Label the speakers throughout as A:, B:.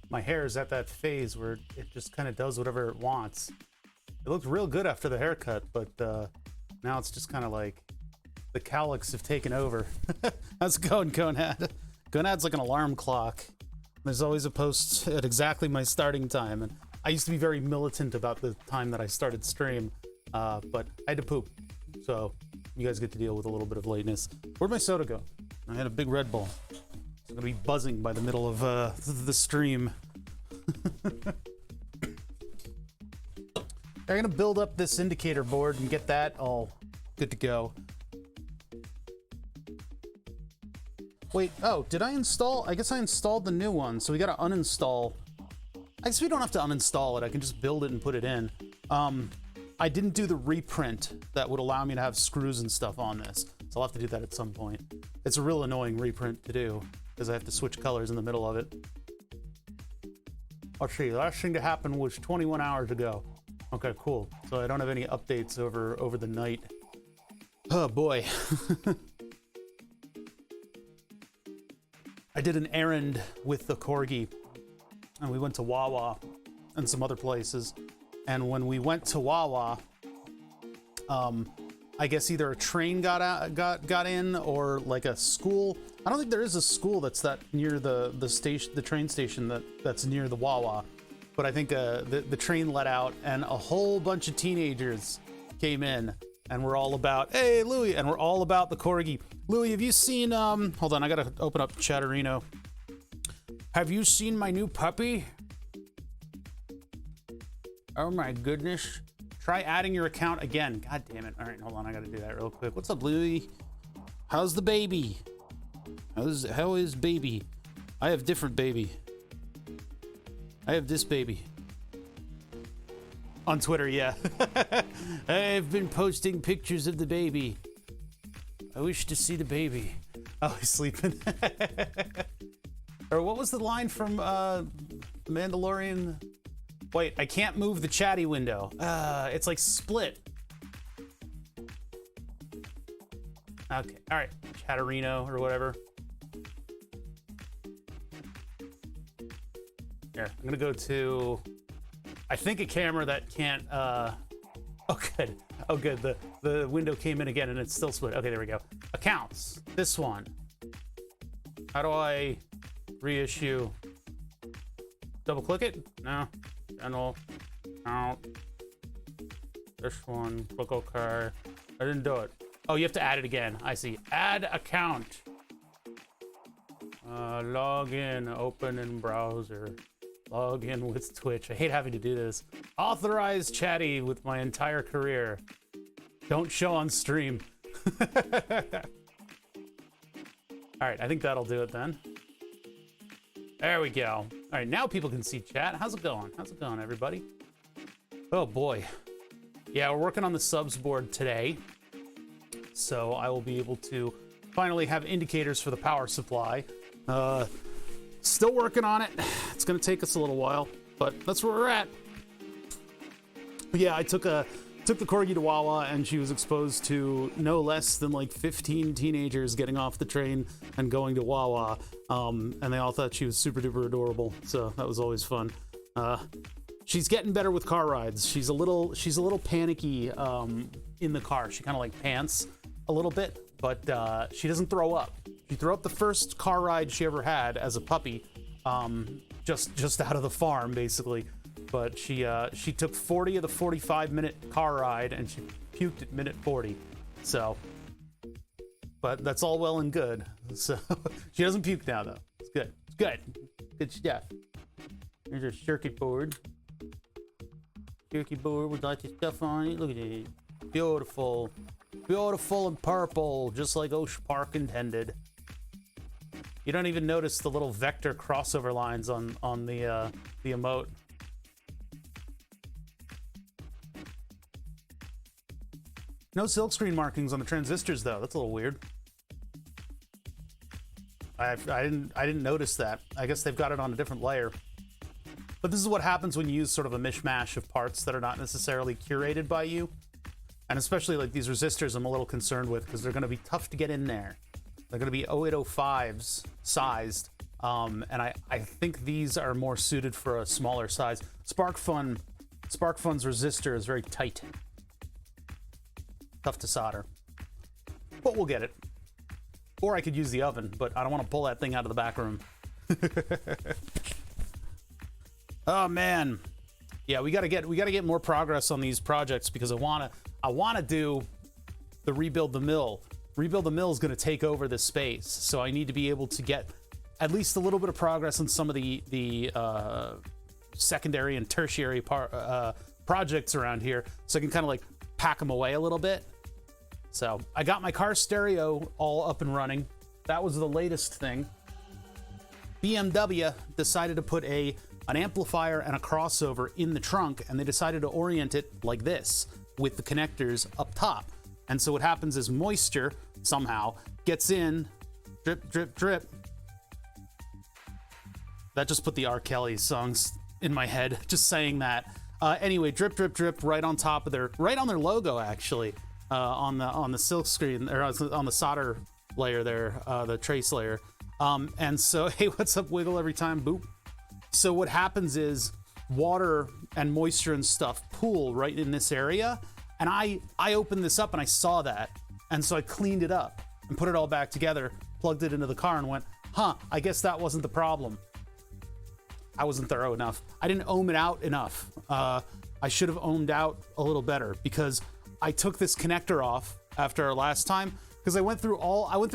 A: my hair is at that phase where it just kind of does whatever it wants. It looked real good after the haircut, but now it's just kind of like the cowlicks have taken over. How's it going, Gonad? Gonad's like an alarm clock. There's always a post at exactly my starting time, and I used to be very militant about the time that I started stream, but I had to poop, so you guys get to deal with a little bit of lateness. Where'd my soda go? I had a big Red Bull. It's gonna be buzzing by the middle of the stream. They're gonna build up this indicator board and get that all good to go. Wait, oh, did I install? I guess I installed the new one, so we gotta uninstall. I guess we don't have to uninstall it. I can just build it and put it in. I didn't do the reprint that would allow me to have screws and stuff on this, so I'll have to do that at some point. It's a real annoying reprint to do, because I have to switch colors in the middle of it. Let's see, the last thing to happen was 21 hours ago. Okay, cool. So I don't have any updates over the night. Oh boy. I did an errand with the Corgi, and we went to Wawa and some other places. And when we went to Wawa, I guess either a train got in, or like a school. I don't think there is a school that's that near the station, the train station that's near the Wawa. But I think the train let out, and a whole bunch of teenagers came in, and we're all about, hey, Louie, and we're all about the Corgi. Louie, have you seen, hold on, I gotta open up Chatterino. Have you seen my new puppy? Oh my goodness. Try adding your account again. God damn it. All right, hold on, I gotta do that real quick. What's up, Louie? How's the baby? How is baby? I have different baby. I have this baby. On Twitter, yeah. I've been posting pictures of the baby. I wish to see the baby. Oh, he's sleeping. Or what was the line from Mandalorian? Wait, I can't move the chatty window. It's like split. Okay, all right, Chatterino or whatever. Here, I'm gonna go to, I think, a camera that can't, oh good, oh good, the window came in again and it's still split. Okay, there we go. Accounts, this one. How do I reissue? Double click it? No. Channel, count. This one, click OK. I didn't do it. Oh, you have to add it again. I see. Add account. Log in, open in browser. Log in with Twitch. I hate having to do this. Authorize chatty with my entire career. Don't show on stream. All right, I think that'll do it then. There we go. All right, now people can see chat. How's it going? How's it going, everybody? Oh boy. Yeah, we're working on the subs board today. So I will be able to finally have indicators for the power supply. Still working on it. It's gonna take us a little while, but that's where we're at. But yeah, I took the Corgi to Wawa, and she was exposed to no less than like 15 teenagers getting off the train and going to Wawa. And they all thought she was super duper adorable. So that was always fun. She's getting better with car rides. She's a little panicky in the car. She kind of like pants a little bit, but she doesn't throw up. She threw up the first car ride she ever had as a puppy, just out of the farm, basically. But she took 40 of the 45-minute car ride, and she puked at minute 40. So, but that's all well and good. So she doesn't puke now, though. It's good. It's good. Good stuff. There's a circuit board. Circuit board with lots of stuff on it. Look at it. Beautiful. Beautiful and purple, just like Osh Park intended. You don't even notice the little vector crossover lines on the emote. No silkscreen markings on the transistors, though. That's a little weird. I didn't notice that. I guess they've got it on a different layer. But this is what happens when you use sort of a mishmash of parts that are not necessarily curated by you. And especially like these resistors I'm a little concerned with, because they're going to be tough to get in there. They're going to be 0805s sized, And I think these are more suited for a smaller size. SparkFun's resistor is very tight. Tough to solder. But we'll get it. Or I could use the oven, but I don't want to pull that thing out of the back room. Oh man. Yeah, we gotta get more progress on these projects because I wanna do the rebuild the mill. Rebuild the mill is gonna take over this space, so I need to be able to get at least a little bit of progress on some of the secondary and tertiary projects around here, so I can kind of like pack them away a little bit. So I got my car stereo all up and running. That was the latest thing. BMW decided to put an amplifier and a crossover in the trunk, and they decided to orient it like this with the connectors up top. And so what happens is moisture somehow gets in, drip, drip, drip. That just put the R. Kelly songs in my head, just saying that. Anyway, drip, drip, drip right on top of right on their logo actually, on the silk screen, or on the solder layer there, the trace layer. And so, hey, what's up, Wiggle every time, boop. So what happens is water and moisture and stuff pool right in this area. And I opened this up and I saw that. And so I cleaned it up and put it all back together, plugged it into the car and went, huh, I guess that wasn't the problem. I wasn't thorough enough. I didn't ohm it out enough. I should have ohmed out a little better because I took this connector off after our last time because I went through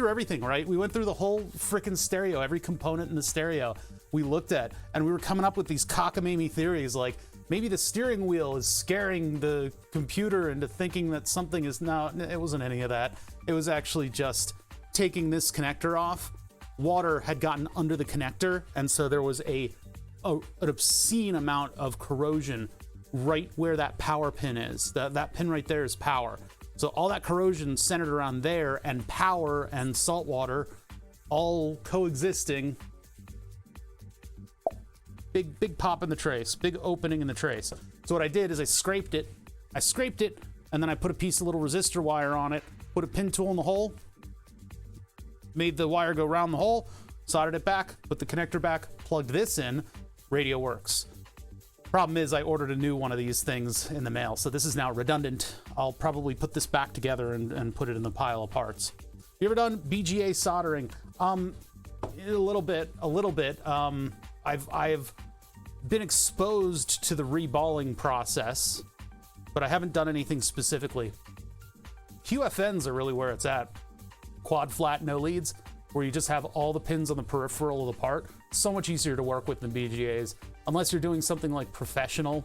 A: everything, right? We went through the whole freaking stereo, every component in the stereo we looked at, and we were coming up with these cockamamie theories like maybe the steering wheel is scaring the computer into thinking that something is now. It wasn't any of that. It was actually just taking this connector off. Water had gotten under the connector, and so there was an obscene amount of corrosion right where that power pin is. That pin right there is power. So all that corrosion centered around there, and power and salt water all coexisting. Big pop in the trace, big opening in the trace. So what I did is I scraped it, and then I put a piece of little resistor wire on it, put a pin tool in the hole, made the wire go around the hole, soldered it back, put the connector back, plugged this in, radio works. Problem is I ordered a new one of these things in the mail, so this is now redundant. I'll probably put this back together and put it in the pile of parts. You ever done BGA soldering? A little bit. I've been exposed to the reballing process, but I haven't done anything specifically. QFNs are really where it's at. Quad flat, no leads, where you just have all the pins on the peripheral of the part. So much easier to work with than BGAs. Unless you're doing something like professional,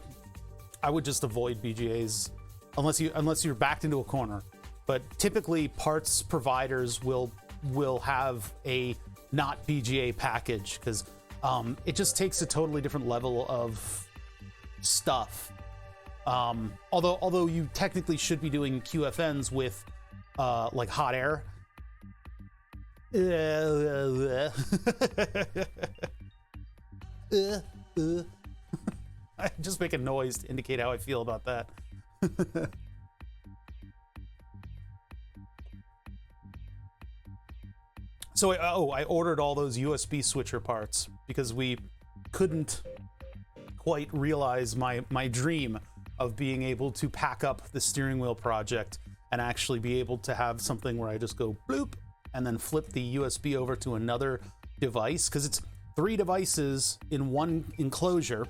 A: I would just avoid BGAs unless you're backed into a corner. But typically parts providers will have a not BGA package because it just takes a totally different level of stuff. Although you technically should be doing QFNs with like hot air. I just make a noise to indicate how I feel about that. So I ordered all those USB switcher parts because we couldn't quite realize my dream of being able to pack up the steering wheel project and actually be able to have something where I just go bloop and then flip the USB over to another device, because it's 3 devices in one enclosure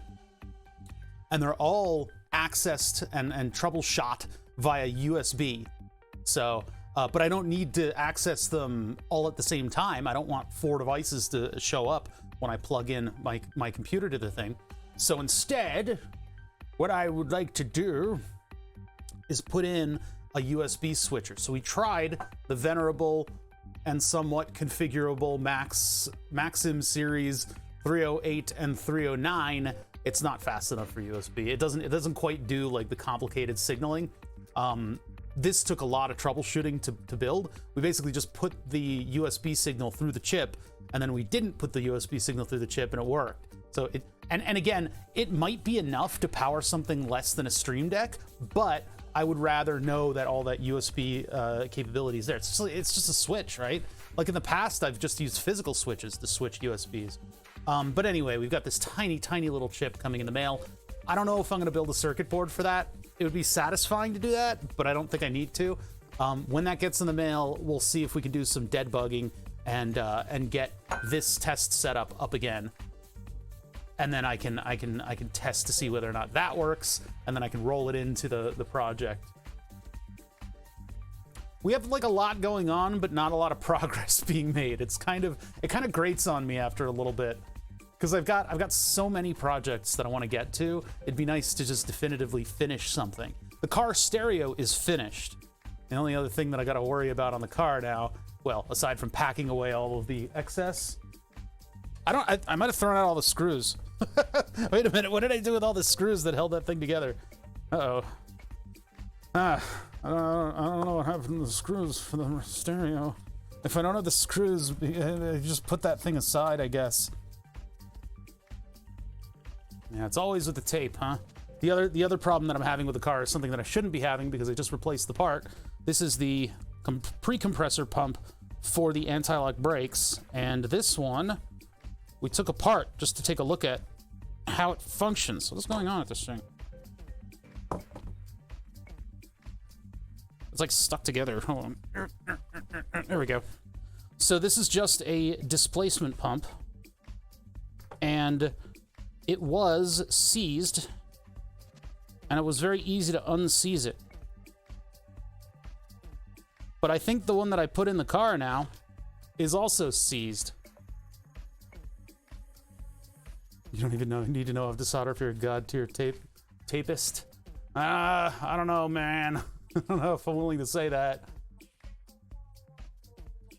A: and they're all accessed and troubleshot via USB. So but I don't need to access them all at the same time. I don't want 4 devices to show up when I plug in my computer to the thing. So instead, what I would like to do is put in a USB switcher. So we tried the venerable and somewhat configurable Maxim series 308 and 309. It's not fast enough for USB. It doesn't quite do like the complicated signaling. This took a lot of troubleshooting to build. We basically just put the USB signal through the chip, and then we didn't put the USB signal through the chip, and it worked. So and again, it might be enough to power something less than a Stream Deck, but I would rather know that all that USB capability is there. It's just a switch, right? Like in the past, I've just used physical switches to switch USBs. But anyway, we've got this tiny little chip coming in the mail. I don't know if I'm going to build a circuit board for that. It would be satisfying to do that, but I don't think I need to. When that gets in the mail, we'll see if we can do some dead bugging and get this test setup up again. And then I can test to see whether or not that works, and then I can roll it into the project. We have like a lot going on, but not a lot of progress being made. It kind of grates on me after a little bit, because I've got so many projects that I want to get to. It'd be nice to just definitively finish something. The car stereo is finished. The only other thing that I got to worry about on the car now, well, aside from packing away all of the excess, I might have thrown out all the screws. Wait a minute, what did I do with all the screws that held that thing together? Uh-oh. I don't know what happened to the screws for the stereo. If I don't have the screws, I just put that thing aside, I guess. Yeah, it's always with the tape, huh? The other problem that I'm having with the car is something that I shouldn't be having because I just replaced the part. This is the pre-compressor pump for the anti-lock brakes, and this one we took apart just to take a look at how it functions. What's going on with this thing? It's like stuck together. Hold on. There we go. So this is just a displacement pump, and it was seized, and it was very easy to unseize it. But I think the one that I put in the car now is also seized. You don't even need to know how to solder if you're a god-tier tapist. I don't know, man. I don't know if I'm willing to say that.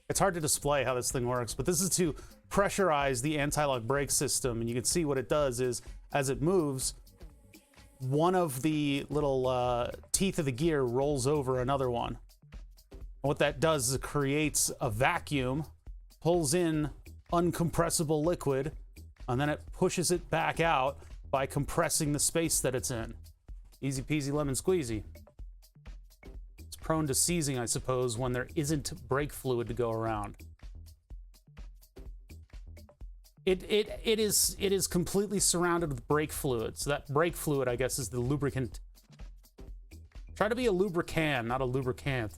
A: It's hard to display how this thing works, but this is to pressurize the anti-lock brake system, and you can see what it does is, as it moves, one of the little teeth of the gear rolls over another one. And what that does is it creates a vacuum, pulls in uncompressible liquid, and then it pushes it back out by compressing the space that it's in. Easy peasy lemon squeezy. It's prone to seizing, I suppose, when there isn't brake fluid to go around. It is completely surrounded with brake fluid. So that brake fluid, I guess, is the lubricant. Try to be a lubricant, not a lubricant.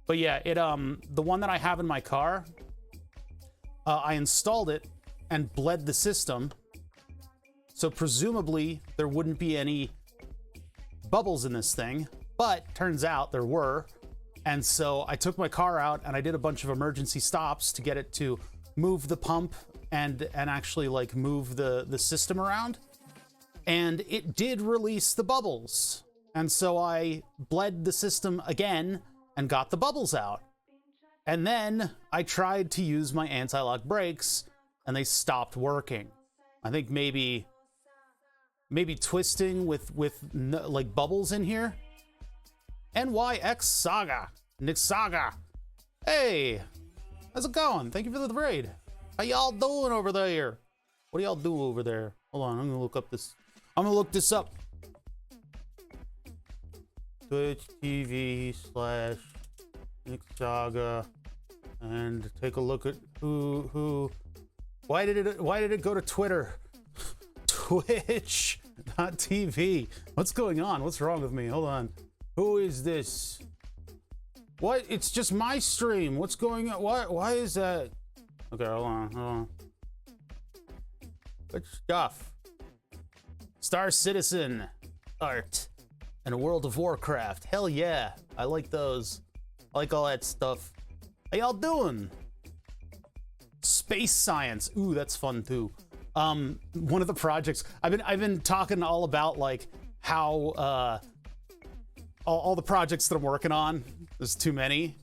A: But yeah, the one that I have in my car, I installed it and bled the system. So presumably there wouldn't be any bubbles in this thing, but turns out there were. And so I took my car out and I did a bunch of emergency stops to get it to move the pump and actually like move the system around. And it did release the bubbles. And so I bled the system again and got the bubbles out. And then I tried to use my anti-lock brakes and they stopped working. I think maybe twisting with like bubbles in here. NYX Saga, Nick Saga. Hey, how's it going? Thank you for the raid. How y'all doing over there? What do y'all do over there? Hold on, I'm gonna look up this. I'm gonna look this up. Twitch TV / Nick Saga, and take a look at who. Why did it go to Twitter? Twitch.tv. What's going on? What's wrong with me? Hold on. Who is this? What? It's just my stream. What's going on? Why is that? Okay, hold on. Good stuff. Star Citizen art and World of Warcraft. Hell yeah. I like those. I like all that stuff. How y'all doing? Space science. Ooh, that's fun too. One of the projects I've been talking all about, like how all the projects that I'm working on. There's too many.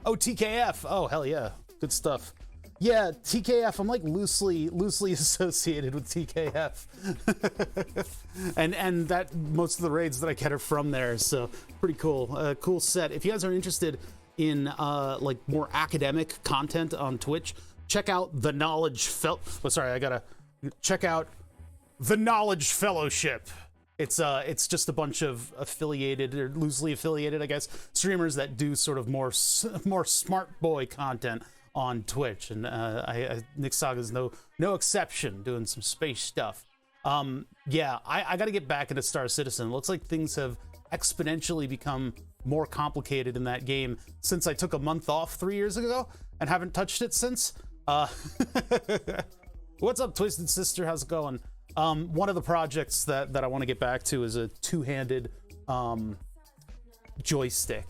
A: Oh, TKF. Oh, hell yeah. Good stuff. Yeah, TKF. I'm like loosely associated with TKF. and that most of the raids that I get are from there. So pretty cool. Cool set. If you guys are interested in like more academic content on Twitch, check out the Knowledge Felt. Oh, sorry, I gotta check out the Knowledge Fellowship. It's just a bunch of affiliated or loosely affiliated, I guess, streamers that do sort of more smart boy content on Twitch, and Nick Saga's no exception, doing some space stuff. Yeah, I got to get back into Star Citizen. It looks like things have exponentially become more complicated in that game since I took a month off 3 years ago and haven't touched it since. What's up, Twisted Sister? How's it going? One of the projects that I want to get back to is a two-handed joystick.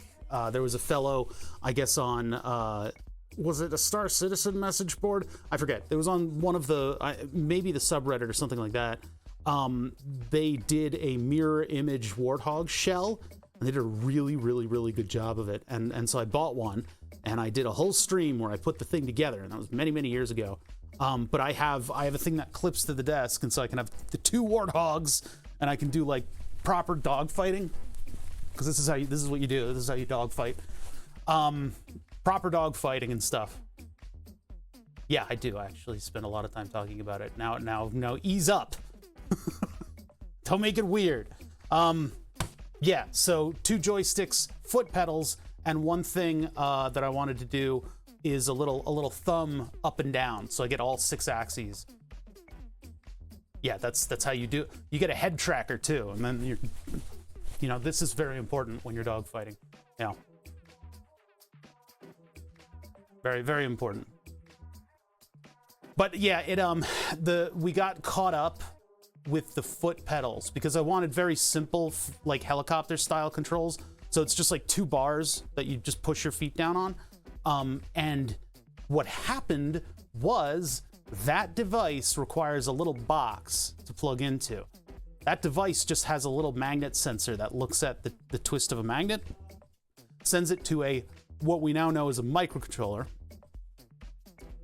A: There was a fellow, I guess on, was it a Star Citizen message board? I forget. It was on one of the, maybe the subreddit or something like that. They did a mirror image Warthog shell, and they did a really, really, really good job of it. And so I bought one, and I did a whole stream where I put the thing together, and that was many, many years ago. But I have a thing that clips to the desk, and so I can have the two Warthogs, and I can do like proper dog fighting, because this is what you do. This is how you dog fight. Proper dog fighting and stuff. Yeah, I do actually spend a lot of time talking about it. Now ease up. Don't make it weird. Yeah, so two joysticks, foot pedals, and one thing that I wanted to do is a little thumb up and down, so I get all 6 axes. Yeah, that's how you do it. You get a head tracker too, and then this is very important when you're dog fighting. Yeah, very, very important. But yeah, we got caught up with the foot pedals because I wanted very simple, like helicopter style controls. So it's just like 2 bars that you just push your feet down on. And what happened was that device requires a little box to plug into. That device just has a little magnet sensor that looks at the twist of a magnet, sends it to what we now know as a microcontroller.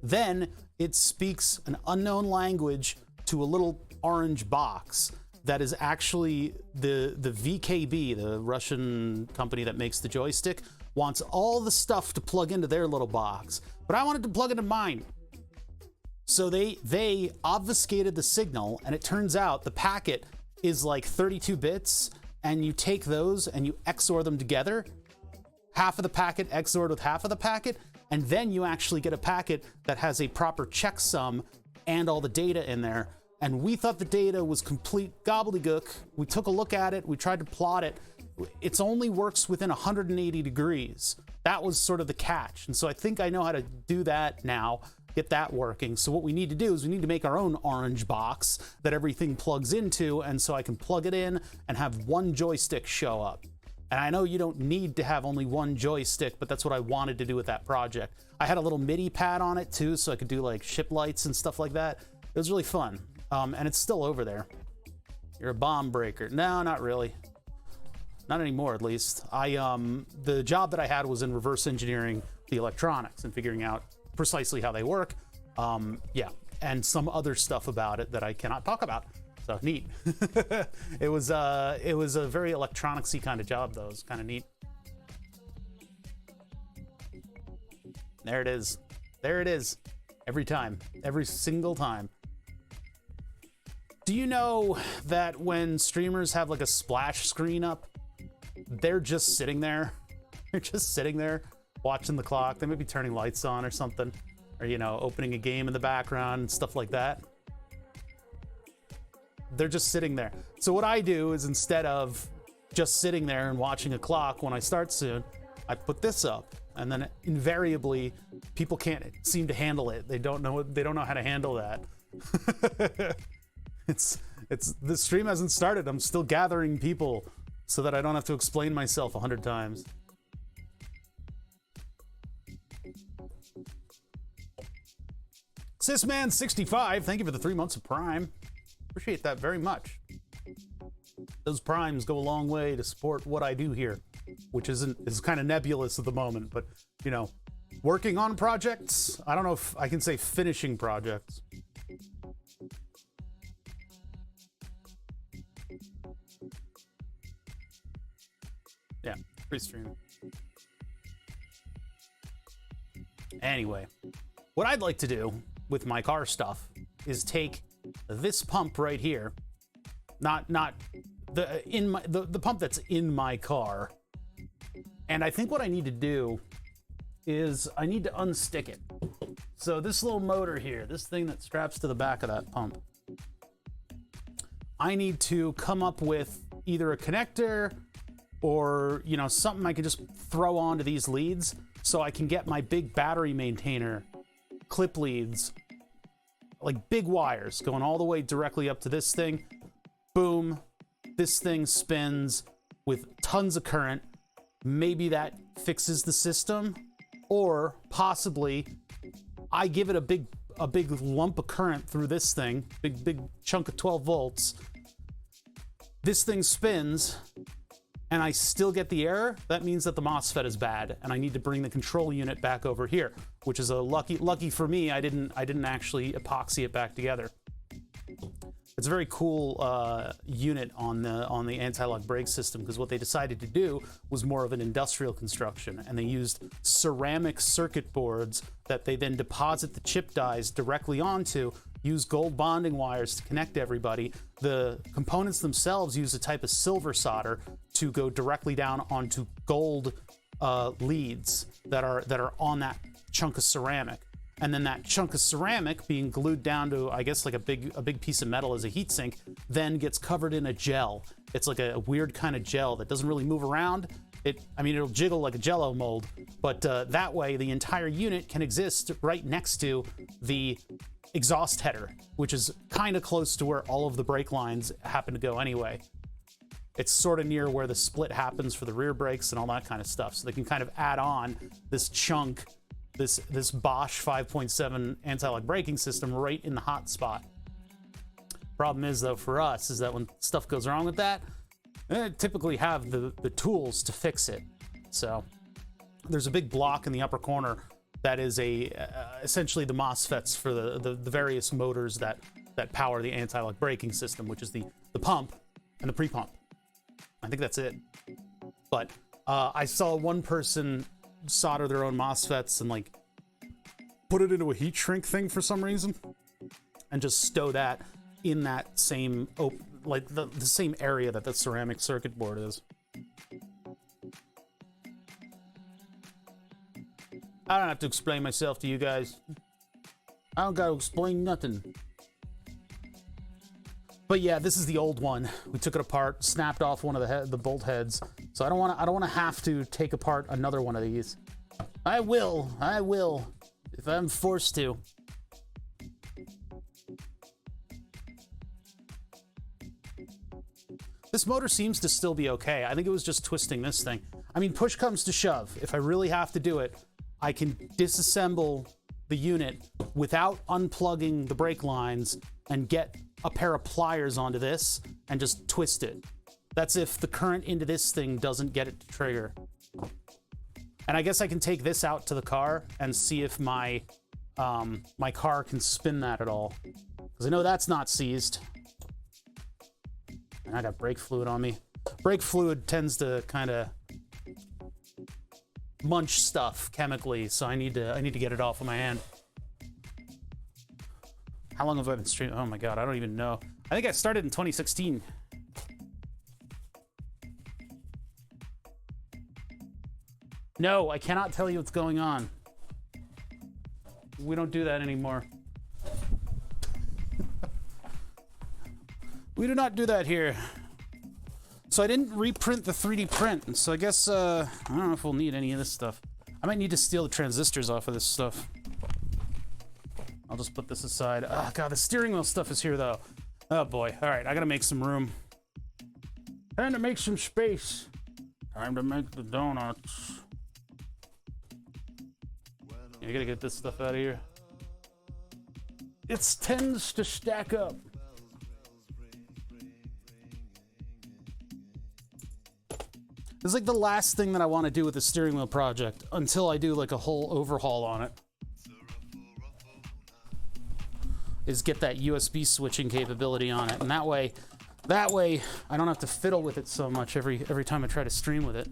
A: Then it speaks an unknown language to a little orange box that is actually the VKB, the Russian company that makes the joystick, wants all the stuff to plug into their little box, but I wanted to plug into mine. So they obfuscated the signal, and it turns out the packet is like 32 bits, and you take those and you XOR them together, half of the packet XORed with half of the packet, and then you actually get a packet that has a proper checksum and all the data in there. And we thought the data was complete gobbledygook. We took a look at it, we tried to plot it. It only works within 180 degrees. That was sort of the catch. And so I think I know how to do that now, get that working. So what we need to do is we need to make our own orange box that everything plugs into, and so I can plug it in and have one joystick show up. And I know you don't need to have only one joystick, but that's what I wanted to do with that project. I had a little MIDI pad on it too, so I could do like ship lights and stuff like that. It was really fun. And it's still over there. You're a bomb breaker. No, not really. Not anymore, at least. The job that I had was in reverse engineering the electronics and figuring out precisely how they work. Yeah, and some other stuff about it that I cannot talk about. So neat. It was a very electronicsy kind of job, though. It was kind of neat. There it is. There it is. Every time. Every single time. Do you know that when streamers have like a splash screen up, they're just sitting there? They're just sitting there watching the clock. They might be turning lights on or something, or, opening a game in the background and stuff like that. They're just sitting there. So what I do is, instead of just sitting there and watching a clock when I start soon, I put this up, and then invariably people can't seem to handle it. They don't know how to handle that. The stream hasn't started. I'm still gathering people so that I don't have to explain myself 100 times. Sisman65, thank you for the 3 months of Prime. Appreciate that very much. Those primes go a long way to support what I do here, which is kind of nebulous at the moment, but working on projects. I don't know if I can say finishing projects. Yeah, pre-stream. Anyway, what I'd like to do with my car stuff is take this pump right here, not the pump that's in my car. And I think what I need to do is I need to unstick it. So this little motor here, this thing that straps to the back of that pump, I need to come up with either a connector or, you know, something I can just throw onto these leads so I can get my big battery maintainer clip leads, like big wires going all the way directly up to this thing. Boom, this thing spins with tons of current. Maybe that fixes the system, or possibly I give it a big lump of current through this thing, big chunk of 12 volts. This thing spins and I still get the error. That means that the MOSFET is bad and I need to bring the control unit back over here, which is a lucky for me. I didn't actually epoxy it back together. It's a very cool unit on the anti-lock brake system, because what they decided to do was more of an industrial construction, and they used ceramic circuit boards that they then deposit the chip dies directly onto, use gold bonding wires to connect everybody. The components themselves use a type of silver solder to go directly down onto gold leads that are on that chunk of ceramic. And then that chunk of ceramic being glued down to, I guess, like a big piece of metal as a heat sink, then gets covered in a gel. It's like a weird kind of gel that doesn't really move around. It'll jiggle like a Jell-O mold, but that way the entire unit can exist right next to the exhaust header, which is kind of close to where all of the brake lines happen to go anyway. It's sort of near where the split happens for the rear brakes and all that kind of stuff. So they can kind of add on this chunk, this Bosch 5.7 anti-lock braking system right in the hot spot. Problem is, though, for us, is that when stuff goes wrong with that, they typically have the tools to fix it. So there's a big block in the upper corner that is essentially the MOSFETs for the various motors that power the anti-lock braking system, which is the pump and the pre-pump. I think that's it. But I saw one person solder their own MOSFETs and like put it into a heat shrink thing for some reason and just stow that in that same the same area that the ceramic circuit board is. I don't have to explain myself to you guys. I don't gotta explain nothing. But yeah, this is the old one. We took it apart, snapped off one of the bolt heads. So I don't want to have to take apart another one of these. I will, if I'm forced to. This motor seems to still be okay. I think it was just twisting this thing. I mean, push comes to shove. If I really have to do it, I can disassemble the unit without unplugging the brake lines and get a pair of pliers onto this and just twist it. That's if the current into this thing doesn't get it to trigger. And I guess I can take this out to the car and see if my my car can spin that at all, because I know that's not seized. And I got brake fluid on me. Brake fluid tends to kind of munch stuff chemically, so I need to get it off of my hand. How long have I been streaming? Oh my god, I don't even know. I think I started in 2016. No, I cannot tell you what's going on. We don't do that anymore. We do not do that here. So I didn't reprint the 3D print, so I guess, I don't know if we'll need any of this stuff. I might need to steal the transistors off of this stuff. I'll just put this aside. Oh god, the steering wheel stuff is here though. Oh boy, alright, I gotta make some room. Time to make some space. Time to make the donuts. I gotta get this stuff out of here. It tends to stack up. This is like the last thing that I want to do with the steering wheel project until I do like a whole overhaul on it. Is get that USB switching capability on it, and that way I don't have to fiddle with it so much every time I try to stream with it.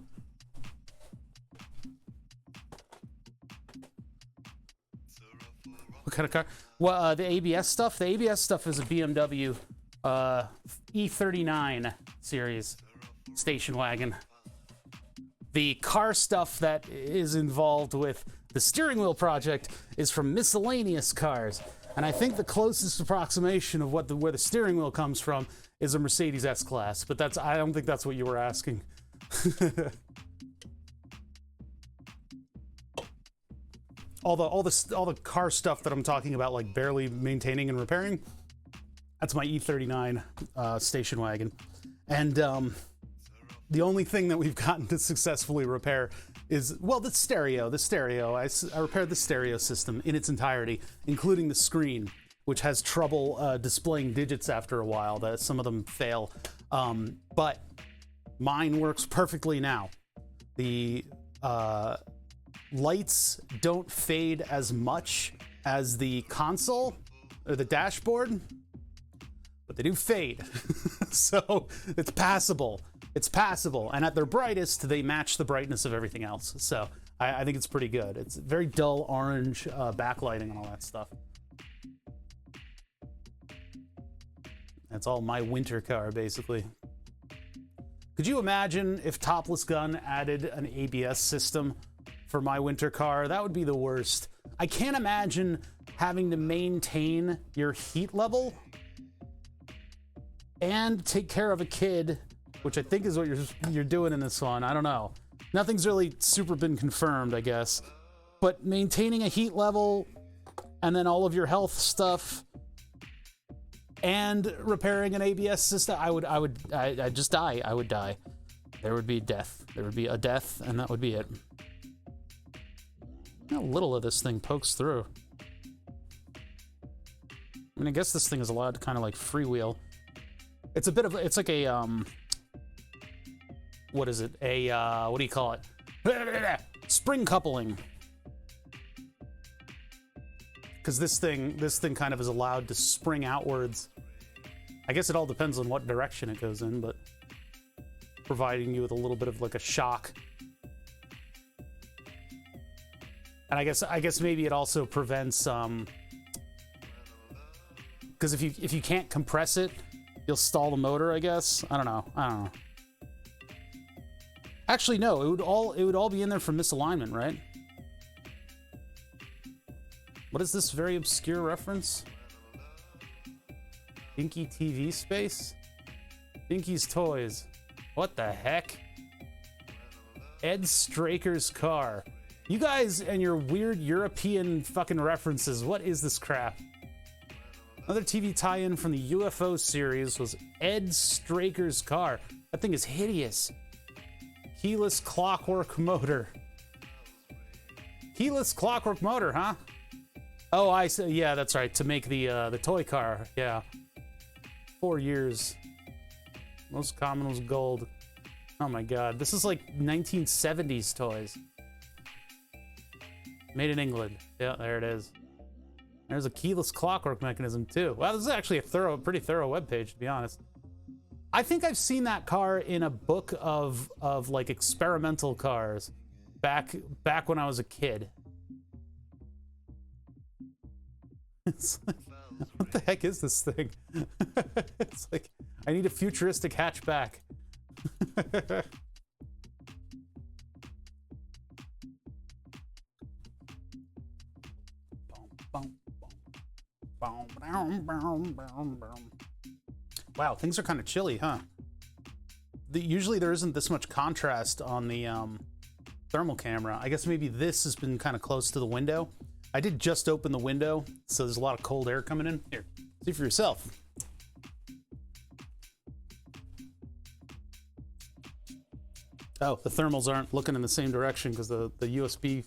A: What kind of car? Well, the ABS stuff. The ABS stuff is a BMW E39 series station wagon. The car stuff that is involved with the steering wheel project is from Miscellaneous Cars. And I think the closest approximation of where the steering wheel comes from is a Mercedes S-Class. But I don't think that's what you were asking. all the car stuff that I'm talking about, like barely maintaining and repairing, that's my E39 station wagon. And the only thing that we've gotten to successfully repair is, well, the stereo. I repaired the stereo system in its entirety, including the screen, which has trouble displaying digits after a while. That some of them fail, but mine works perfectly now. The lights don't fade as much as the console or the dashboard, but they do fade. So it's passable. It's passable, and at their brightest, they match the brightness of everything else. So I think it's pretty good. It's very dull orange backlighting and all that stuff. That's all my winter car, basically. Could you imagine if Topless Gun added an ABS system for my winter car? That would be the worst. I can't imagine having to maintain your heat level and take care of a kid, which I think is what you're doing in this one. I don't know. Nothing's really super been confirmed, I guess. But maintaining a heat level and then all of your health stuff and repairing an ABS system, I'd just die. I would die. There would be death. There would be a death, and that would be it. How little of this thing pokes through. I mean, I guess this thing is allowed to kind of like freewheel. It's a bit of, it's like a, what is it? What do you call it? Spring coupling. Because this thing kind of is allowed to spring outwards. I guess it all depends on what direction it goes in, but providing you with a little bit of like a shock. And I guess maybe it also prevents, because if you can't compress it, you'll stall the motor, I guess. I don't know. Actually, no, it would all be in there for misalignment, right? What is this very obscure reference? Dinky TV space? Dinky's Toys. What the heck? Ed Straker's car. You guys and your weird European fucking references. What is this crap? Another TV tie-in from the UFO series was Ed Straker's car. That thing is hideous. Keyless clockwork motor. Keyless clockwork motor, huh? Oh, I see. Yeah, that's right. To make the toy car. Yeah. 4 years. Most common was gold. Oh my god. This is like 1970s toys. Made in England. Yeah, there it is. There's a keyless clockwork mechanism too. Wow, this is actually a pretty thorough webpage, to be honest. I think I've seen that car in a book of like experimental cars back when I was a kid. It's like, what the heck is this thing? It's like, I need a futuristic hatchback. Wow, things are kind of chilly, huh? Usually there isn't this much contrast on the thermal camera. I guess maybe this has been kind of close to the window. I did just open the window, so there's a lot of cold air coming in. Here, see for yourself. Oh, the thermals aren't looking in the same direction because the USB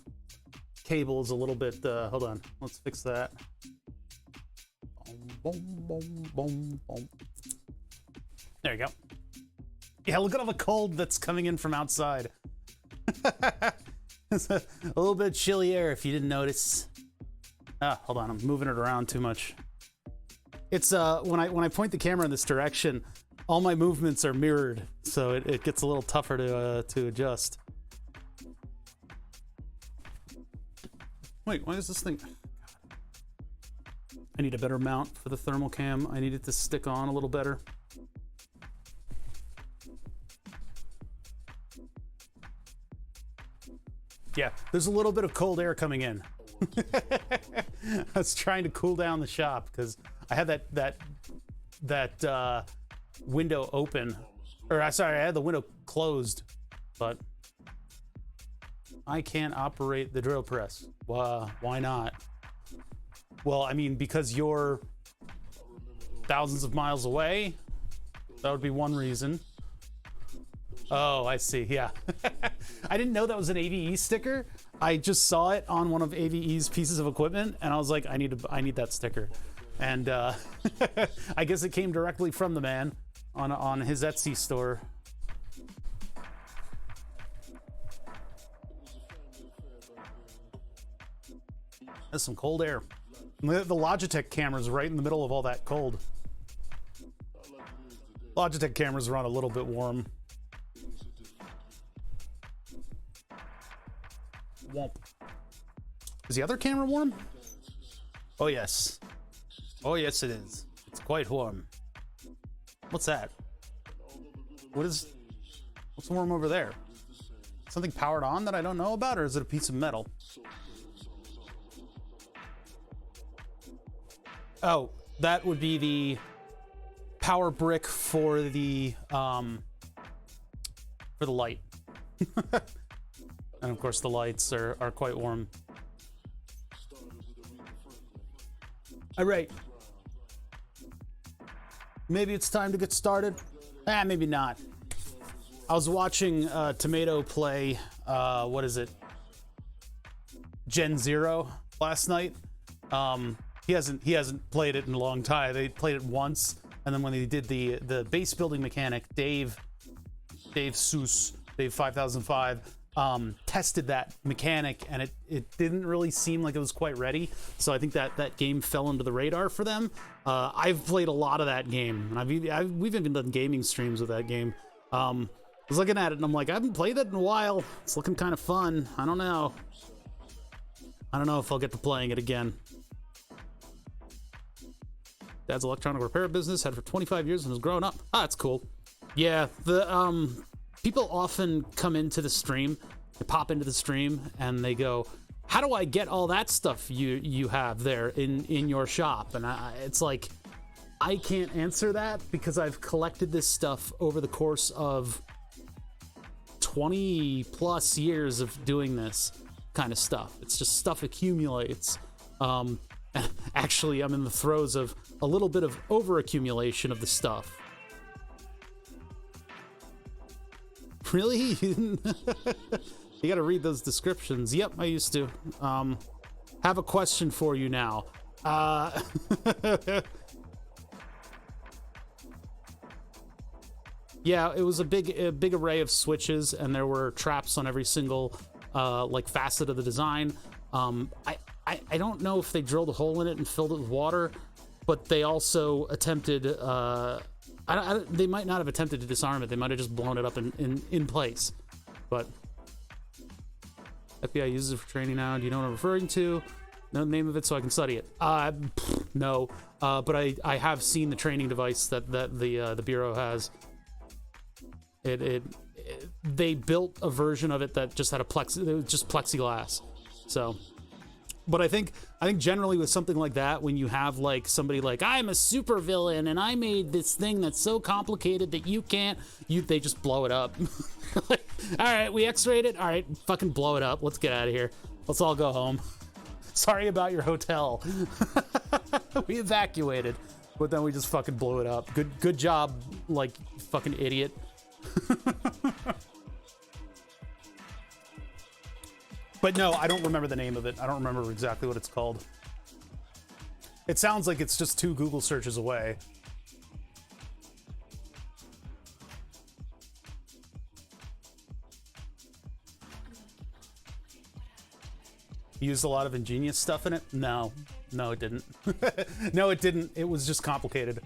A: cable is a little bit, hold on, let's fix that. Boom, boom, boom, boom. There you go. Yeah, look at all the cold that's coming in from outside. It's a little bit chilly air if you didn't notice. Ah, hold on, I'm moving it around too much. It's when I point the camera in this direction, all my movements are mirrored, so it gets a little tougher to adjust. Wait, why is this thing? I need a better mount for the thermal cam. I need it to stick on a little better. Yeah, there's a little bit of cold air coming in. I was trying to cool down the shop because I had that window open, or sorry, I had the window closed, but I can't operate the drill press. Why not? Well, I mean, because you're thousands of miles away. That would be one reason. Oh, I see. Yeah. I didn't know that was an AVE sticker. I just saw it on one of AVE's pieces of equipment, and I was like, I need that sticker. And I guess it came directly from the man on his Etsy store. That's some cold air. The Logitech camera's right in the middle of all that cold. Logitech cameras run a little bit warm. Womp. Is the other camera warm? Oh yes. Oh yes it is. It's quite warm. What's that? What's warm over there? Something powered on that I don't know about, or is it a piece of metal? Oh, that would be the power brick for the light. And of course the lights are quite warm. All right. Maybe it's time to get started. Maybe not. I was watching Tomato play, what is it? Gen Zero last night. He hasn't played it in a long time. They played it once, and then when they did the base building mechanic, Dave Seuss, Dave 5005, tested that mechanic, and it didn't really seem like it was quite ready. So I think that game fell under the radar for them. I've played a lot of that game, and we've even done gaming streams with that game. I was looking at it, and I'm like, I haven't played it in a while. It's looking kind of fun. I don't know if I'll get to playing it again. Dad's electronic repair business, had for 25 years and was growing up. That's cool. Yeah, the people often come into the stream, they pop into the stream, and they go, how do I get all that stuff you have there in your shop? And it's like, I can't answer that because I've collected this stuff over the course of 20 plus years of doing this kind of stuff. It's just stuff accumulates. Actually, I'm in the throes of a little bit of over-accumulation of the stuff. Really? You gotta read those descriptions. Yep, I used to. Have a question for you now. Yeah, it was a big array of switches, and there were traps on every single like facet of the design. I don't know if they drilled a hole in it and filled it with water, but they also attempted, they might not have attempted to disarm it. They might have just blown it up in place. But FBI uses it for training now. Do you know what I'm referring to? Know the name of it so I can study it. No, but I have seen the training device that the Bureau has. They built a version of it that just had it was just plexiglass. So... But I think generally with something like that, when you have like somebody like, I'm a supervillain and I made this thing that's so complicated that they just blow it up. Like, all right, we x-rayed it. All right, fucking blow it up. Let's get out of here. Let's all go home. Sorry about your hotel. We evacuated, but then we just fucking blew it up. Good job, like fucking idiot. But no, I don't remember the name of it. I don't remember exactly what it's called. It sounds like it's just 2 Google searches away. Used a lot of ingenious stuff in it? No, it didn't. No, it didn't. It was just complicated.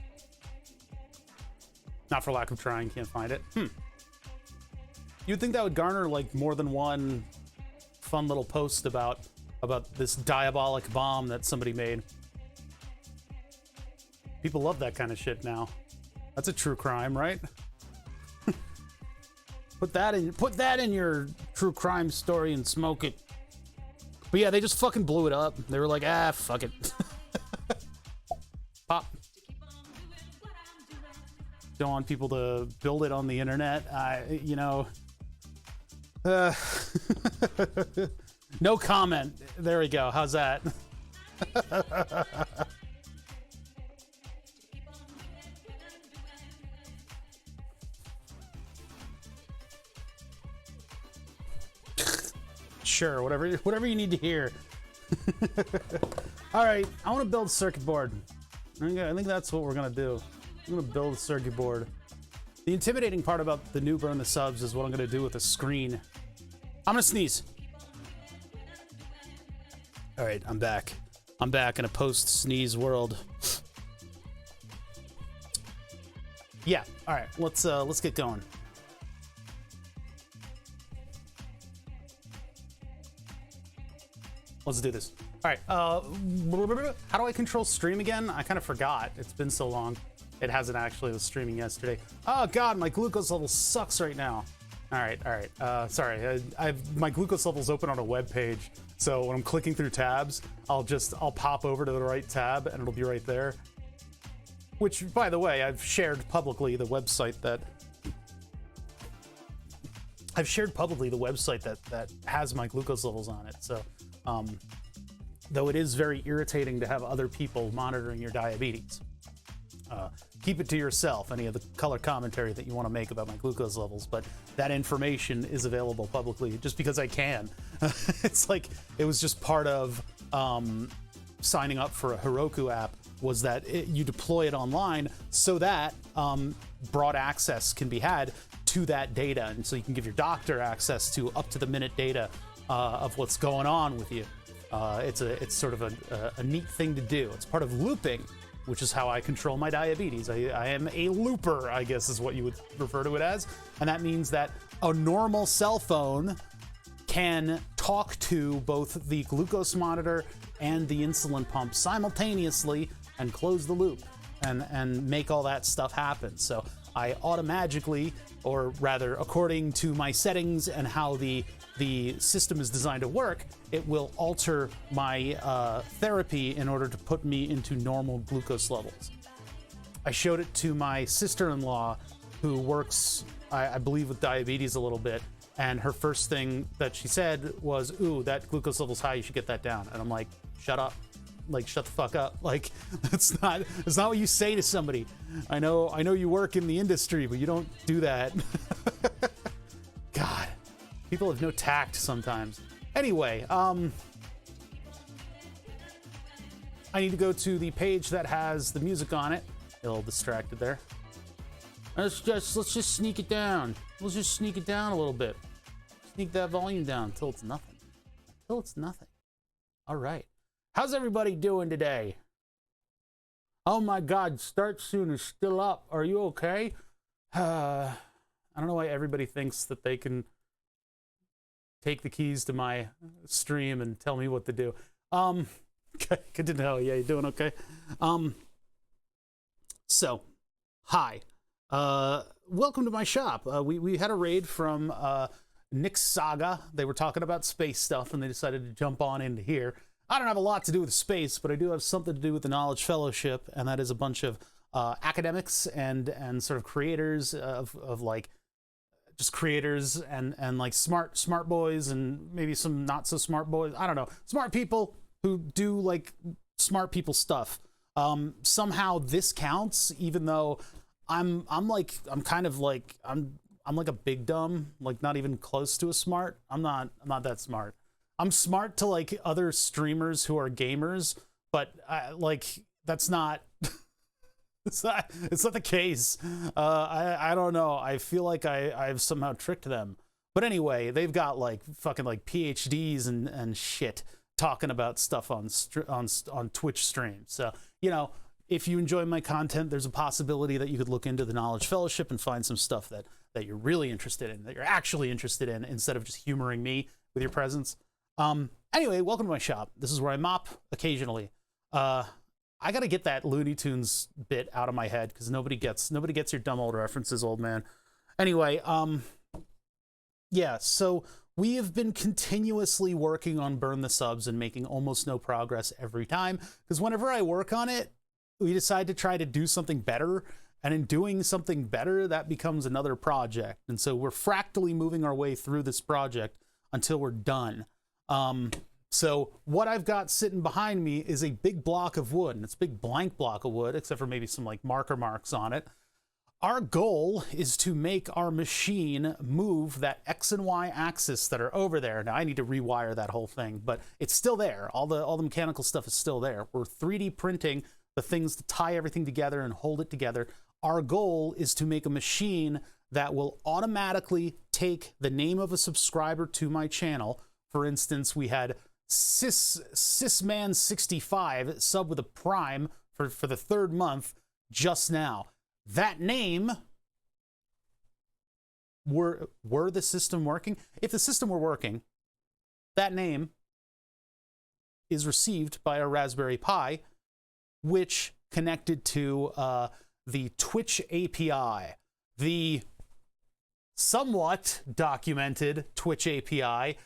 A: Not for lack of trying, can't find it. You'd think that would garner like more than one fun little post about this diabolic bomb that somebody made. People love that kind of shit now. That's a true crime, right? Put that in your true crime story and smoke it. But yeah, they just fucking blew it up. They were like, ah, fuck it. Pop. Don't want people to build it on the internet. You know. No comment. There we go. How's that? Sure, whatever you need to hear. All right, I want to build a circuit board. I think that's what we're gonna do. I'm gonna build a circuit board. The intimidating part about the new burn the subs is what I'm gonna do with the screen. I'm gonna sneeze. All right, I'm back. I'm back in a post-sneeze world. Yeah. All right, let's get going. Let's do this. All right, how do I control stream again? I kind of forgot. It's been so long. It hasn't actually was streaming yesterday. Oh God, my glucose level sucks right now. All right. Sorry, my glucose level's open on a web page. So when I'm clicking through tabs, I'll pop over to the right tab and it'll be right there. Which, by the way, I've shared publicly the website that has my glucose levels on it. So, though it is very irritating to have other people monitoring your diabetes. Keep it to yourself, any of the color commentary that you want to make about my glucose levels, but that information is available publicly just because I can. It's like, it was just part of signing up for a Heroku app, was that you deploy it online so that broad access can be had to that data, and so you can give your doctor access to up-to-the-minute data of what's going on with you. It's sort of a neat thing to do. It's part of looping, which is how I control my diabetes. I am a looper, I guess is what you would refer to it as. And that means that a normal cell phone can talk to both the glucose monitor and the insulin pump simultaneously and close the loop and make all that stuff happen. So I automatically, or rather according to my settings and how the system is designed to work, it will alter my therapy in order to put me into normal glucose levels. I showed it to my sister-in-law, who works, I believe, with diabetes a little bit, and her first thing that she said was, "Ooh, that glucose level's high, you should get that down." And I'm like, shut up. Like, shut the fuck up. Like, that's not what you say to somebody. I know you work in the industry, but you don't do that. God. People have no tact sometimes. Anyway, I need to go to the page that has the music on it. A little distracted there. Let's just sneak it down. Let's just sneak it down a little bit. Sneak that volume down until it's nothing. Until it's nothing. All right. How's everybody doing today? Oh my God, Start Soon is still up. Are you okay? I don't know why everybody thinks that they can take the keys to my stream and tell me what to do. Okay, good to know. Yeah, you doing okay? So, hi. Welcome to my shop. We had a raid from Nick's Saga. They were talking about space stuff, and they decided to jump on into here. I don't have a lot to do with space, but I do have something to do with the Knowledge Fellowship, and that is a bunch of academics and sort of creators of like, just creators and like smart boys and maybe some not so smart boys. I don't know. Smart people who do like smart people stuff. Somehow this counts, even though I'm like a big dumb, like not even close to a smart. I'm not that smart. I'm smart to like other streamers who are gamers, but like that's not it's not the case. I don't know. I feel like I've somehow tricked them. But anyway, they've got like fucking like PhDs and shit talking about stuff on Twitch streams. So, you know, if you enjoy my content, there's a possibility that you could look into the Knowledge Fellowship and find some stuff that you're really interested in, that you're actually interested in, instead of just humoring me with your presence. Anyway, welcome to my shop. This is where I mop occasionally. I gotta get that Looney Tunes bit out of my head because nobody gets your dumb old references, old man. Anyway, yeah, so we have been continuously working on Burn the Subs and making almost no progress every time, because whenever I work on it, we decide to try to do something better, and in doing something better, that becomes another project. And so we're fractally moving our way through this project until we're done. So what I've got sitting behind me is a big block of wood, and it's a big blank block of wood, except for maybe some like marker marks on it. Our goal is to make our machine move that X and Y axis that are over there. Now I need to rewire that whole thing, but it's still there. All the mechanical stuff is still there. We're 3D printing the things to tie everything together and hold it together. Our goal is to make a machine that will automatically take the name of a subscriber to my channel. For instance, we had Sysman65 sub with a prime for the 3rd month just now. That name, were the system working? If the system were working, that name is received by a Raspberry Pi, which connected to the Twitch API. The somewhat documented Twitch API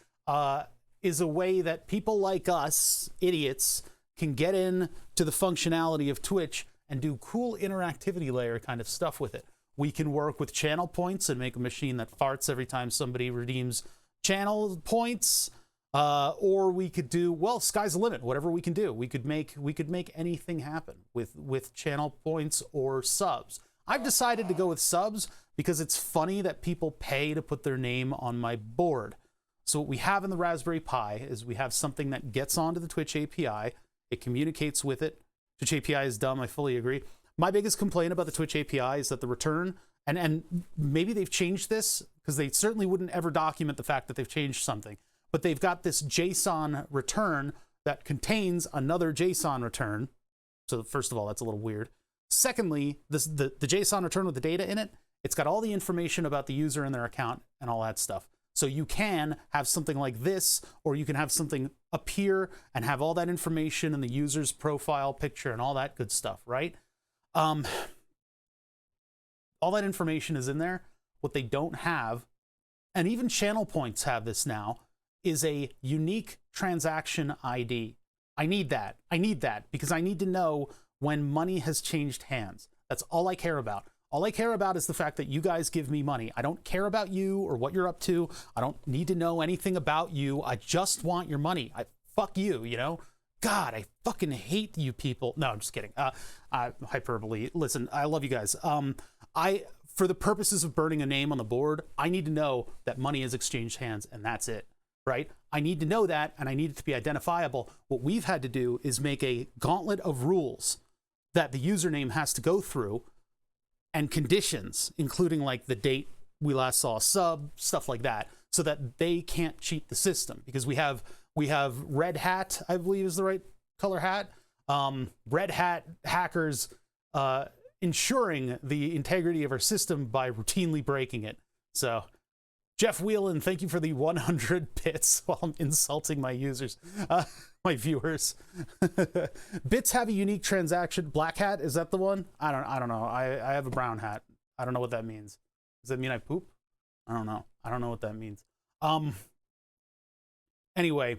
A: is a way that people like us, idiots, can get in to the functionality of Twitch and do cool interactivity layer kind of stuff with it. We can work with channel points and make a machine that farts every time somebody redeems channel points. Or we could do, well, sky's the limit, whatever we can do. We could make anything happen with channel points or subs. I've decided to go with subs because it's funny that people pay to put their name on my board. So what we have in the Raspberry Pi is we have something that gets onto the Twitch API. It communicates with it. Twitch API is dumb, I fully agree. My biggest complaint about the Twitch API is that the return, and maybe they've changed this, because they certainly wouldn't ever document the fact that they've changed something, but they've got this JSON return that contains another JSON return. So first of all, that's a little weird. Secondly, the JSON return with the data in it, it's got all the information about the user and their account and all that stuff. So you can have something like this, or you can have something appear and have all that information in the user's profile picture and all that good stuff, right? All that information is in there. What they don't have, and even channel points have this now, is a unique transaction ID. I need that. I need that because I need to know when money has changed hands. That's all I care about. All I care about is the fact that you guys give me money. I don't care about you or what you're up to. I don't need to know anything about you. I just want your money. Fuck you, you know? God, I fucking hate you people. No, I'm just kidding. Hyperbole. Listen, I love you guys. For the purposes of burning a name on the board, I need to know that money has exchanged hands, and that's it, right? I need to know that, and I need it to be identifiable. What we've had to do is make a gauntlet of rules that the username has to go through, and conditions, including like the date we last saw a sub, stuff like that, so that they can't cheat the system. Because we have red hat, I believe is the right color hat, red hat hackers ensuring the integrity of our system by routinely breaking it. So Jeff Whelan, thank you for the 100 bits while I'm insulting my users, my viewers. Bits have a unique transaction. Black hat, is that the one? I don't know. I have a brown hat. I don't know what that means. Does that mean I poop? I don't know. I don't know what that means. Anyway,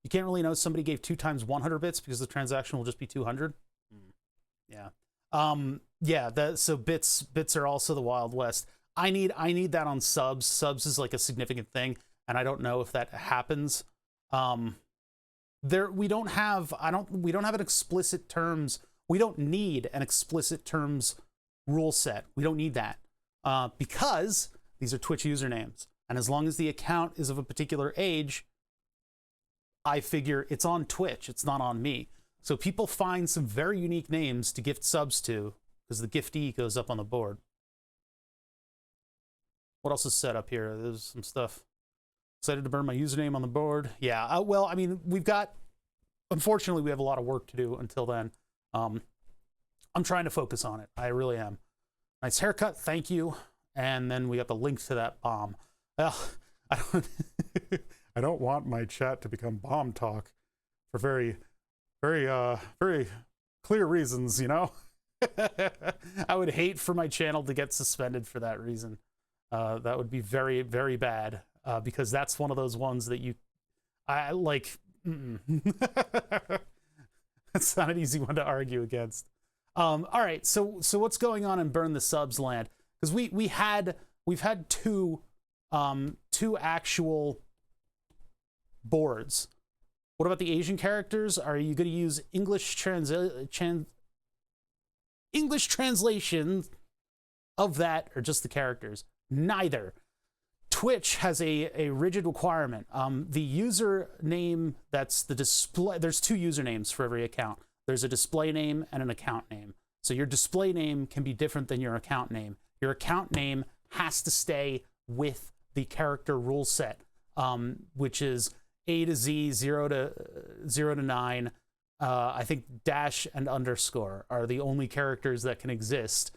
A: you can't really know somebody gave 2 times 100 bits because the transaction will just be 200. Yeah. Yeah. So bits are also the Wild West. I need that on subs. Subs is like a significant thing, and I don't know if that happens. We don't have an explicit terms. We don't need an explicit terms rule set. We don't need that because these are Twitch usernames, and as long as the account is of a particular age, I figure it's on Twitch. It's not on me. So people find some very unique names to gift subs to because the giftee goes up on the board. What else is set up here? There's some stuff. Excited to burn my username on the board. Yeah, well, I mean, unfortunately, we have a lot of work to do until then. I'm trying to focus on it. I really am. Nice haircut, thank you. And then we got the link to that bomb. Well, I don't want my chat to become bomb talk for very very clear reasons, you know. I would hate for my channel to get suspended for that reason. That would be very, very bad, because that's one of those ones that I like. It's not an easy one to argue against. All right, so what's going on in Burn the Subs land? Because we've had two actual boards. What about the Asian characters? Are you going to use English translation of that, or just the characters? Neither. Twitch has a rigid requirement. The username that's the display, there's two usernames for every account. There's a display name and an account name. So your display name can be different than your account name. Your account name has to stay with the character rule set, which is A to Z, 0 to 9. I think dash and underscore are the only characters that can exist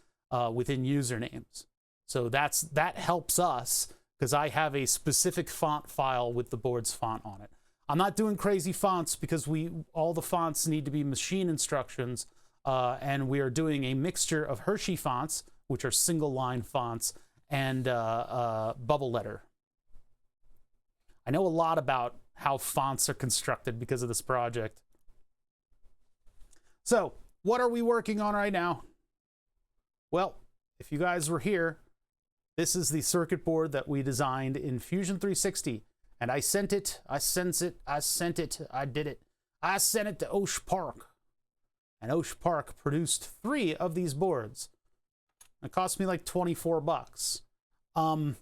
A: within usernames. So that helps us, because I have a specific font file with the board's font on it. I'm not doing crazy fonts because all the fonts need to be machine instructions, and we are doing a mixture of Hershey fonts, which are single line fonts, and bubble letter. I know a lot about how fonts are constructed because of this project. So, what are we working on right now? Well, if you guys were here, this is the circuit board that we designed in Fusion 360. And I sent it to Osh Park. And Osh Park produced 3 of these boards. It cost me like 24 bucks. In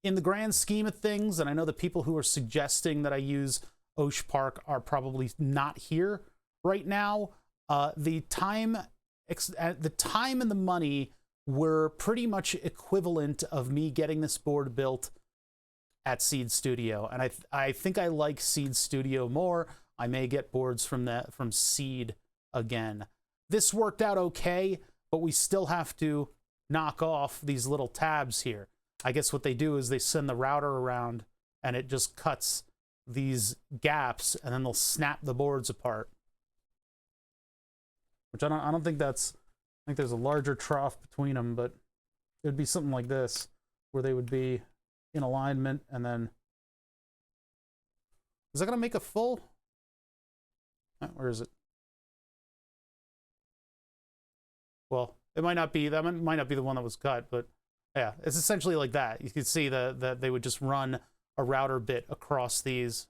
A: the grand scheme of things, and I know the people who are suggesting that I use Osh Park are probably not here right now. The time and the money were pretty much equivalent of me getting this board built at Seed Studio, and I think I like Seed Studio more. I may get boards from Seed again. This worked out okay, but we still have to knock off these little tabs here. I guess what they do is they send the router around and it just cuts these gaps, and then they'll snap the boards apart. Which I don't think that's, I think there's a larger trough between them, but it would be something like this, where they would be in alignment, and then, is that gonna make a full? Where is it? Well, it might not be, that might not be the one that was cut, but yeah, it's essentially like that. You can see that they would just run a router bit across these.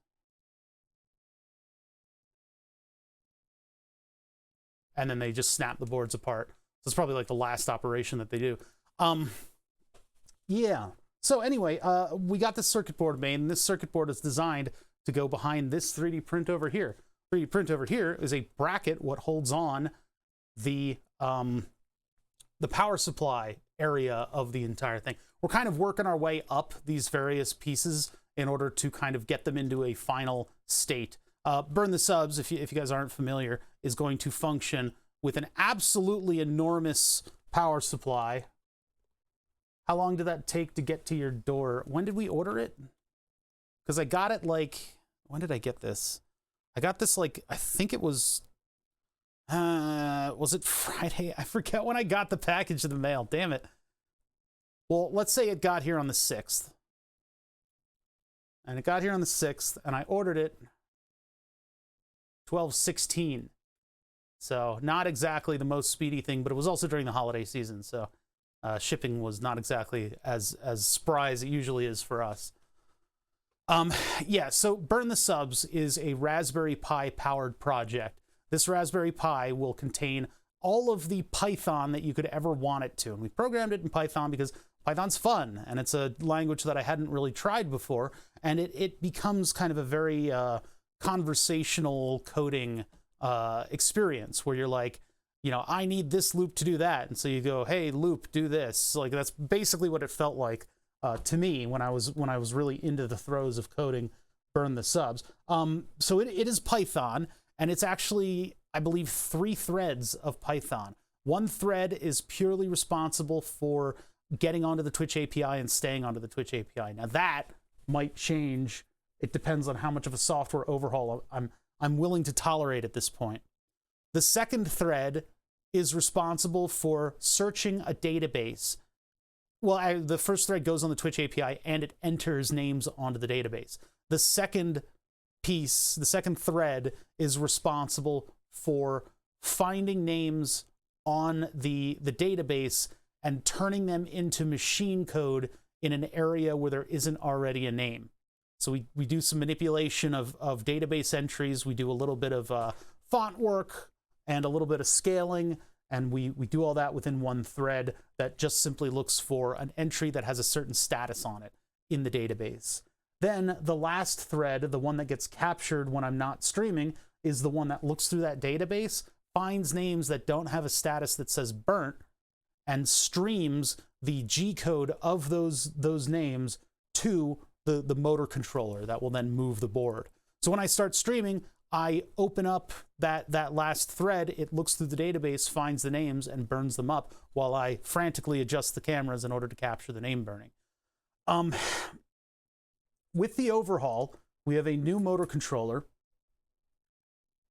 A: And then they just snap the boards apart. So it's probably like the last operation that they do. Yeah. So anyway, we got this circuit board made, and this circuit board is designed to go behind this 3D print over here. 3D print over here is a bracket what holds on the power supply area of the entire thing. We're kind of working our way up these various pieces in order to kind of get them into a final state. Burn the Subs, if you guys aren't familiar, is going to function with an absolutely enormous power supply. How long did that take to get to your door? When did we order it? Because I got it like, when did I get this? I got this like, I think it was it Friday? I forget when I got the package in the mail. Damn it. Well, let's say it got here on the 6th. And it got here on the 6th, and I ordered it 12/16. So not exactly the most speedy thing, but it was also during the holiday season, so shipping was not exactly as spry as it usually is for us. Yeah, so Burn the Subs is a Raspberry Pi powered project. This Raspberry Pi will contain all of the Python that you could ever want it to. And we programmed it in Python because Python's fun, and it's a language that I hadn't really tried before, and it becomes kind of a very conversational coding experience where you're like, you know, I need this loop to do that, and so you go, hey loop, do this. Like, that's basically what it felt like to me when I was really into the throes of coding Burn the Subs. So it is Python, and it's actually, I believe, 3 threads of Python. One thread is purely responsible for getting onto the Twitch API and staying onto the Twitch API. Now that might change. It depends on how much of a software overhaul I'm I'm willing to tolerate at this point. The second thread is responsible for searching a database. Well, the first thread goes on the Twitch API and it enters names onto the database. The second piece, the second thread, is responsible for finding names on the database and turning them into machine code in an area where there isn't already a name. So we do some manipulation of database entries. We do a little bit of font work and a little bit of scaling, and we do all that within one thread that just simply looks for an entry that has a certain status on it in the database. Then the last thread, the one that gets captured when I'm not streaming, is the one that looks through that database, finds names that don't have a status that says burnt, and streams the G code of those names to the motor controller that will then move the board. So when I start streaming, I open up that last thread, it looks through the database, finds the names, and burns them up while I frantically adjust the cameras in order to capture the name burning. With the overhaul, we have a new motor controller.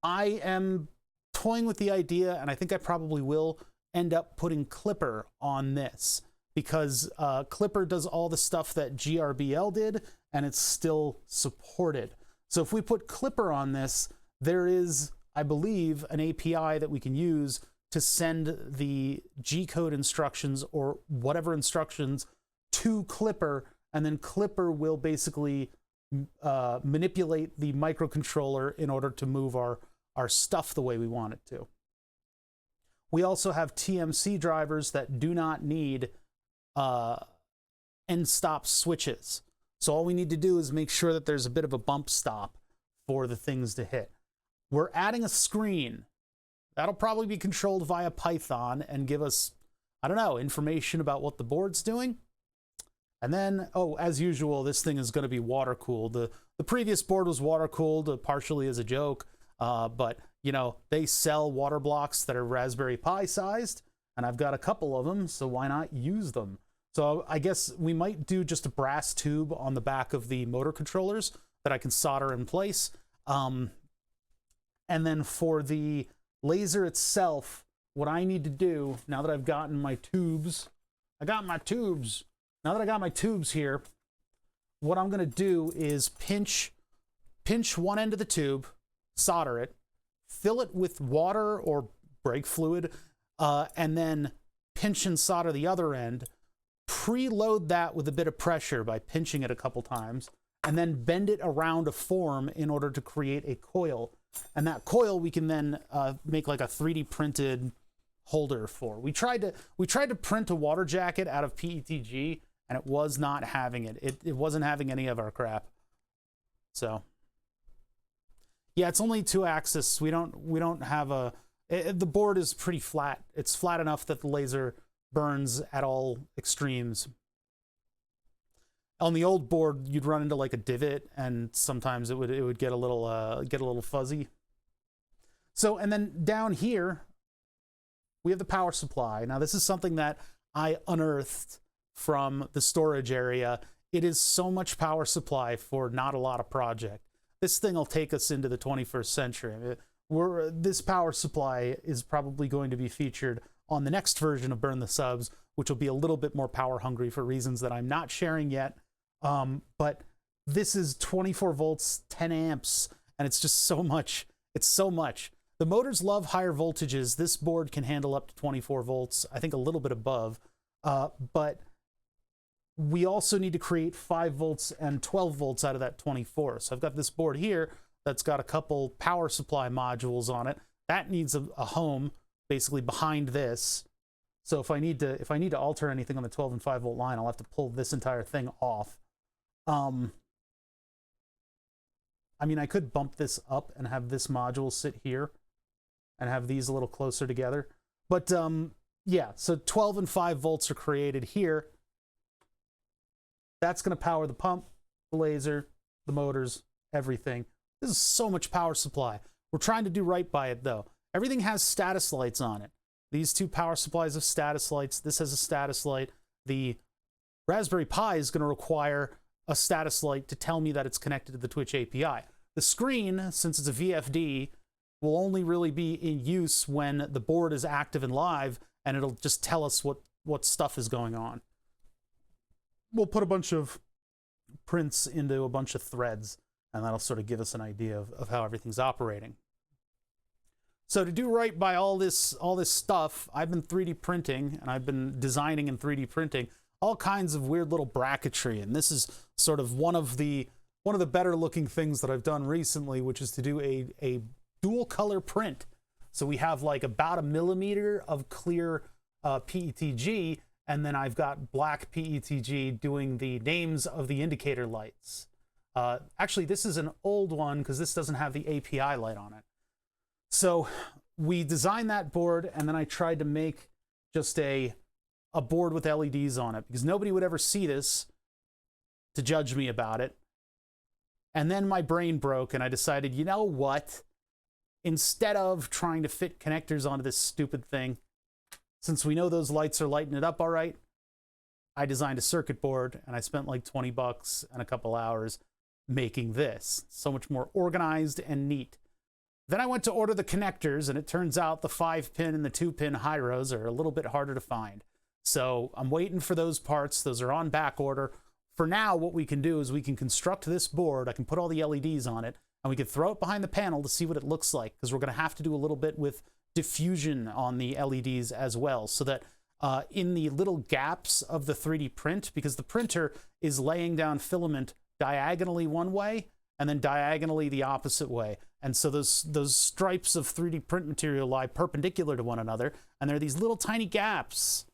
A: I am toying with the idea, and I think I probably will end up putting Clipper on this, because Clipper does all the stuff that GRBL did, and it's still supported. So if we put Clipper on this, there is, I believe, an API that we can use to send the G-code instructions or whatever instructions to Clipper, and then Clipper will basically manipulate the microcontroller in order to move our stuff the way we want it to. We also have TMC drivers that do not need end stop switches. So all we need to do is make sure that there's a bit of a bump stop for the things to hit. We're adding a screen. That'll probably be controlled via Python and give us, I don't know, information about what the board's doing. And then, oh, as usual, this thing is going to be water cooled. The previous board was water cooled, partially as a joke, but you know, they sell water blocks that are Raspberry Pi sized, and I've got a couple of them, so why not use them? So I guess we might do just a brass tube on the back of the motor controllers that I can solder in place. And then for the laser itself, what I need to do, now that I've gotten my tubes, now that I got my tubes here, what I'm gonna do is pinch one end of the tube, solder it, fill it with water or brake fluid, and then pinch and solder the other end, preload that with a bit of pressure by pinching it a couple times, and then bend it around a form in order to create a coil. And that coil we can then make like a 3D printed holder for. We tried to print a water jacket out of PETG, and it was not having it. It wasn't having any of our crap. So yeah, it's only 2-axis. We don't have the board is pretty flat. It's flat enough that the laser burns at all extremes. On the old board, you'd run into like a divot, and sometimes it would get a little fuzzy. So, and then down here, we have the power supply. Now, this is something that I unearthed from the storage area. It is so much power supply for not a lot of project. This thing will take us into the 21st century. This power supply is probably going to be featured on the next version of Burn the Subs, which will be a little bit more power hungry for reasons that I'm not sharing yet. But this is 24 volts, 10 amps, and it's just so much. It's so much. The motors love higher voltages. This board can handle up to 24 volts, I think a little bit above. But we also need to create 5 volts and 12 volts out of that 24. So I've got this board here that's got a couple power supply modules on it. That needs a home basically behind this. So if I need to alter anything on the 12 and 5 volt line, I'll have to pull this entire thing off. I mean, I could bump this up and have this module sit here and have these a little closer together. But yeah, so 12 and 5 volts are created here. That's going to power the pump, the laser, the motors, everything. This is so much power supply. We're trying to do right by it, though. Everything has status lights on it. These two power supplies have status lights. This has a status light. The Raspberry Pi is going to require a status light to tell me that it's connected to the Twitch API. The screen, since it's a VFD, will only really be in use when the board is active and live, and it'll just tell us what stuff is going on. We'll put a bunch of prints into a bunch of threads, and that'll sort of give us an idea of how everything's operating. So to do right by all this stuff, I've been 3D printing, and I've been designing in 3D printing all kinds of weird little bracketry, and this is sort of one of the better looking things that I've done recently, which is to do a dual color print. So we have like about 1 millimeter of clear PETG, and then I've got black PETG doing the names of the indicator lights. Actually, this is an old one because this doesn't have the API light on it. So we designed that board, and then I tried to make just a board with LEDs on it because nobody would ever see this to judge me about it. And then my brain broke, and I decided, you know what? Instead of trying to fit connectors onto this stupid thing, since we know those lights are lighting it up all right, I designed a circuit board, and I spent like 20 bucks and a couple hours making this. So much more organized and neat. Then I went to order the connectors, and it turns out the 5-pin and the 2-pin Hyros are a little bit harder to find. So I'm waiting for those parts. Those are on back order. For now, what we can do is we can construct this board. I can put all the LEDs on it, and we can throw it behind the panel to see what it looks like, because we're going to have to do a little bit with diffusion on the LEDs as well, so that in the little gaps of the 3D print, because the printer is laying down filament diagonally one way and then diagonally the opposite way. And so those stripes of 3D print material lie perpendicular to one another, and there are these little tiny gaps.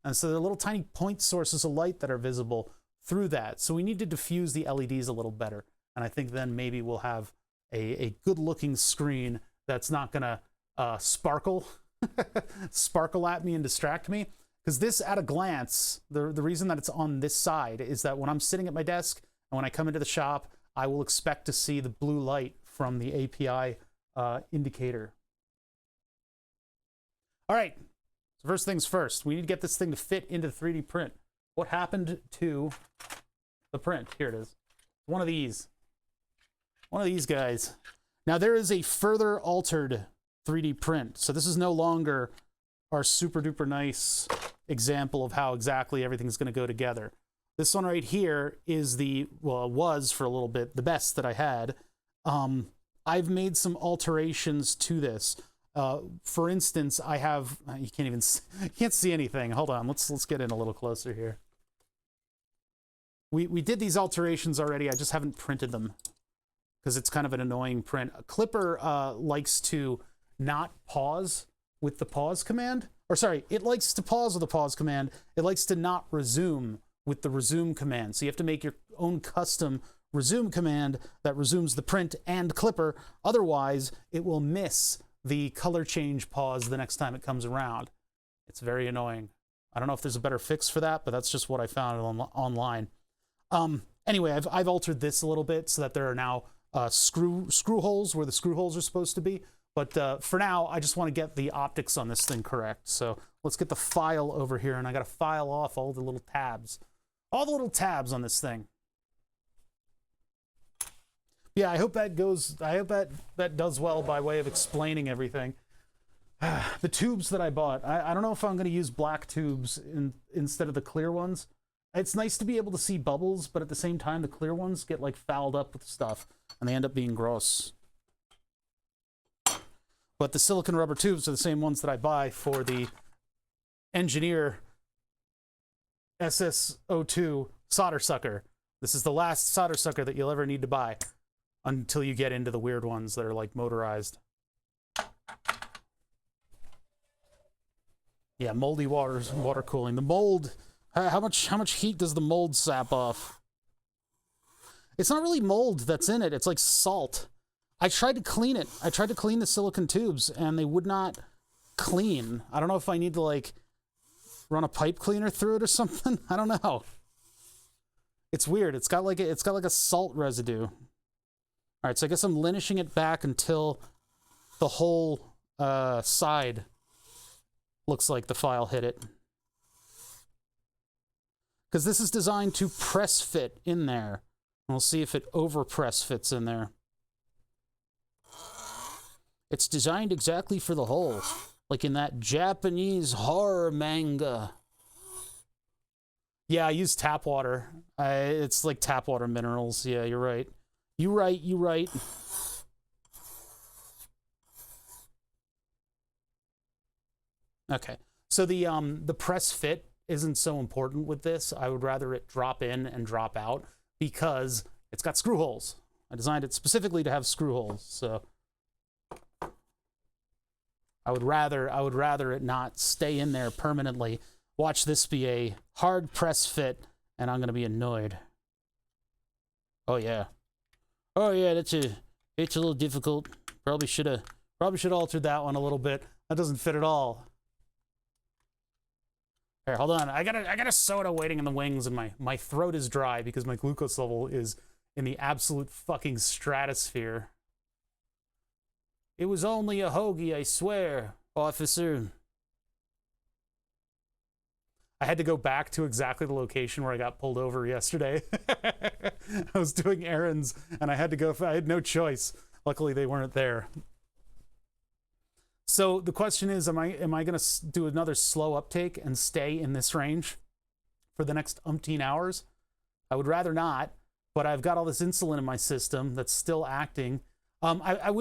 A: And so there are little tiny point sources of light that are visible through that. So we need to diffuse the LEDs a little better. And I think then maybe we'll have a good-looking screen that's not going to sparkle at me and distract me. Because this, at a glance, the reason that it's on this side is that when I'm sitting at my desk and when I come into the shop, I will expect to see the blue light from the API indicator. All right, so first things first, we need to get this thing to fit into 3D print. What happened to the print? Here it is. One of these guys. Now there is a further altered 3D print. So this is no longer our super duper nice example of how exactly everything's going to go together. This one right here is was for a little bit the best that I had. I've made some alterations to this. For instance, I have, you can't see anything. Hold on, let's get in a little closer here. We did these alterations already. I just haven't printed them because it's kind of an annoying print. A Clipper likes to not pause with the pause command. Or sorry, it likes to pause with the pause command. It likes to not resume with the resume command. So you have to make your own custom resume command that resumes the print and Clipper. Otherwise, it will miss the color change pause the next time it comes around. It's very annoying. I don't know if there's a better fix for that, but that's just what I found online. Anyway, I've altered this a little bit so that there are now screw holes where the screw holes are supposed to be. But for now, I just want to get the optics on this thing correct. So let's get the file over here, and I got to file off all the little tabs. All the little tabs on this thing. Yeah, I hope that does well by way of explaining everything. The tubes that I bought, I don't know if I'm going to use black tubes instead of the clear ones. It's nice to be able to see bubbles, but at the same time, the clear ones get like fouled up with stuff, and they end up being gross. But the silicone rubber tubes are the same ones that I buy for the Engineer SS02 solder sucker. This is the last solder sucker that you'll ever need to buy until you get into the weird ones that are like motorized. Yeah, moldy water cooling. The mold, how much heat does the mold sap off? It's not really mold that's in it. It's like salt. I tried to clean it. I tried to clean the silicone tubes, and they would not clean. I don't know if I need to, like, run a pipe cleaner through it or something. I don't know. It's weird. It's got like a salt residue. All right, so I guess I'm linishing it back until the whole side looks like the file hit it. Because this is designed to press fit in there. We'll see if it over press fits in there. It's designed exactly for the hole. Like in that Japanese horror manga. Yeah, I use tap water. It's like tap water minerals. Yeah, you're right. You right. Okay. So the press fit isn't so important with this. I would rather it drop in and drop out because it's got screw holes. I designed it specifically to have screw holes. So I would rather it not stay in there permanently. Watch this be a hard press fit, and I'm gonna be annoyed. Oh yeah, it's a little difficult. Probably should alter that one a little bit. That doesn't fit at all. Here, hold on. I got a soda waiting in the wings, and my throat is dry because my glucose level is in the absolute fucking stratosphere. It was only a hoagie, I swear, officer. I had to go back to exactly the location where I got pulled over yesterday. I was doing errands, and I had to go. I had no choice. Luckily, they weren't there. So the question is, am I going to do another slow uptake and stay in this range for the next umpteen hours? I would rather not, but I've got all this insulin in my system that's still acting. I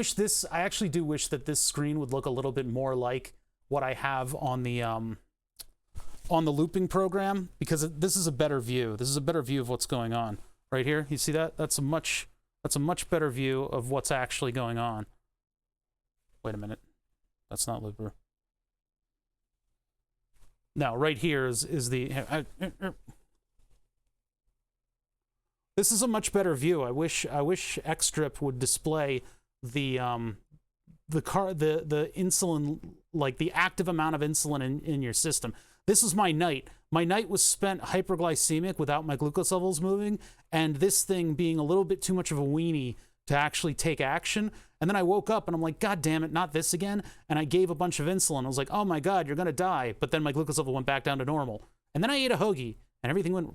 A: actually do wish that this screen would look a little bit more like what I have on the looping program, because this is a better view. This is a better view of what's going on right here. You see that? That's a much better view of what's actually going on. Wait a minute. That's not looper. Now, right here is the... This is a much better view. I wish Xstrip would display the insulin, like the active amount of insulin in your system. This is my night. My night was spent hyperglycemic without my glucose levels moving, and this thing being a little bit too much of a weenie to actually take action. And then I woke up and I'm like, God damn it, not this again. And I gave a bunch of insulin. I was like, oh my God, you're gonna die. But then my glucose level went back down to normal. And then I ate a hoagie and everything went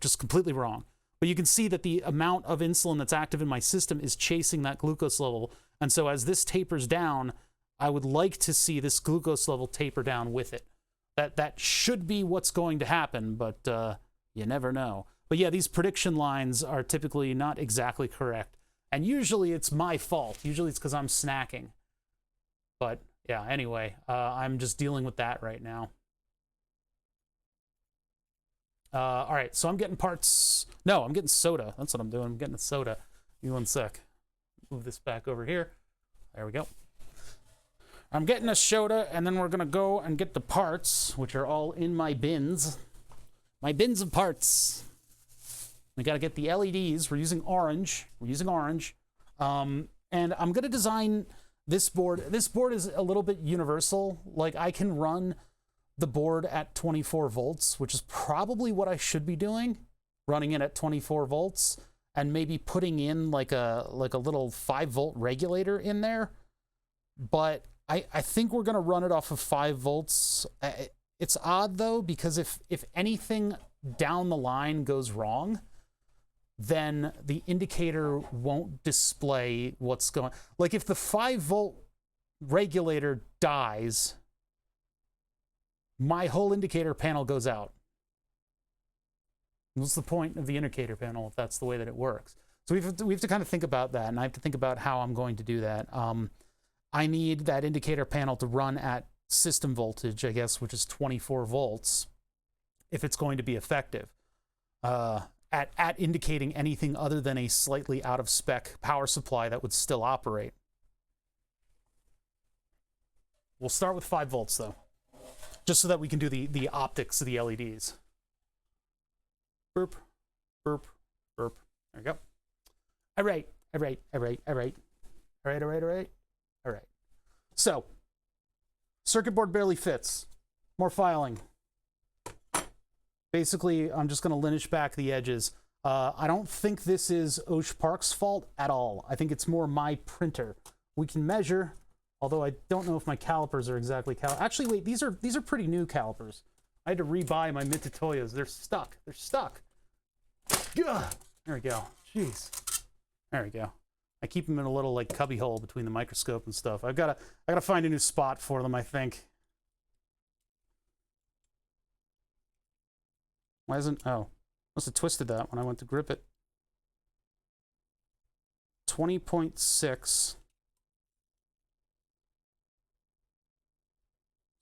A: just completely wrong. But you can see that the amount of insulin that's active in my system is chasing that glucose level. And so as this tapers down, I would like to see this glucose level taper down with it. That should be what's going to happen, but you never know. But yeah, these prediction lines are typically not exactly correct. And usually it's my fault. Usually it's because I'm snacking. But yeah, anyway, I'm just dealing with that right now. All right, so I'm getting parts. No, I'm getting soda. That's what I'm doing. I'm getting a soda. Give me 1 sec. Move this back over here. There we go. I'm getting a soda, and then we're going to go and get the parts, which are all in my bins. My bins of parts. We got to get the LEDs. We're using orange. And I'm going to design this board. This board is a little bit universal. Like, I can run the board at 24 volts, which is probably what I should be doing, running it at 24 volts, and maybe putting in like a little 5-volt regulator in there. But I think we're going to run it off of 5 volts. It's odd, though, because if anything down the line goes wrong, then the indicator won't display what's going on. Like, if the 5-volt regulator dies, my whole indicator panel goes out. What's the point of the indicator panel if that's the way that it works? So we have to kind of think about that, and I have to think about how I'm going to do that. I need that indicator panel to run at system voltage, I guess, which is 24 volts, if it's going to be effective. At indicating anything other than a slightly out-of-spec power supply that would still operate. We'll start with 5 volts, though, just so that we can do the optics of the LEDs. Burp, burp, burp. There we go. All right. So, circuit board barely fits. More filing. Basically, I'm just going to lineage back the edges. I don't think this is Osh Park's fault at all. I think it's more my printer. We can measure, although I don't know if my calipers are exactly Actually, wait, these are pretty new calipers. I had to rebuy my Mitutoyos. They're stuck. There we go. Jeez. There we go. I keep them in a little like cubby hole between the microscope and stuff. I gotta find a new spot for them, I think. Why isn't, oh, must have twisted that when I went to grip it. 20.6.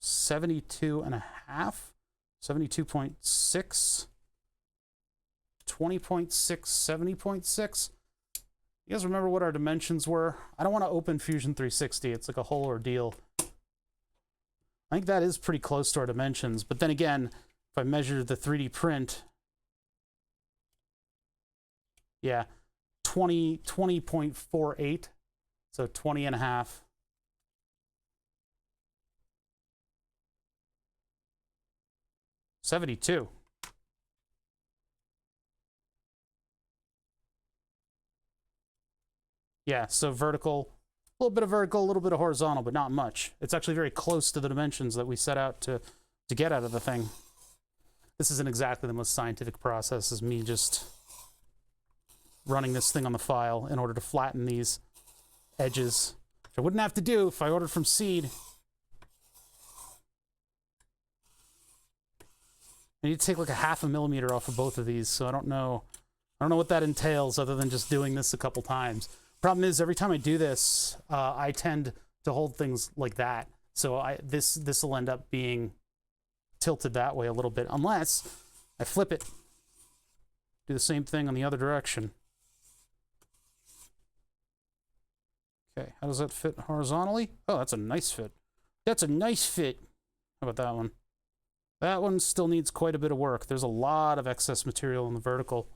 A: 72.5. 72.6. 20.6, 70.6. You guys remember what our dimensions were? I don't want to open Fusion 360. It's like a whole ordeal. I think that is pretty close to our dimensions. But then again, if I measure the 3D print, yeah, 20.48. So 20.5. $72. Yeah, so vertical, a little bit of vertical, a little bit of horizontal, but not much. It's actually very close to the dimensions that we set out to get out of the thing. This isn't exactly the most scientific process as me just running this thing on the file in order to flatten these edges, which I wouldn't have to do if I ordered from Seed. I need to take like a 0.5 millimeter off of both of these, so I don't know what that entails other than just doing this a couple times. Problem is, every time I do this, I tend to hold things like that. So this will end up being tilted that way a little bit, unless I flip it. Do the same thing on the other direction. Okay, how does that fit horizontally? Oh, that's a nice fit. That's a nice fit. How about that one? That one still needs quite a bit of work. There's a lot of excess material in the vertical.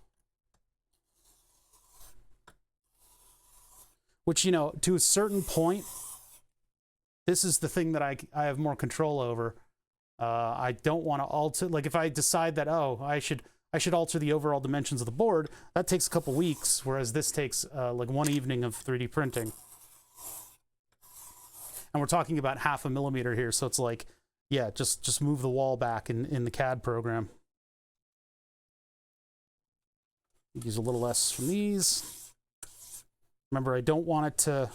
A: Which, you know, to a certain point, this is the thing that I have more control over. I don't want to alter, like if I decide that, oh, I should alter the overall dimensions of the board, that takes a couple weeks, whereas this takes like one evening of 3D printing. And we're talking about 0.5 millimeter here, so it's like, yeah, just move the wall back in the CAD program. Use a little less from these. Remember, I don't want it to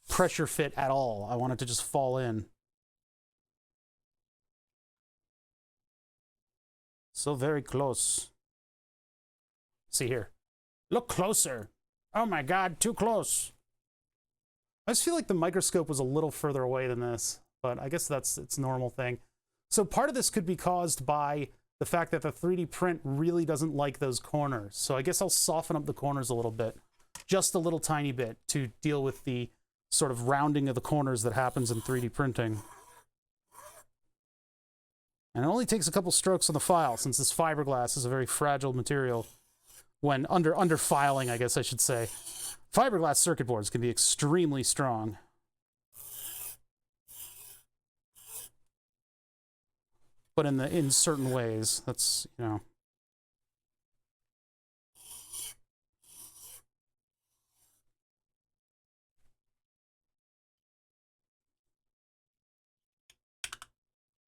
A: pressure fit at all. I want it to just fall in. So very close. See here. Look closer. Oh my God, too close. I just feel like the microscope was a little further away than this, but I guess it's a normal thing. So part of this could be caused by the fact that the 3D print really doesn't like those corners. So I guess I'll soften up the corners a little bit. Just a little tiny bit to deal with the sort of rounding of the corners that happens in 3D printing. And it only takes a couple strokes on the file, since this fiberglass is a very fragile material. When under filing, I guess I should say. Fiberglass circuit boards can be extremely strong. But in certain ways, that's, you know.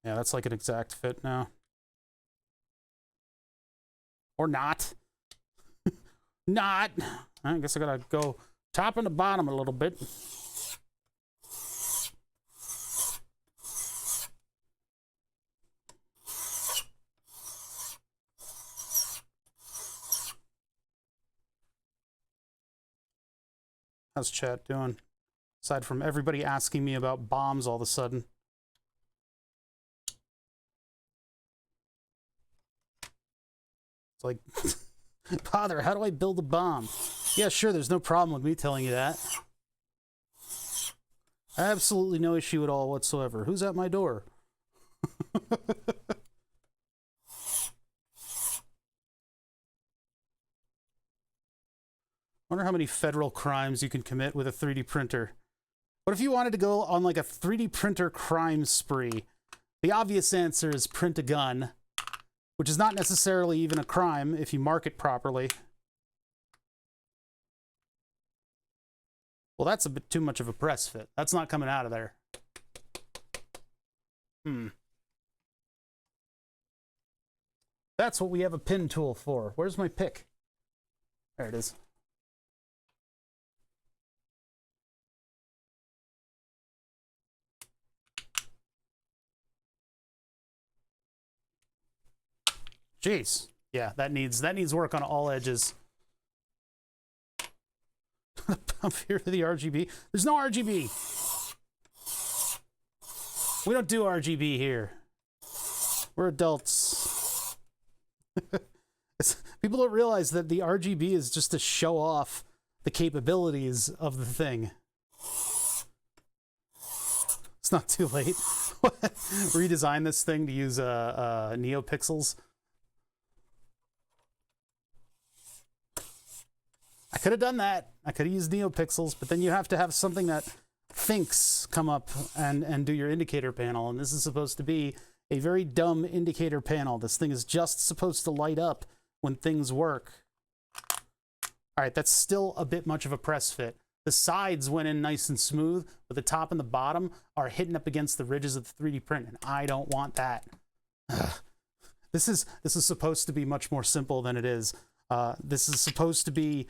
A: Yeah, that's like an exact fit now. Or not. Not. I guess I gotta go top and the bottom a little bit. How's chat doing? Aside from everybody asking me about bombs all of a sudden. It's like, Father, how do I build a bomb? Yeah, sure, there's no problem with me telling you that. Absolutely no issue at all whatsoever. Who's at my door? Wonder how many federal crimes you can commit with a 3D printer. What if you wanted to go on like a 3D printer crime spree? The obvious answer is print a gun, which is not necessarily even a crime if you mark it properly. Well, that's a bit too much of a press fit. That's not coming out of there. That's what we have a pin tool for. Where's my pick? There it is. Jeez. Yeah, that needs work on all edges. Pump here to the RGB. There's no RGB. We don't do RGB here. We're adults. People don't realize that the RGB is just to show off the capabilities of the thing. It's not too late. Redesign this thing to use NeoPixels. I could have done that. I could have used NeoPixels, but then you have to have something that thinks come up and do your indicator panel. And this is supposed to be a very dumb indicator panel. This thing is just supposed to light up when things work. All right, that's still a bit much of a press fit. The sides went in nice and smooth, but the top and the bottom are hitting up against the ridges of the 3D print, and I don't want that. This is supposed to be much more simple than it is. This is supposed to be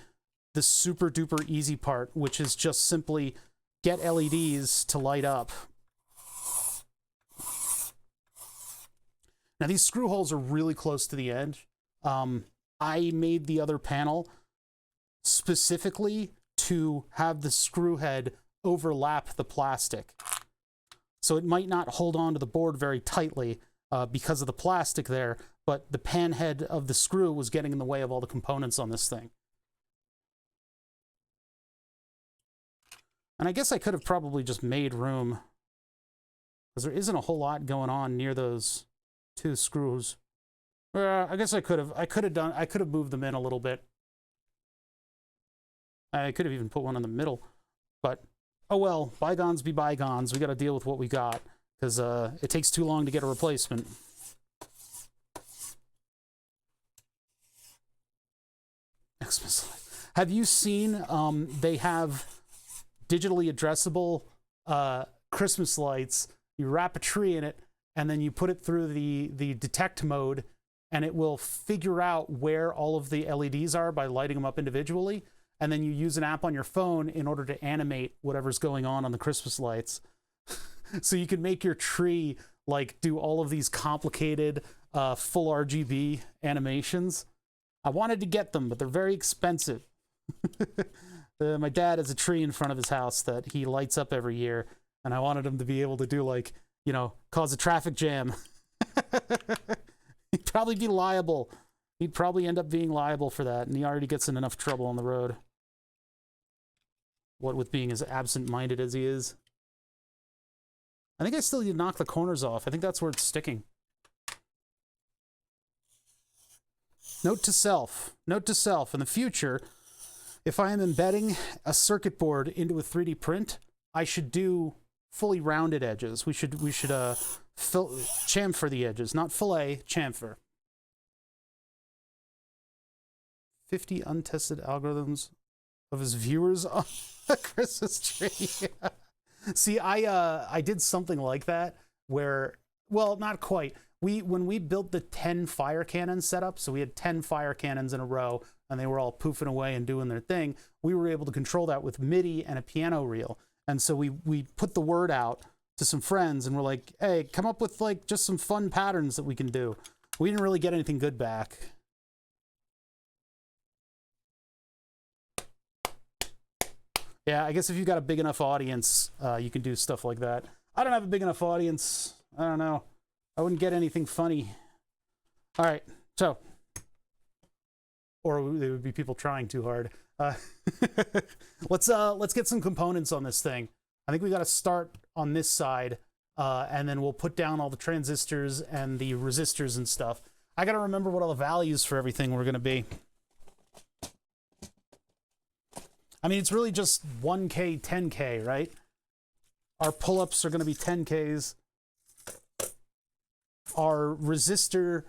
A: the super duper easy part, which is just simply get LEDs to light up. Now these screw holes are really close to the edge. I made the other panel specifically to have the screw head overlap the plastic. So it might not hold on to the board very tightly because of the plastic there, but the pan head of the screw was getting in the way of all the components on this thing. And I guess I could have probably just made room, because there isn't a whole lot going on near those two screws. I guess I could have moved them in a little bit. I could have even put one in the middle, but oh well, bygones be bygones. We got to deal with what we got, because it takes too long to get a replacement. Have you seen they have digitally addressable Christmas lights? You wrap a tree in it, and then you put it through the detect mode, and it will figure out where all of the LEDs are by lighting them up individually. And then you use an app on your phone in order to animate whatever's going on the Christmas lights. So you can make your tree like do all of these complicated full RGB animations. I wanted to get them, but they're very expensive. My dad has a tree in front of his house that he lights up every year, and I wanted him to be able to do, like, you know, cause a traffic jam. He'd probably be liable. He'd probably end up being liable for that, and he already gets in enough trouble on the road. What with being as absent-minded as he is. I think I still need to knock the corners off. I think that's where it's sticking. Note to self. Note to self. In the future, if I am embedding a circuit board into a 3D print, I should do fully rounded edges. We should chamfer the edges, not fillet, chamfer. 50 untested algorithms of his viewers on the Christmas tree. See, I did something like that where, well, not quite. When we built the 10 fire cannon setup, so we had 10 fire cannons in a row, and they were all poofing away and doing their thing, we were able to control that with MIDI and a piano reel. And so we put the word out to some friends, and we're like, hey, come up with like just some fun patterns that we can do. We didn't really get anything good back. Yeah, I guess if you've got a big enough audience, you can do stuff like that. I don't have a big enough audience. I don't know. I wouldn't get anything funny. All right, so. Or there would be people trying too hard. Let's get some components on this thing. I think we got to start on this side, and then we'll put down all the transistors and the resistors and stuff. I got to remember what all the values for everything were going to be. I mean, it's really just 1K, 10K, right? Our pull-ups are going to be 10Ks. Our resistor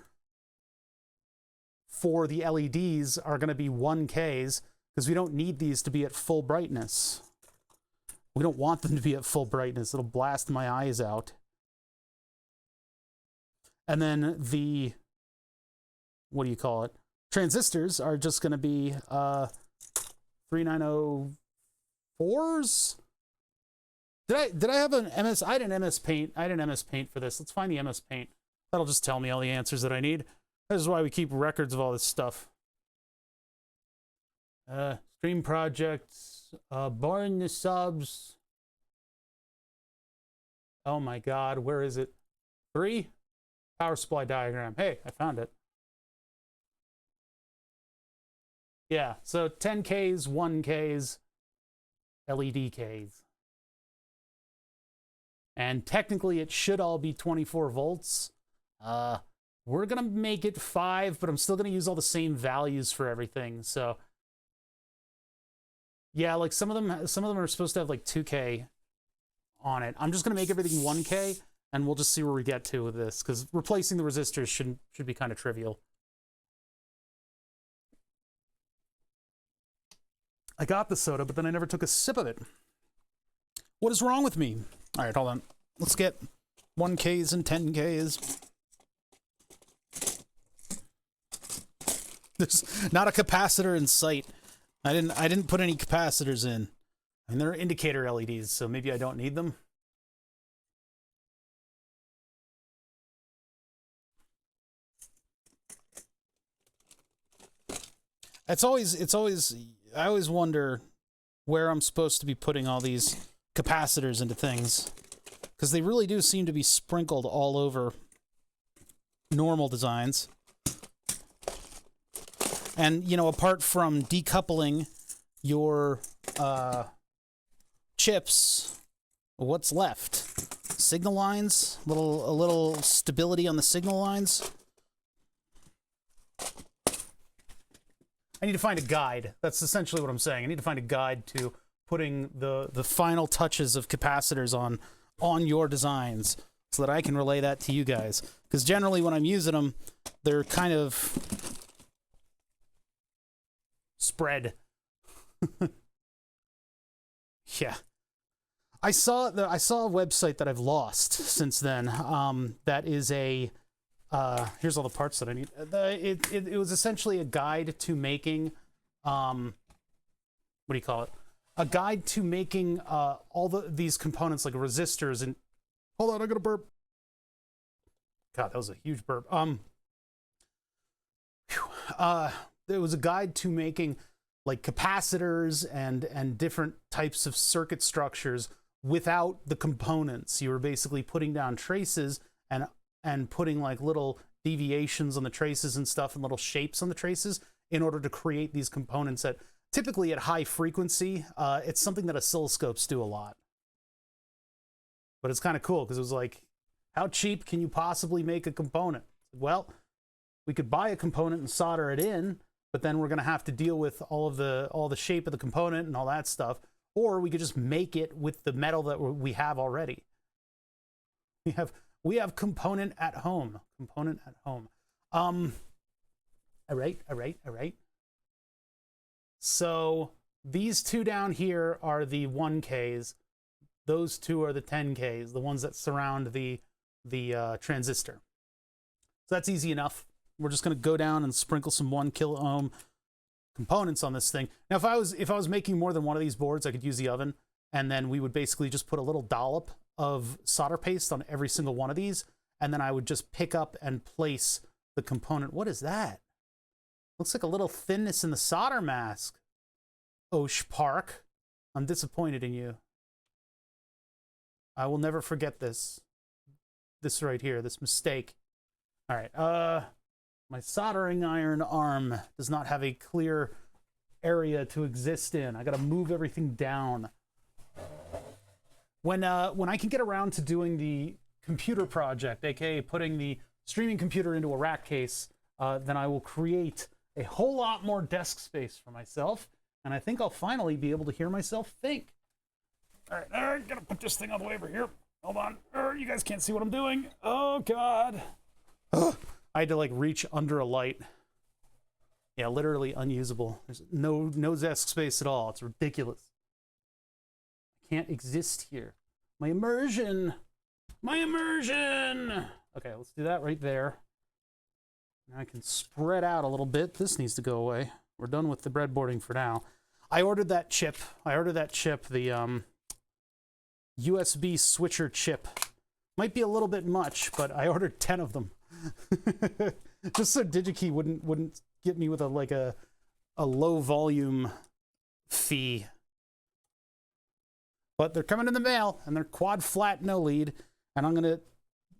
A: for the LEDs are going to be 1Ks, because we don't need these to be at full brightness. We don't want them to be at full brightness. It'll blast my eyes out. And then the, what do you call it? Transistors are just going to be 3904s. Did I have an MS? I had an MS Paint. I had an MS Paint for this. Let's find the MS Paint. That'll just tell me all the answers that I need. This is why we keep records of all this stuff. Stream projects, born the subs. Oh my God, where is it? 3? Power supply diagram. Hey, I found it. Yeah, so 10Ks, 1Ks, LED Ks. And technically it should all be 24 volts. We're gonna make it 5, but I'm still gonna use all the same values for everything. So yeah, like some of them are supposed to have like 2K on it. I'm just gonna make everything 1K, and we'll just see where we get to with this, because replacing the resistors should be kind of trivial. I got the soda, but then I never took a sip of it. What is wrong with me? All right, hold on. Let's get 1Ks and 10Ks. There's not a capacitor in sight. I didn't put any capacitors in. And they're indicator LEDs, so maybe I don't need them. I always wonder where I'm supposed to be putting all these capacitors into things, because they really do seem to be sprinkled all over normal designs. And, you know, apart from decoupling your chips, what's left? Signal lines? A little stability on the signal lines? I need to find a guide. That's essentially what I'm saying. I need to find a guide to putting the final touches of capacitors on your designs so that I can relay that to you guys. Because generally when I'm using them, they're kind of spread. Yeah. I saw a website that I've lost since then. That is a here's all the parts that I need. It was essentially a guide to making what do you call it? A guide to making all these components like resistors and hold on, I'm gonna burp. God, that was a huge burp. There was a guide to making like capacitors and different types of circuit structures without the components. You were basically putting down traces and putting like little deviations on the traces and stuff and little shapes on the traces in order to create these components that typically at high frequency. It's something that oscilloscopes do a lot. But it's kind of cool because it was like, how cheap can you possibly make a component? Well, we could buy a component and solder it in, but then we're going to have to deal with all the shape of the component and all that stuff. Or we could just make it with the metal that we have already. We have component at home. Component at home. All right. So these two down here are the 1Ks. Those two are the 10Ks, the ones that surround the transistor. So that's easy enough. We're just going to go down and sprinkle some 1 kilo ohm components on this thing. Now, if I was making more than one of these boards, I could use the oven, and then we would basically just put a little dollop of solder paste on every single one of these, and then I would just pick up and place the component. What is that? Looks like a little thinness in the solder mask. Osh Park, I'm disappointed in you. I will never forget this. This right here, this mistake. All right, my soldering iron arm does not have a clear area to exist in. I gotta move everything down. When I can get around to doing the computer project, aka putting the streaming computer into a rack case, then I will create a whole lot more desk space for myself, and I think I'll finally be able to hear myself think. All right, gotta put this thing all the way over here. Hold on, you guys can't see what I'm doing. Oh God. Ugh. I had to like reach under a light. Yeah, literally unusable. There's no desk space at all. It's ridiculous. I can't exist here. My immersion. Okay, let's do that right there. Now I can spread out a little bit. This needs to go away. We're done with the breadboarding for now. I ordered that chip. The USB switcher chip. Might be a little bit much, but I ordered 10 of them. Just so DigiKey wouldn't get me with a low volume fee. But they're coming in the mail, and they're quad flat no lead, and I'm gonna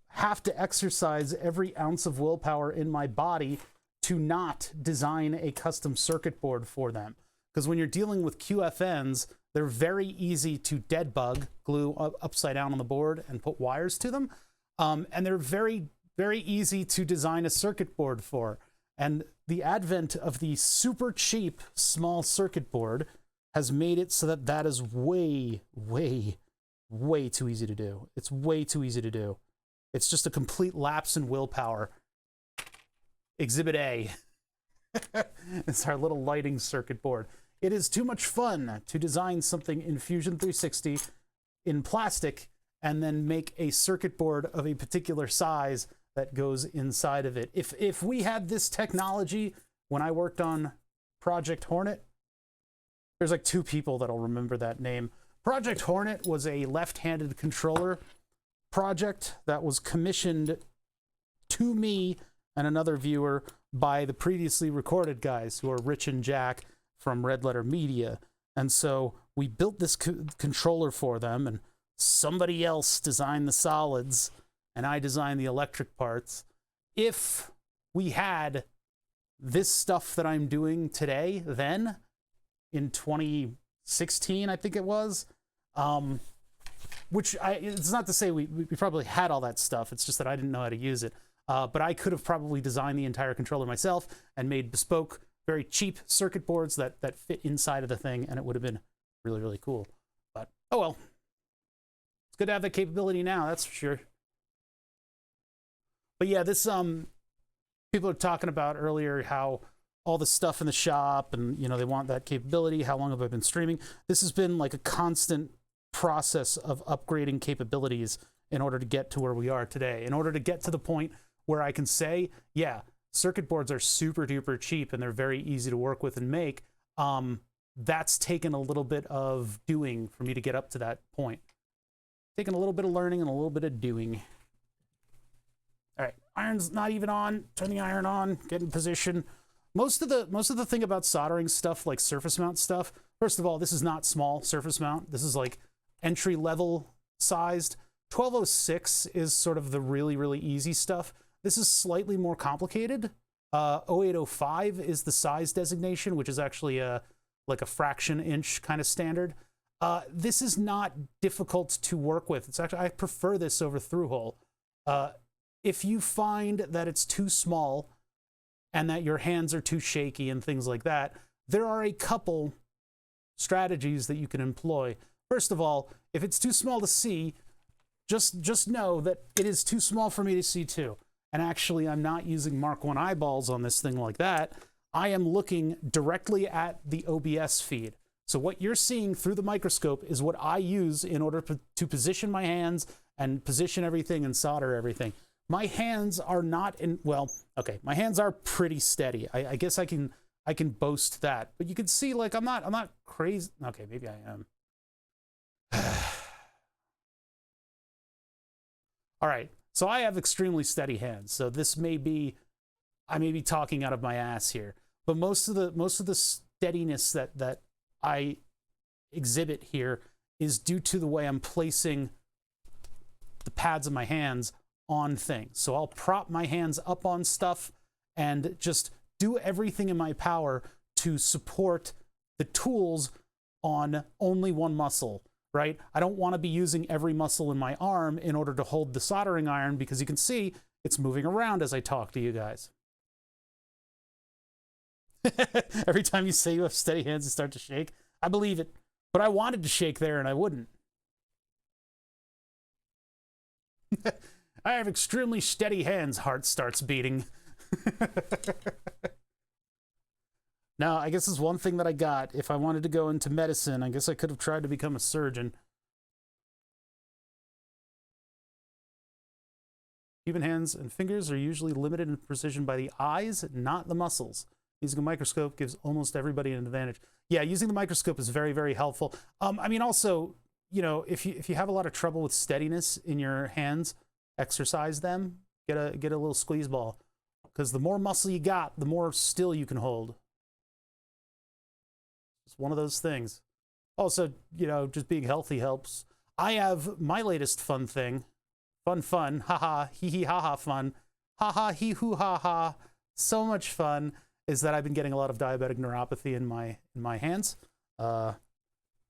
A: have to exercise every ounce of willpower in my body to not design a custom circuit board for them. Because when you're dealing with QFNs, they're very easy to dead bug, glue upside down on the board and put wires to them. And they're very, very easy to design a circuit board for. And the advent of the super cheap small circuit board has made it so that that is way, way, way too easy to do. It's way too easy to do. It's just a complete lapse in willpower. Exhibit A. It's our little lighting circuit board. It is too much fun to design something in Fusion 360 in plastic and then make a circuit board of a particular size that goes inside of it. If we had this technology when I worked on Project Hornet, there's like 2 people that'll remember that name. Project Hornet was a left-handed controller project that was commissioned to me and another viewer by the previously recorded guys who are Rich and Jack from Red Letter Media. And so we built this controller for them, and somebody else designed the solids, and I designed the electric parts. If we had this stuff that I'm doing today, then, in 2016, I think it was, which it's not to say we probably had all that stuff, it's just that I didn't know how to use it. But I could have probably designed the entire controller myself and made bespoke, very cheap circuit boards that fit inside of the thing, and it would have been really, really cool. But, oh well. It's good to have that capability now, that's for sure. But yeah, this, people are talking about earlier how all the stuff in the shop and, you know, they want that capability. How long have I been streaming? This has been like a constant process of upgrading capabilities in order to get to where we are today, in order to get to the point where I can say, yeah, circuit boards are super duper cheap and they're very easy to work with and make. That's taken a little bit of doing for me to get up to that point. Taking a little bit of learning and a little bit of doing. All right, iron's not even on. Turn the iron on, get in position. Most of the thing about soldering stuff, like surface mount stuff, first of all, this is not small surface mount. This is like entry level sized. 1206 is sort of the really, really easy stuff. This is slightly more complicated. 0805 is the size designation, which is actually like a fraction inch kind of standard. This is not difficult to work with. It's actually, I prefer this over through hole. If you find that it's too small and that your hands are too shaky and things like that, there are a couple strategies that you can employ. First of all, if it's too small to see, just know that it is too small for me to see too. And actually, I'm not using Mark 1 eyeballs on this thing like that. I am looking directly at the OBS feed. So what you're seeing through the microscope is what I use in order to position my hands and position everything and solder everything. My hands are not in, well, okay, my hands are pretty steady. I guess I can boast that. But you can see, like, I'm not crazy. Okay, maybe I am. All right, so I have extremely steady hands. So this may be, I may be talking out of my ass here, but most of the steadiness that I exhibit here is due to the way I'm placing the pads of my hands on things. So I'll prop my hands up on stuff and just do everything in my power to support the tools on only one muscle, right? I don't want to be using every muscle in my arm in order to hold the soldering iron, because you can see it's moving around as I talk to you guys. Every time you say you have steady hands, you start to shake. I believe it, but I wanted to shake there and I wouldn't. I have extremely steady hands, heart starts beating. Now, I guess there's one thing that I got. If I wanted to go into medicine, I guess I could have tried to become a surgeon. Human hands and fingers are usually limited in precision by the eyes, not the muscles. Using a microscope gives almost everybody an advantage. Yeah, using the microscope is very, very helpful. I mean, also, you know, if you have a lot of trouble with steadiness in your hands, exercise them. Get a little squeeze ball. because the more muscle you got, the more still you can hold. It's one of those things. Also, you know, just being healthy helps. I have my latest fun thing. Fun, haha, hee hee haha fun. Haha, hee hoo ha ha. So much fun is that I've been getting a lot of diabetic neuropathy in my hands.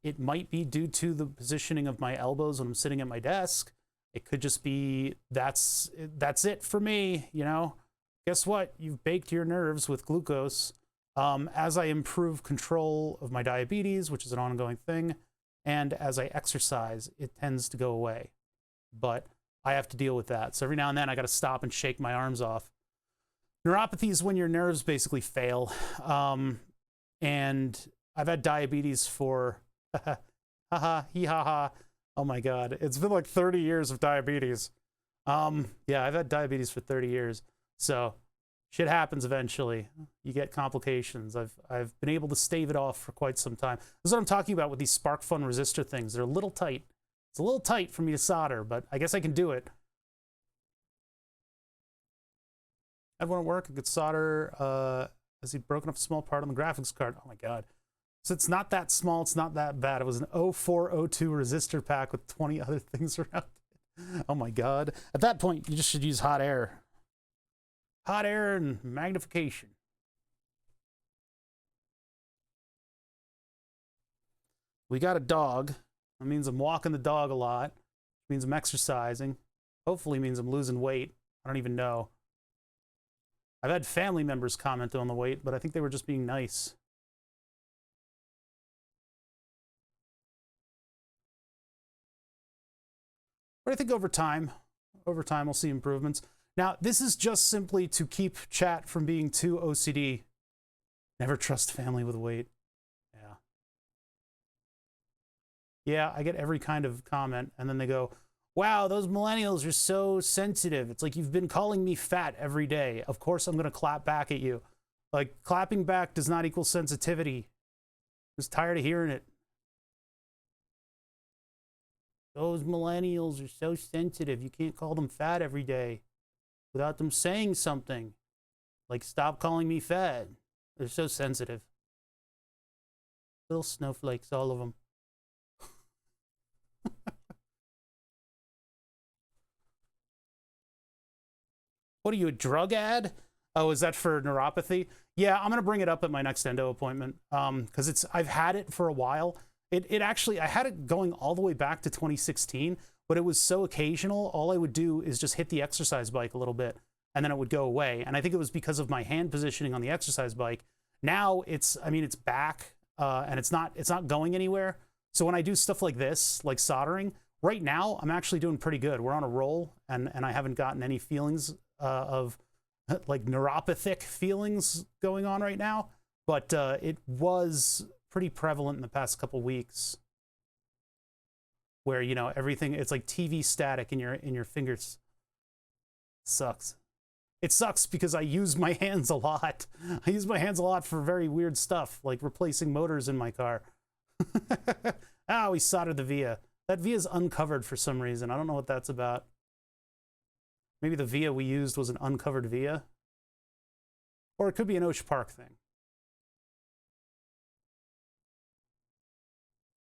A: It might be due to the positioning of my elbows when I'm sitting at my desk. It could just be that's it for me, you know. Guess what? You've baked your nerves with glucose. As I improve control of my diabetes, which is an ongoing thing, and as I exercise, it tends to go away. But I have to deal with that. So every now and then I got to stop and shake my arms off. Neuropathy is when your nerves basically fail. And I've had diabetes for, haha, hee ha ha. Oh my God. It's been like 30 years of diabetes. Yeah, I've had diabetes for 30 years. So shit happens eventually. You get complications. I've been able to stave it off for quite some time. This is what I'm talking about with these SparkFun resistor things. They're a little tight. It's a little tight for me to solder, but I guess I can do it. Everyone at work, I could solder as he'd broken up a small part on the graphics card. Oh my God. So it's not that small, it's not that bad. It was an 0402 resistor pack with 20 other things around it. Oh my God. At that point, you just should use hot air. Hot air and magnification. We got a dog. That means I'm walking the dog a lot. It means I'm exercising. Hopefully means I'm losing weight. I don't even know. I've had family members comment on the weight, but I think they were just being nice. But I think over time we'll see improvements. Now, this is just simply to keep chat from being too OCD. Never trust family with weight. Yeah. Yeah, I get every kind of comment, and then they go, wow, those millennials are so sensitive. It's like you've been calling me fat every day. Of course I'm going to clap back at you. Like, clapping back does not equal sensitivity. I'm just tired of hearing it. Those millennials are so sensitive. You can't call them fat every day without them saying something. Like, stop calling me fat. They're so sensitive. Little snowflakes, all of them. What are you, a drug ad? Oh, is that for neuropathy? Yeah, I'm gonna bring it up at my next endo appointment because I've had it for a while. It actually, I had it going all the way back to 2016, but it was so occasional. All I would do is just hit the exercise bike a little bit and then it would go away. And I think it was because of my hand positioning on the exercise bike. Now it's back and it's not going anywhere. So when I do stuff like this, like soldering, right now I'm actually doing pretty good. We're on a roll and I haven't gotten any feelings of like neuropathic feelings going on right now, but it was pretty prevalent in the past couple weeks where, you know, everything, it's like TV static in your fingers. Sucks. It sucks because I use my hands a lot. I use my hands a lot for very weird stuff, like replacing motors in my car. Ah, we soldered the via. That via's uncovered for some reason. I don't know what that's about. Maybe the via we used was an uncovered via. Or it could be an Ocean Park thing.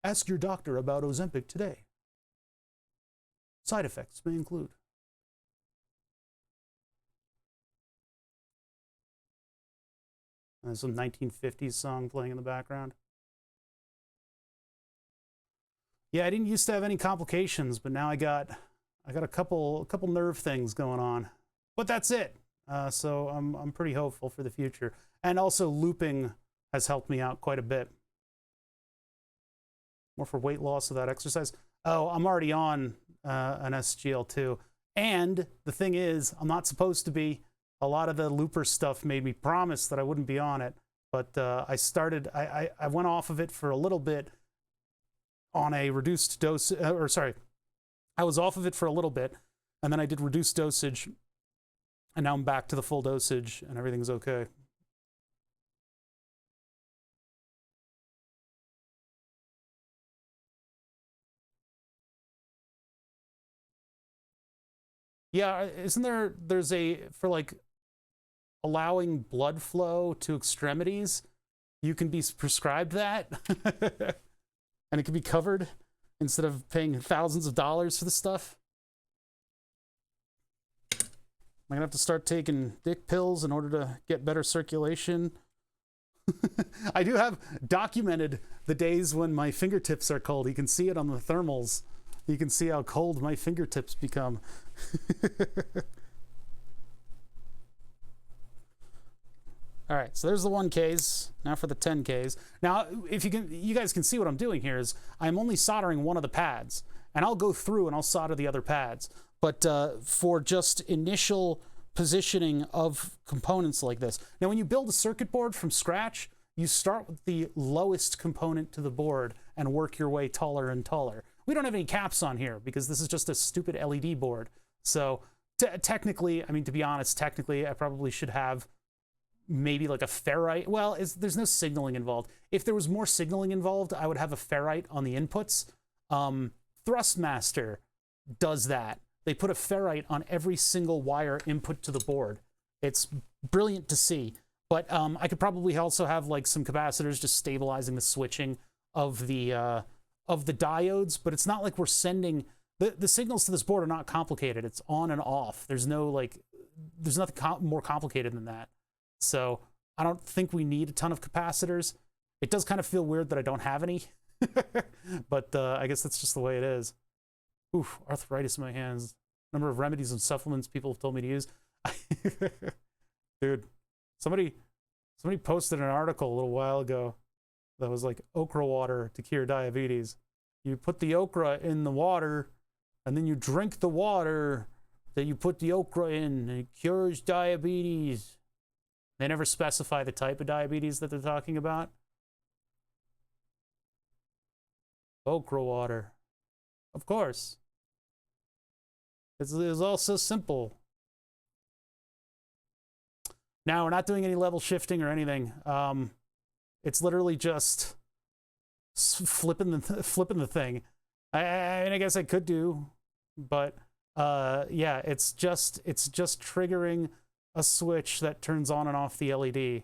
A: Ask your doctor about Ozempic today. Side effects may include. There's some 1950s song playing in the background. Yeah, I didn't used to have any complications, but now I got a couple nerve things going on. But that's it. So I'm pretty hopeful for the future. And also looping has helped me out quite a bit. More for weight loss without exercise. Oh, I'm already on an SGL2. And the thing is, I'm not supposed to be. A lot of the looper stuff made me promise that I wouldn't be on it. But I went off of it for a little bit on a reduced dose, I was off of it for a little bit, and then I did reduced dosage, and now I'm back to the full dosage, and everything's okay. Yeah, isn't there's for like allowing blood flow to extremities, you can be prescribed that and it can be covered instead of paying thousands of dollars for the stuff. Am I gonna have to start taking dick pills in order to get better circulation? I do have documented the days when my fingertips are cold. You can see it on the thermals. You can see how cold my fingertips become. All right, so there's the 1Ks. Now for the 10Ks. Now, if you guys can see what I'm doing here is I'm only soldering one of the pads, and I'll go through and I'll solder the other pads. But for just initial positioning of components like this. Now, when you build a circuit board from scratch, you start with the lowest component to the board and work your way taller and taller. We don't have any caps on here because this is just a stupid LED board. So technically, I mean, to be honest, technically, I probably should have maybe like a ferrite. Well, there's no signaling involved. If there was more signaling involved, I would have a ferrite on the inputs. Thrustmaster does that. They put a ferrite on every single wire input to the board. It's brilliant to see. But I could probably also have like some capacitors just stabilizing the switching of the diodes. But it's not like we're sending the signals to this board are not complicated. It's on and off. There's nothing more complicated than that. So I don't think we need a ton of capacitors. It does kind of feel weird that I don't have any, but I guess that's just the way it is. Oof, arthritis in my hands. Number of remedies and supplements people have told me to use. Dude, somebody posted an article a little while ago that was like okra water to cure diabetes. You put the okra in the water, and then you drink the water that you put the okra in, and it cures diabetes. They never specify the type of diabetes that they're talking about. Okra water. Of course. It's all so simple. Now, we're not doing any level shifting or anything. It's literally just flipping the thing. I guess I could do, but yeah, it's just triggering a switch that turns on and off the LED.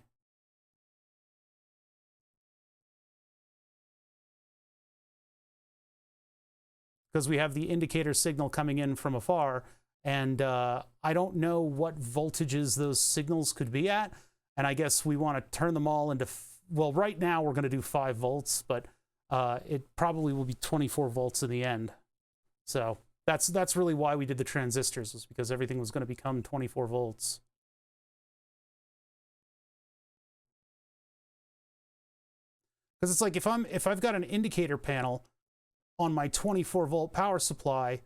A: Because we have the indicator signal coming in from afar, and I don't know what voltages those signals could be at, and I guess we want to turn them all into, well, right now we're going to do 5 volts, but it probably will be 24 volts in the end. So that's really why we did the transistors, was because everything was going to become 24 volts. Because it's like if I've got an indicator panel on my 24 volt power supply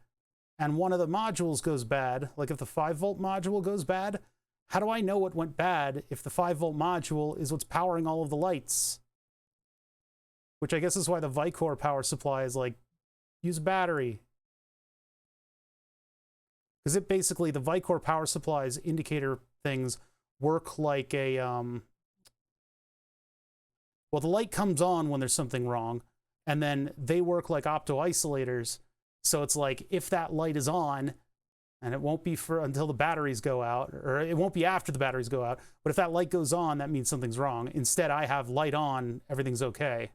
A: and one of the modules goes bad, like if the 5 volt module goes bad, how do I know what went bad if the 5 volt module is what's powering all of the lights? Which I guess is why the Vicor power supply is like, use a battery. Because it basically, the Vicor power supply's indicator things work like a, well, the light comes on when there's something wrong, and then they work like opto-isolators. So it's like, if that light is on, and it won't be until the batteries go out, or it won't be after the batteries go out, but if that light goes on, that means something's wrong. Instead, I have light on, everything's okay.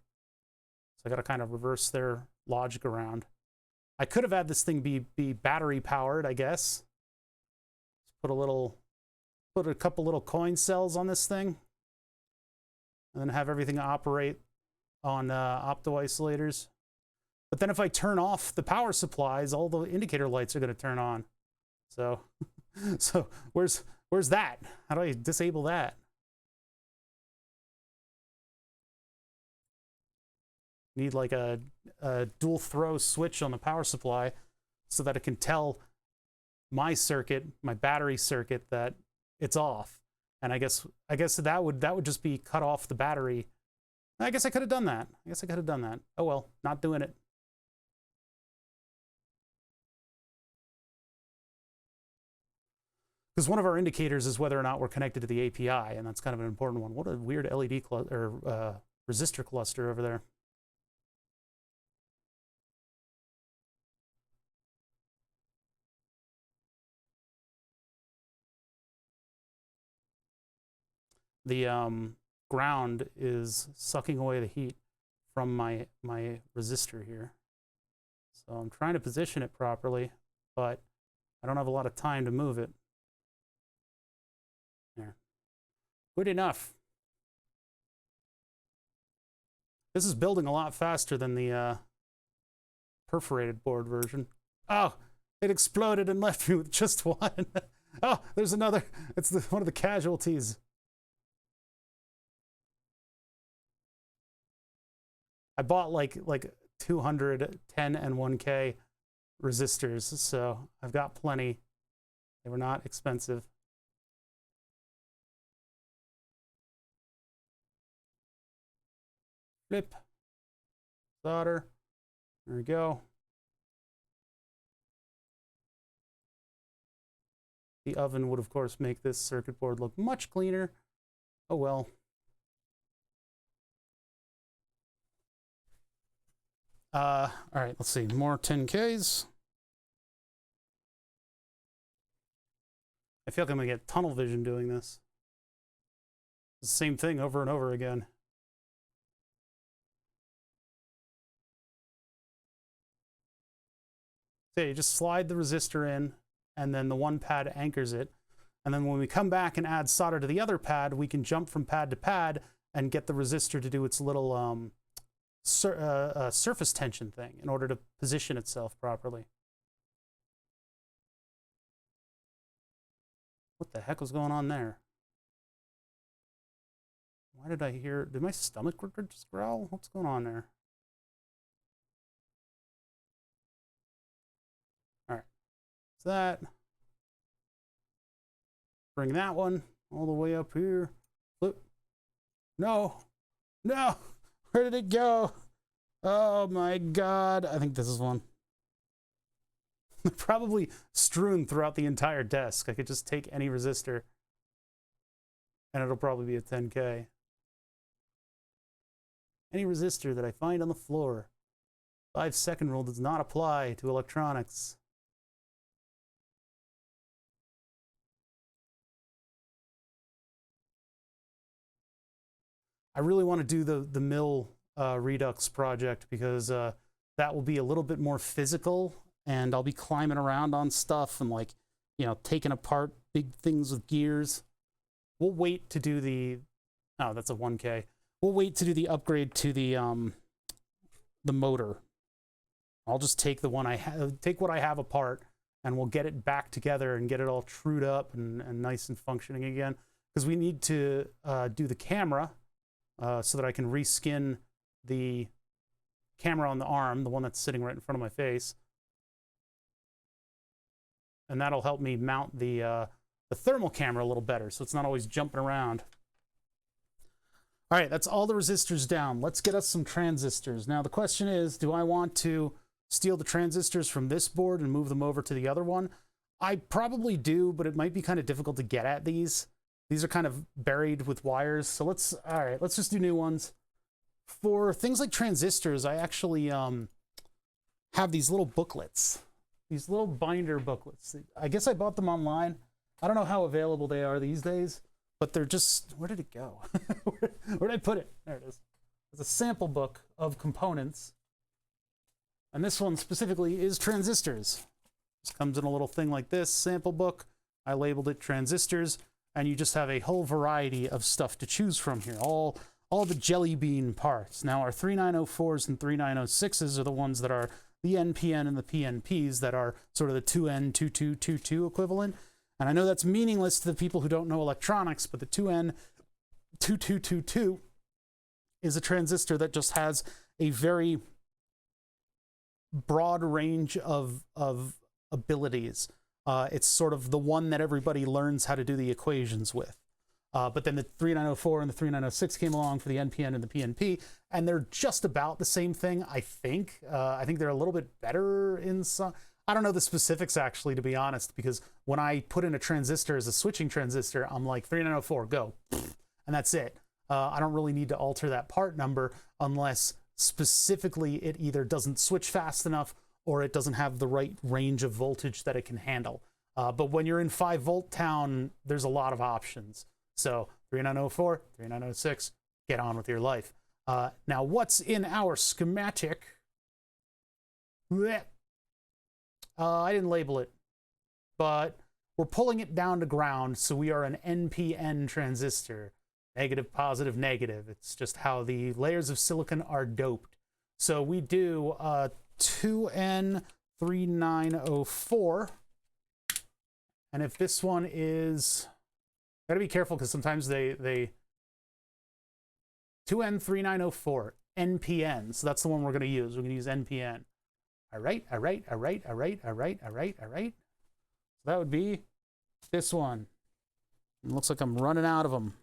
A: So I got to kind of reverse their logic around. I could have had this thing be battery powered, I guess. Put a couple little coin cells on this thing, and then have everything operate on opto-isolators. But then if I turn off the power supplies, all the indicator lights are going to turn on. So, so where's that? How do I disable that? Need like a dual throw switch on the power supply so that it can tell my circuit, my battery circuit, that it's off. And I guess that would just be cut off the battery. I guess I could have done that. Oh well, not doing it. Because one of our indicators is whether or not we're connected to the API, and that's kind of an important one. What a weird LED resistor cluster over there. the ground is sucking away the heat from my resistor here. So I'm trying to position it properly, but I don't have a lot of time to move it. There. Good enough. This is building a lot faster than the perforated board version. Oh, it exploded and left me with just one. Oh, there's another. It's one of the casualties. I bought like 210 and 1K resistors, so I've got plenty. They were not expensive. Flip. Solder. There we go. The oven would, of course, make this circuit board look much cleaner. Oh well. All right, let's see. More 10Ks. I feel like I'm gonna get tunnel vision doing this. It's the same thing over and over again. So you just slide the resistor in, and then the one pad anchors it. And then when we come back and add solder to the other pad, we can jump from pad to pad and get the resistor to do its little surface tension thing in order to position itself properly. What the heck was going on there? Why did I hear, did my stomach just growl? What's going on there? All right, so that. Bring that one all the way up here. Flip. No, no, where did it go? Oh my God, I think this is one. Probably strewn throughout the entire desk. I could just take any resistor and it'll probably be a 10K. Any resistor that I find on the floor. 5-second rule does not apply to electronics. I really want to do the mill redux project because that will be a little bit more physical, and I'll be climbing around on stuff and, like, you know, taking apart big things with gears. We'll wait to do the, oh, that's a 1K. We'll wait to do the upgrade to the motor. I'll just take the one I have, take what I have apart, and we'll get it back together and get it all trued up and nice and functioning again. Because we need to do the camera so that I can reskin the camera on the arm, the one that's sitting right in front of my face. And that'll help me mount the thermal camera a little better, so it's not always jumping around. All right, that's all the resistors down. Let's get us some transistors. Now the question is, do I want to steal the transistors from this board and move them over to the other one? I probably do, but it might be kind of difficult to get at these. These are kind of buried with wires, so let's just do new ones. For things like transistors, I actually have these little booklets, these little binder booklets. I guess I bought them online. I don't know how available they are these days, but they're just, where did it go? Where did I put it? There it is. It's a sample book of components. And this one specifically is transistors. This comes in a little thing like this, sample book. I labeled it transistors, and you just have a whole variety of stuff to choose from here. All the jelly bean parts. Now our 3904s and 3906s are the ones that are the NPN and the PNPs that are sort of the 2N, 2222 equivalent. And I know that's meaningless to the people who don't know electronics, but the 2N, 2222 is a transistor that just has a very broad range of abilities. It's sort of the one that everybody learns how to do the equations with. But then the 3904 and the 3906 came along for the NPN and the PNP, and they're just about the same thing, I think. I think they're a little bit better in some... I don't know the specifics, actually, to be honest, because when I put in a transistor as a switching transistor, I'm like, 3904, go. And that's it. I don't really need to alter that part number unless specifically it either doesn't switch fast enough or it doesn't have the right range of voltage that it can handle. But when you're in 5-volt town, there's a lot of options. So 3904, 3906. Get on with your life. Now, what's in our schematic? I didn't label it, but we're pulling it down to ground, so we are an NPN transistor. Negative, positive, negative. It's just how the layers of silicon are doped. So we do 2N3904. And if this one is, gotta be careful because sometimes they 2N3904, NPN. So that's the one we're gonna use. We're gonna use NPN. All right. So that would be this one. It looks like I'm running out of them.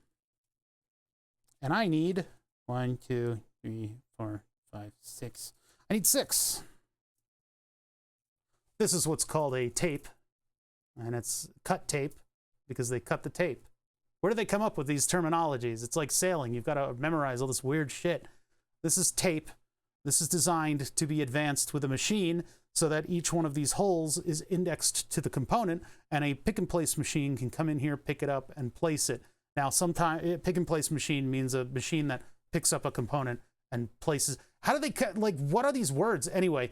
A: And I need 1, 2, 3, 4, 5, 6. I need 6. This is what's called a tape. And it's cut tape because they cut the tape. Where do they come up with these terminologies? It's like sailing. You've got to memorize all this weird shit. This is tape. This is designed to be advanced with a machine so that each one of these holes is indexed to the component, and a pick-and-place machine can come in here, pick it up, and place it. Now, sometimes pick-and-place machine means a machine that picks up a component and places. How do they cut? Like, what are these words? Anyway,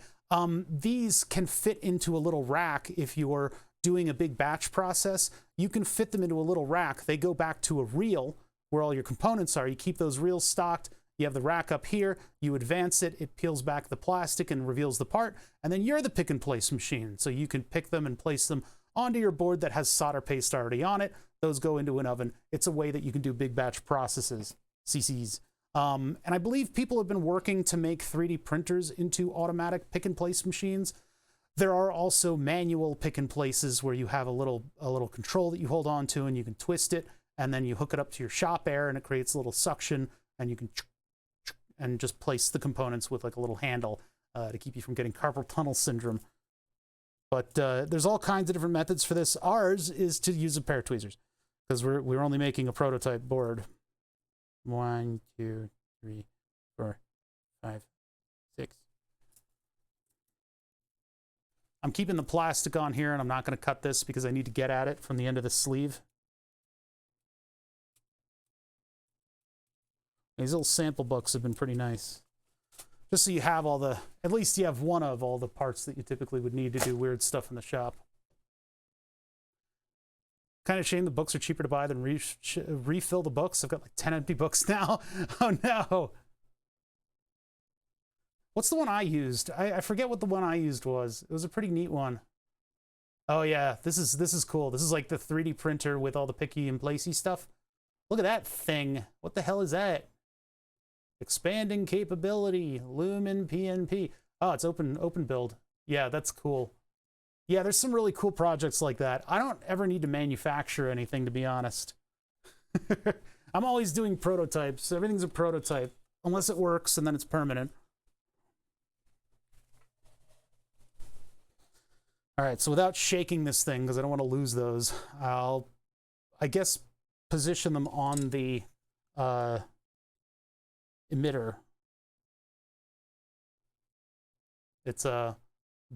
A: these can fit into a little rack if you're doing a big batch process. You can fit them into a little rack. They go back to a reel where all your components are. You keep those reels stocked. You have the rack up here, you advance it, it peels back the plastic and reveals the part, and then you're the pick and place machine. So you can pick them and place them onto your board that has solder paste already on it. Those go into an oven. It's a way that you can do big batch processes, CCs. And I believe people have been working to make 3D printers into automatic pick and place machines. There are also manual pick and places where you have a little control that you hold on to and you can twist it, and then you hook it up to your shop air and it creates a little suction, and you can and just place the components with like a little handle to keep you from getting carpal tunnel syndrome. But there's all kinds of different methods for this. Ours is to use a pair of tweezers because we're only making a prototype board. 1, 2, 3, 4, 5, 6. I'm keeping the plastic on here, and I'm not going to cut this because I need to get at it from the end of the sleeve. These little sample books have been pretty nice. Just so you have at least you have one of all the parts that you typically would need to do weird stuff in the shop. Kind of shame the books are cheaper to buy than refill the books. I've got like 10 empty books now. Oh no. What's the one I used? I forget what the one I used was. It was a pretty neat one. Oh yeah, this is cool. This is like the 3D printer with all the picky and placey stuff. Look at that thing. What the hell is that? Expanding capability, Lumen PNP. Oh, it's open build. Yeah, that's cool. Yeah, there's some really cool projects like that. I don't ever need to manufacture anything, to be honest. I'm always doing prototypes. Everything's a prototype, unless it works, and then it's permanent. All right, so without shaking this thing, because I don't want to lose those, I'll, I guess, position them on the emitter. It's a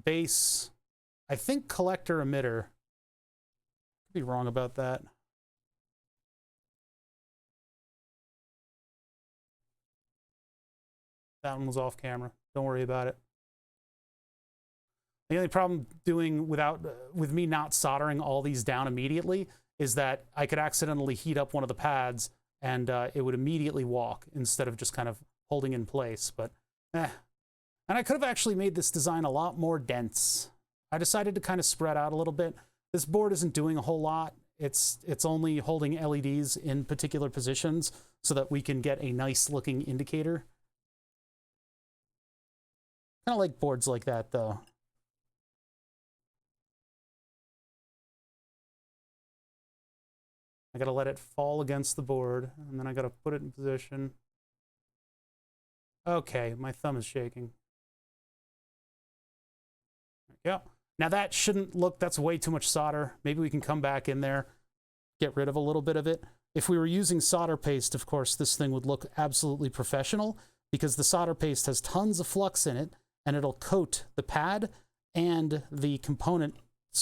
A: base, I think, collector emitter. Could be wrong about that. That one was off camera. Don't worry about it. The only problem with me not soldering all these down immediately is that I could accidentally heat up one of the pads and it would immediately walk instead of just kind of holding in place. But And I could have actually made this design a lot more dense. I decided to kind of spread out a little bit. This board isn't doing a whole lot. It's only holding LEDs in particular positions so that we can get a nice looking indicator. Kind of like boards like that though. I gotta let it fall against the board, and then I gotta put it in position. Okay, my thumb is shaking. There we go. Now that shouldn't look, that's way too much solder. Maybe we can come back in there, get rid of a little bit of it. If we were using solder paste, of course, this thing would look absolutely professional because the solder paste has tons of flux in it, and it'll coat the pad and the component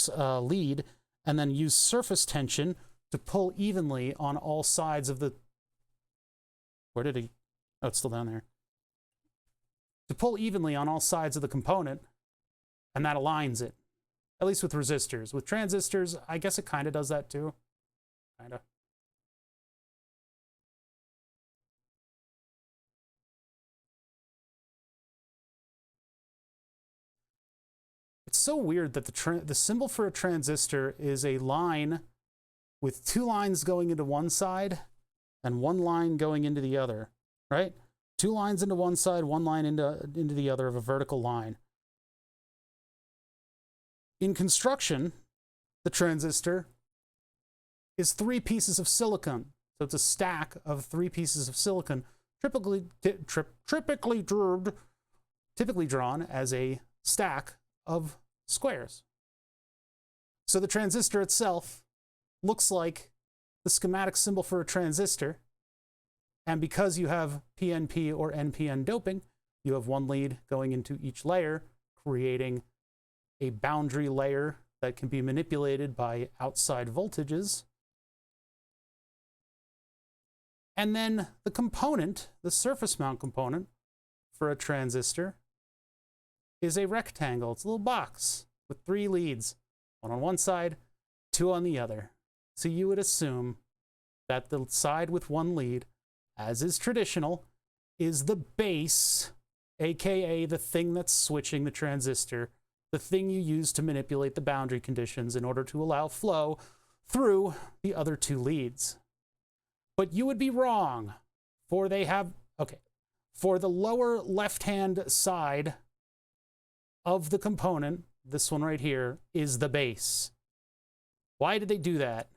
A: lead, and then use surface tension to pull evenly on all sides of the... Where did he... Oh, it's still down there. To pull evenly on all sides of the component, and that aligns it. At least with resistors. With transistors, I guess it kind of does that too. Kind of. It's so weird that the symbol for a transistor is a line with two lines going into one side and one line going into the other, right? Two lines into one side, one line into the other of a vertical line. In construction, the transistor is three pieces of silicon. So it's a stack of three pieces of silicon, typically drawn as a stack of squares. So the transistor itself looks like the schematic symbol for a transistor. And because you have PNP or NPN doping, you have one lead going into each layer, creating a boundary layer that can be manipulated by outside voltages. And then the component, the surface mount component for a transistor, is a rectangle. It's a little box with three leads, one on one side, two on the other. So you would assume that the side with one lead, as is traditional, is the base, aka the thing that's switching the transistor, the thing you use to manipulate the boundary conditions in order to allow flow through the other two leads. But you would be wrong, for they have, okay, for the lower left-hand side of the component, this one right here, is the base. Why did they do that?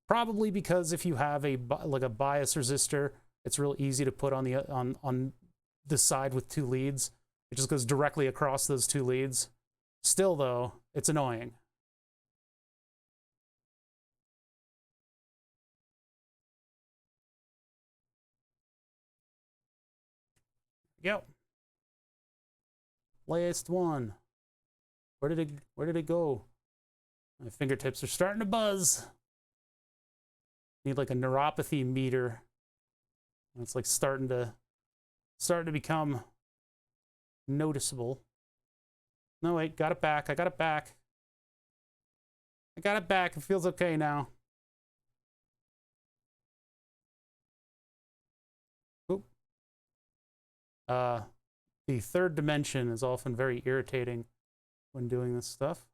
A: Probably because if you have a bias resistor, it's real easy to put on the side with two leads. It just goes directly across those two leads. Still, though, it's annoying. Go. Last one. Where did it go? My fingertips are starting to buzz. Need like a neuropathy meter. It's like starting to become noticeable. No, wait, got it back. I got it back. I got it back. It feels okay now. Oop. The third dimension is often very irritating when doing this stuff.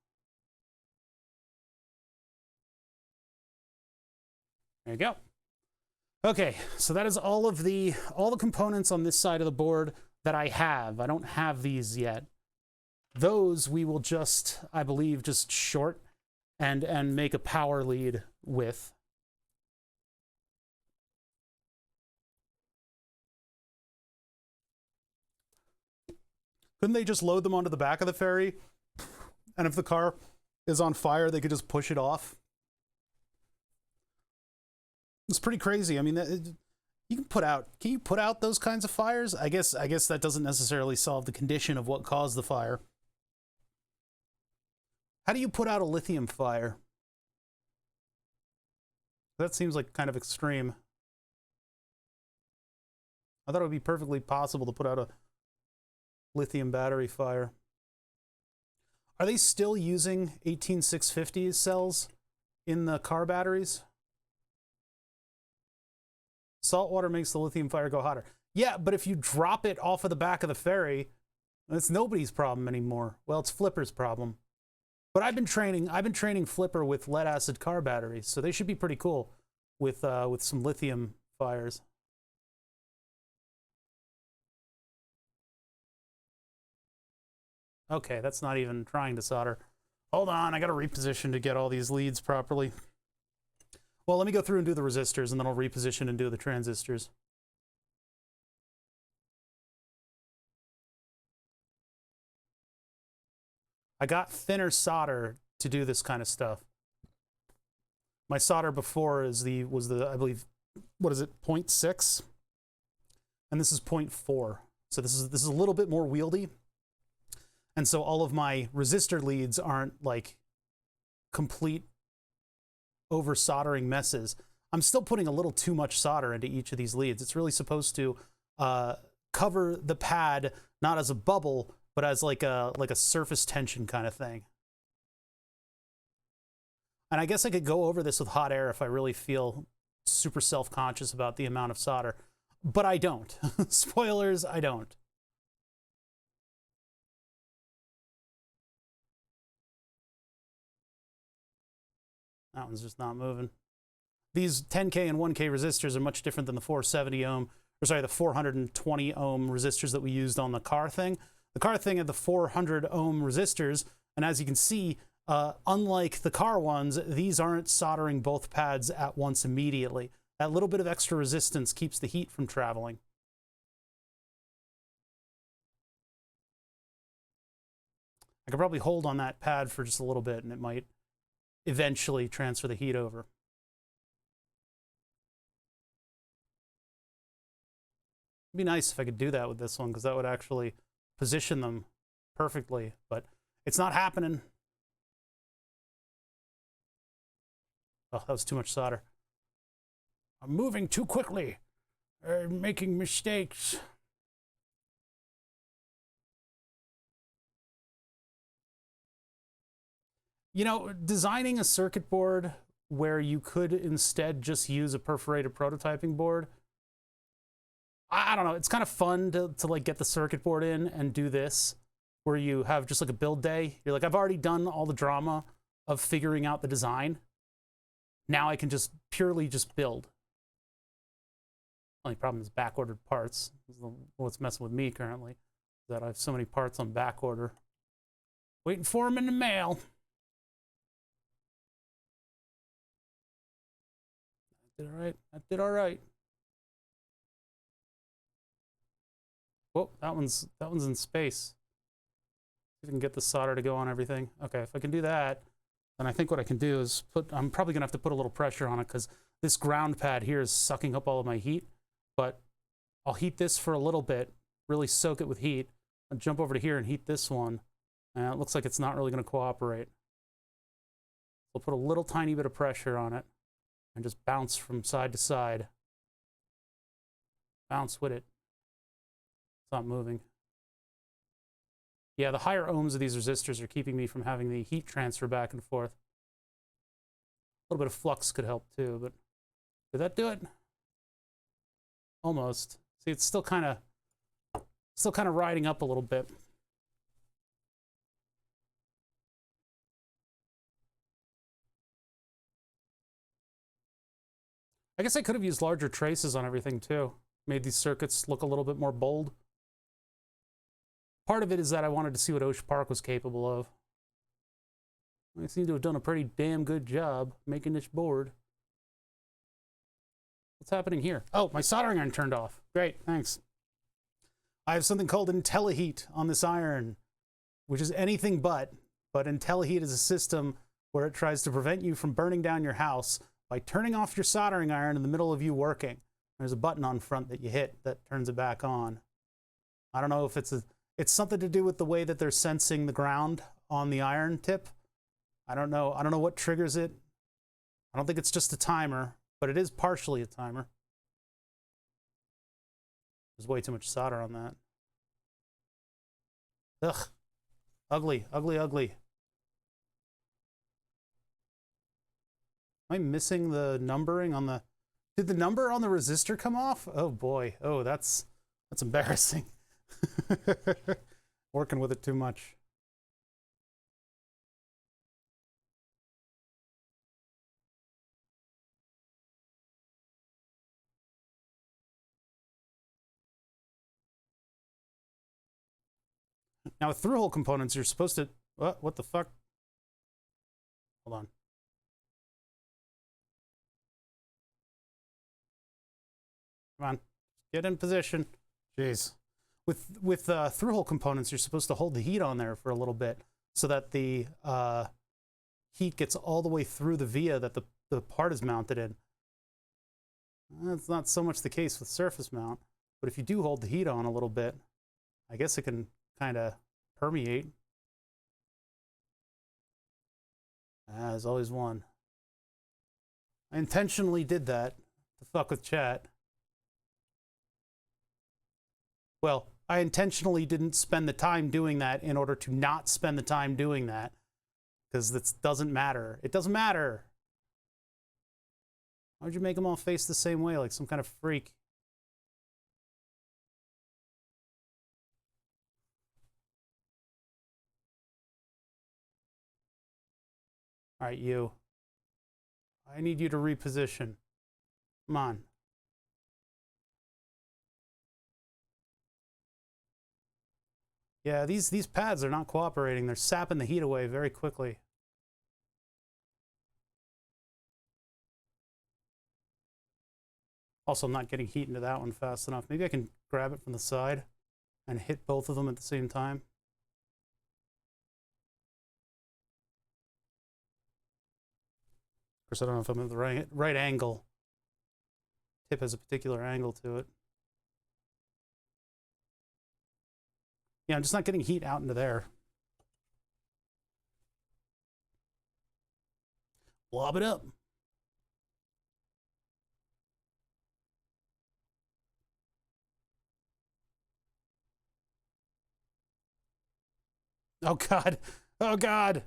A: There you go. Okay, so that is all the components on this side of the board that I have. I don't have these yet. Those we will just, I believe, just short and make a power lead with. Couldn't they just load them onto the back of the ferry? And if the car is on fire, they could just push it off? It's pretty crazy. I mean, you can you put out those kinds of fires? I guess that doesn't necessarily solve the condition of what caused the fire. How do you put out a lithium fire? That seems like kind of extreme. I thought it would be perfectly possible to put out a lithium battery fire. Are they still using 18650 cells in the car batteries? Salt water makes the lithium fire go hotter. Yeah, but if you drop it off of the back of the ferry, it's nobody's problem anymore. Well, it's Flipper's problem. But I've been training Flipper with lead acid car batteries, so they should be pretty cool with some lithium fires. Okay, that's not even trying to solder. Hold on, I gotta reposition to get all these leads properly. Well, let me go through and do the resistors, and then I'll reposition and do the transistors. I got thinner solder to do this kind of stuff. My solder before was the I believe, what is it, 0.6? And this is 0.4. So this is a little bit more wieldy. And so all of my resistor leads aren't like complete over soldering messes. I'm still putting a little too much solder into each of these leads. It's really supposed to cover the pad, not as a bubble, but as like a surface tension kind of thing. And I guess I could go over this with hot air if I really feel super self-conscious about the amount of solder, but I don't. Spoilers, I don't. That one's just not moving. These 10K and 1K resistors are much different than the 470 ohm, or sorry, the 420 ohm resistors that we used on the car thing. The car thing had the 400 ohm resistors, and as you can see, unlike the car ones, these aren't soldering both pads at once immediately. That little bit of extra resistance keeps the heat from traveling. I could probably hold on that pad for just a little bit, and it might eventually transfer the heat over. It'd be nice if I could do that with this one, because that would actually position them perfectly, but it's not happening. Oh, that was too much solder. I'm moving too quickly. I'm making mistakes. You know, designing a circuit board where you could instead just use a perforated prototyping board, I don't know, it's kind of fun to like get the circuit board in and do this, where you have just like a build day. You're like, I've already done all the drama of figuring out the design. Now I can just purely just build. Only problem is back-ordered parts. What's messing with me currently is that I have so many parts on back order. Waiting for them in the mail. I did all right. I did all right. Whoa, that one's in space. See if I can get the solder to go on everything. Okay, if I can do that, then I think what I can do is I'm probably gonna have to put a little pressure on it because this ground pad here is sucking up all of my heat. But I'll heat this for a little bit, really soak it with heat, and jump over to here and heat this one. And it looks like it's not really gonna cooperate. I'll put a little tiny bit of pressure on it and just bounce from side to side. Bounce with it. It's not moving. Yeah, the higher ohms of these resistors are keeping me from having the heat transfer back and forth. A little bit of flux could help too, but did that do it? Almost. See, it's still kind of riding up a little bit. I guess I could have used larger traces on everything too. Made these circuits look a little bit more bold. Part of it is that I wanted to see what Ocean Park was capable of. I seem to have done a pretty damn good job making this board. What's happening here? Oh, my soldering iron turned off. Great, thanks. I have something called IntelliHeat on this iron, which is anything but IntelliHeat is a system where it tries to prevent you from burning down your house by turning off your soldering iron in the middle of you working. There's a button on front that you hit that turns it back on. I don't know if it's something to do with the way that they're sensing the ground on the iron tip. I don't know what triggers it. I don't think it's just a timer, but it is partially a timer. There's way too much solder on that. Ugh. Ugly, ugly, ugly. Am I missing the numbering on the... Did the number on the resistor come off? Oh boy. Oh, that's embarrassing. Working with it too much. Now with through-hole components, you're supposed to... What the fuck? Hold on. Come on. Get in position. Jeez. With through-hole components, you're supposed to hold the heat on there for a little bit so that the heat gets all the way through the via that the part is mounted in. That's not so much the case with surface mount, but if you do hold the heat on a little bit, I guess it can kind of permeate. There's always one. I intentionally did that to fuck with chat. Well, I intentionally didn't spend the time doing that in order to not spend the time doing that. Because that doesn't matter. It doesn't matter. Why would you make them all face the same way like some kind of freak? All right, you. I need you to reposition. Come on. Yeah, these pads are not cooperating. They're sapping the heat away very quickly. Also, I'm not getting heat into that one fast enough. Maybe I can grab it from the side and hit both of them at the same time. Of course, I don't know if I'm at the right angle. Tip has a particular angle to it. Yeah, I'm just not getting heat out into there. Blob it up. Oh, God. Oh, God.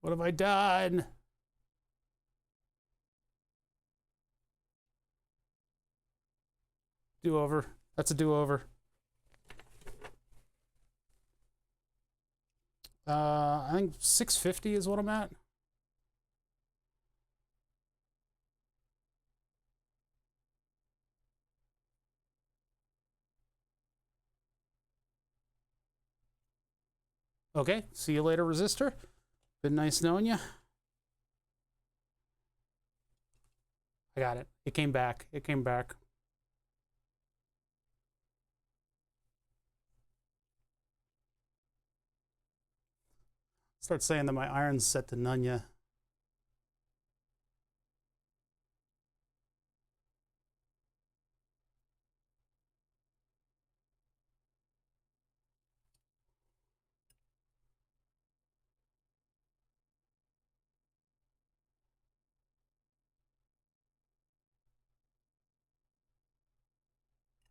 A: What have I done? Do-over. That's a do-over. I think 650 is what I'm at. Okay, see you later, resistor. Been nice knowing you. I got it. It came back. It came back. Start saying that my iron's set to none, yeah.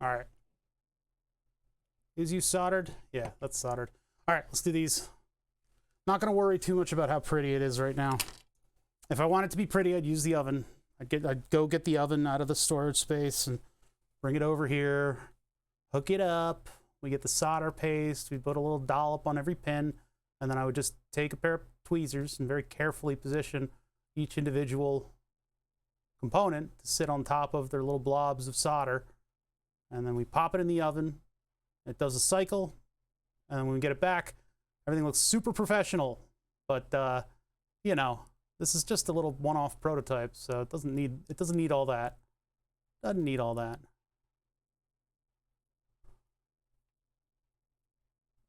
A: All right. Is you soldered? Yeah, that's soldered. All right, let's do these. Not going to worry too much about how pretty it is right now. If I want it to be pretty, I'd use the oven. I'd go get the oven out of the storage space and bring it over here, hook it up. We get the solder paste. We put a little dollop on every pin, and then I would just take a pair of tweezers and very carefully position each individual component to sit on top of their little blobs of solder. And then we pop it in the oven. It does a cycle, and then when we get it back, everything looks super professional, but you know, this is just a little one-off prototype, so it doesn't need all that. Doesn't need all that.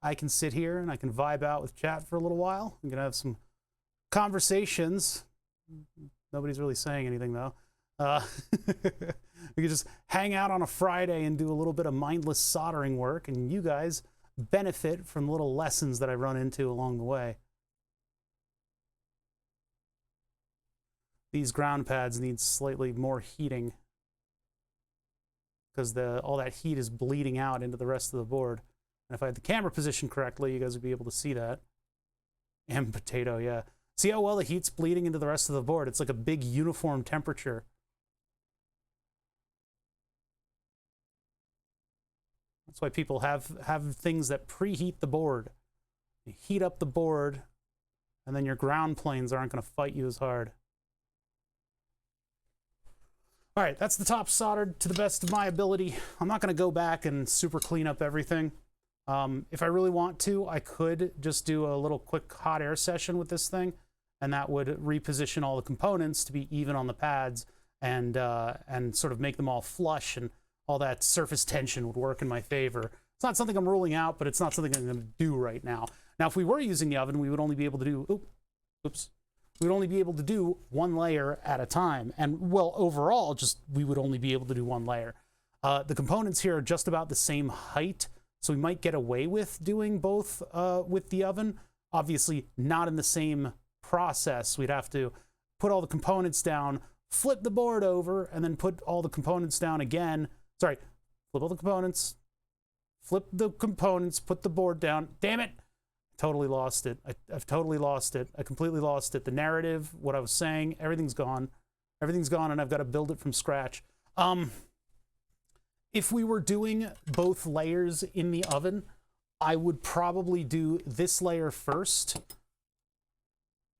A: I can sit here and I can vibe out with chat for a little while. I'm gonna have some conversations. Nobody's really saying anything though. We could just hang out on a Friday and do a little bit of mindless soldering work, and you guys benefit from little lessons that I run into along the way. These ground pads need slightly more heating because all that heat is bleeding out into the rest of the board. And if I had the camera positioned correctly, you guys would be able to see that. And potato, yeah. See how well the heat's bleeding into the rest of the board? It's like a big uniform temperature. That's why people have things that preheat the board. You heat up the board, and then your ground planes aren't going to fight you as hard. All right, that's the top soldered to the best of my ability. I'm not going to go back and super clean up everything. If I really want to, I could just do a little quick hot air session with this thing, and that would reposition all the components to be even on the pads and sort of make them all flush, and all that surface tension would work in my favor. It's not something I'm ruling out, but it's not something I'm going to do right now. Now, if we were using the oven, we would only be able to do, we would only be able to do one layer at a time. And well, overall, we would only be able to do one layer. The components here are just about the same height, so we might get away with doing both with the oven. Obviously, not in the same process. We'd have to put all the components down, flip the board over, and then put all the components down again. Sorry, flip all the components, flip the components, put the board down. Damn it! Totally lost it. I've totally lost it. I completely lost it. The narrative, what I was saying, everything's gone. Everything's gone, and I've got to build it from scratch. If we were doing both layers in the oven, I would probably do this layer first.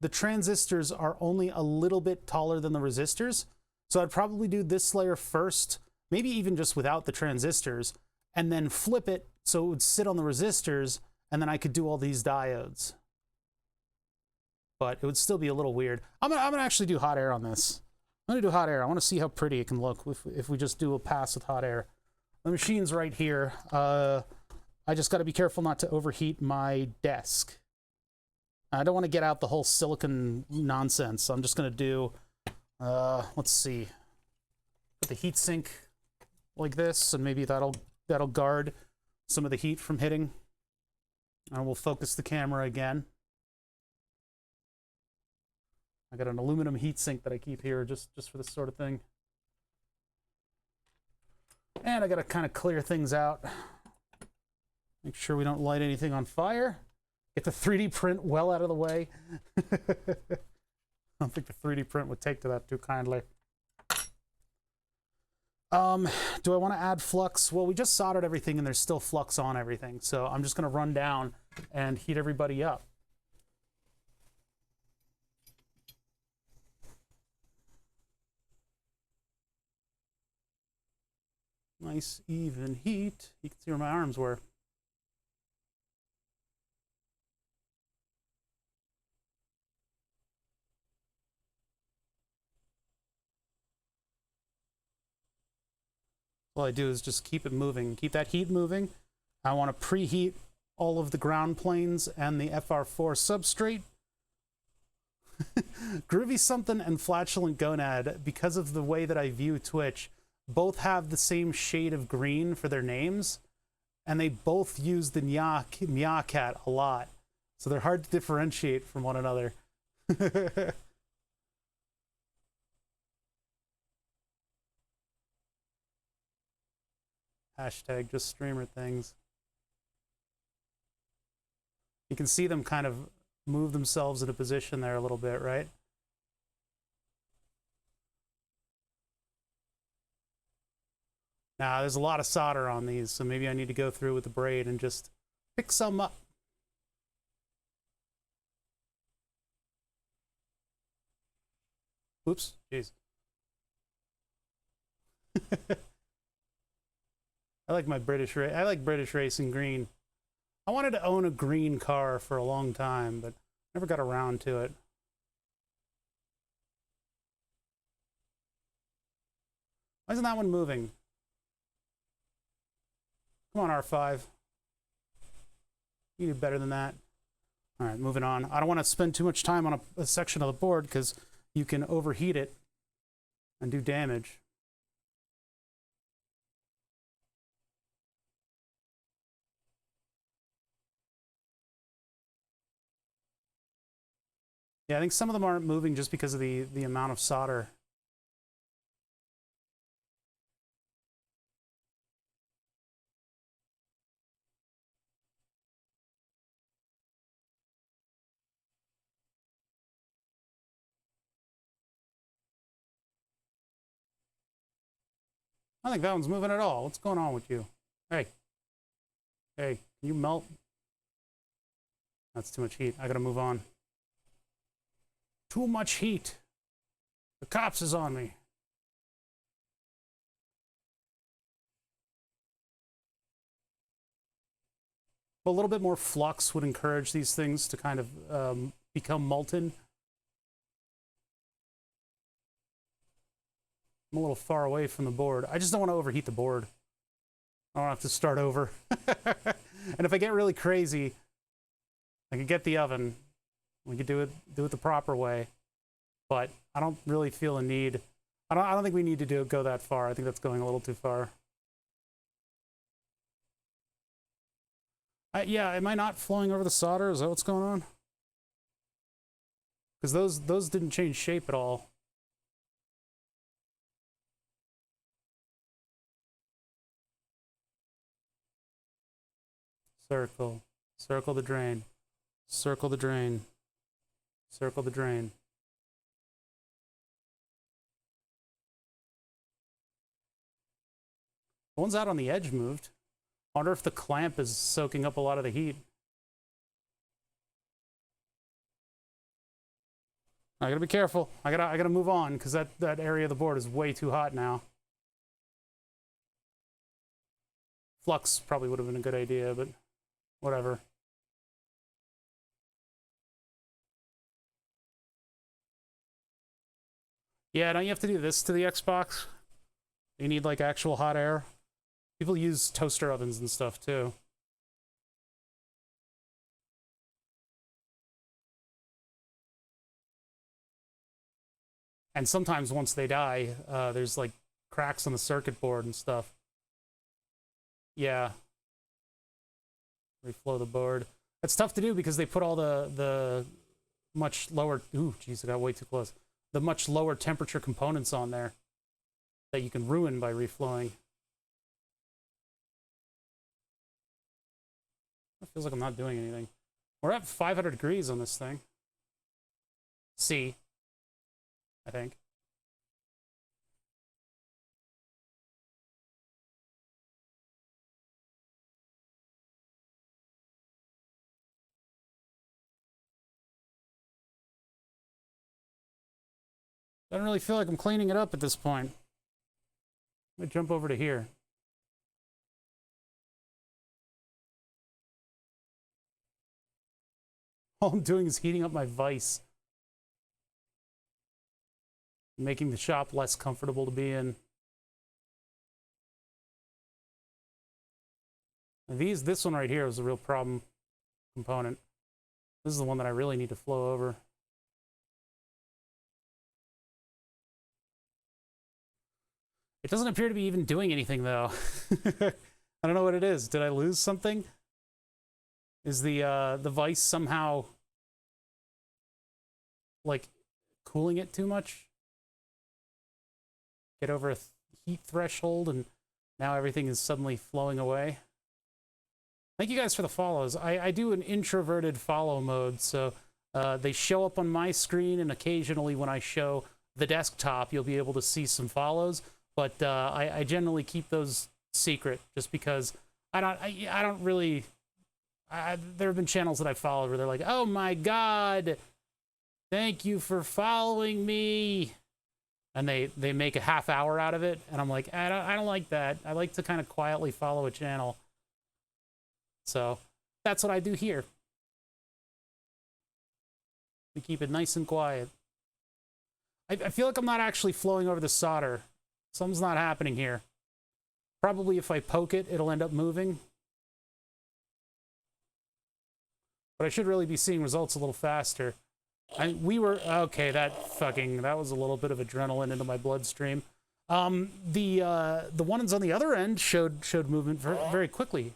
A: The transistors are only a little bit taller than the resistors, so I'd probably do this layer first, maybe even just without the transistors, and then flip it so it would sit on the resistors, and then I could do all these diodes. But it would still be a little weird. I'm gonna actually do hot air on this. I'm gonna do hot air. I want to see how pretty it can look if we just do a pass with hot air. The machine's right here. I just got to be careful not to overheat my desk. I don't want to get out the whole silicon nonsense. So I'm just gonna do, let's see, put the heat sink like this, and maybe that'll guard some of the heat from hitting. And we'll focus the camera again. I got an aluminum heatsink that I keep here just for this sort of thing. And I got to kind of clear things out. Make sure we don't light anything on fire. Get the 3D print well out of the way. I don't think the 3D print would take to that too kindly. Do I want to add flux? Well, we just soldered everything and there's still flux on everything. So I'm just going to run down and heat everybody up. Nice even heat. You can see where my arms were. All I do is just keep it moving, keep that heat moving. I want to preheat all of the ground planes and the FR4 substrate. Groovy Something and Flatulent Gonad, because of the way that I view Twitch, both have the same shade of green for their names, and they both use the Cat a lot. So they're hard to differentiate from one another. Hashtag just streamer things. You can see them kind of move themselves into position there a little bit, right? Now, there's a lot of solder on these, so maybe I need to go through with the braid and just pick some up. Oops, jeez. I like British racing green. I wanted to own a green car for a long time, but never got around to it. Why isn't that one moving? Come on, R5. You do better than that. All right, moving on. I don't want to spend too much time on a section of the board because you can overheat it and do damage. Yeah, I think some of them aren't moving just because of the amount of solder. I don't think that one's moving at all. What's going on with you? Hey. Hey, can you melt? That's too much heat. I gotta move on. Too much heat. The cops is on me. A little bit more flux would encourage these things to kind of become molten. I'm a little far away from the board. I just don't want to overheat the board. I don't have to start over. And if I get really crazy, I could get the oven. We could do it the proper way. But I don't really feel a need. I don't think we need to go that far. I think that's going a little too far. Yeah, am I not flowing over the solder? Is that what's going on? Because those didn't change shape at all. Circle. Circle the drain. Circle the drain. Circle the drain. The ones out on the edge moved. I wonder if the clamp is soaking up a lot of the heat. I gotta be careful. I gotta move on because that area of the board is way too hot now. Flux probably would have been a good idea, but whatever. Yeah, don't you have to do this to the Xbox? You need like actual hot air. People use toaster ovens and stuff too. And sometimes once they die, there's like cracks on the circuit board and stuff. Yeah. Reflow the board. It's tough to do because they put all the much lower... Ooh, jeez, I got way too close. The much lower temperature components on there that you can ruin by reflowing. It feels like I'm not doing anything. We're at 500 degrees on this thing. C, I think. I don't really feel like I'm cleaning it up at this point. Let me jump over to here. All I'm doing is heating up my vise. Making the shop less comfortable to be in. This one right here is a real problem component. This is the one that I really need to flow over. It doesn't appear to be even doing anything, though. I don't know what it is. Did I lose something? Is the vise somehow, like, cooling it too much? Get over a heat threshold, and now everything is suddenly flowing away? Thank you guys for the follows. I do an introverted follow mode, so they show up on my screen, and occasionally when I show the desktop, you'll be able to see some follows. But I generally keep those secret just because I don't really... there have been channels that I've followed where they're like, oh my god, thank you for following me. And they make a half hour out of it. And I'm like, I don't like that. I like to kind of quietly follow a channel. So that's what I do here. We keep it nice and quiet. I feel like I'm not actually flowing over the solder. Something's not happening here. Probably if I poke it, it'll end up moving. But I should really be seeing results a little faster. Okay, that was a little bit of adrenaline into my bloodstream. The ones on the other end showed movement very quickly.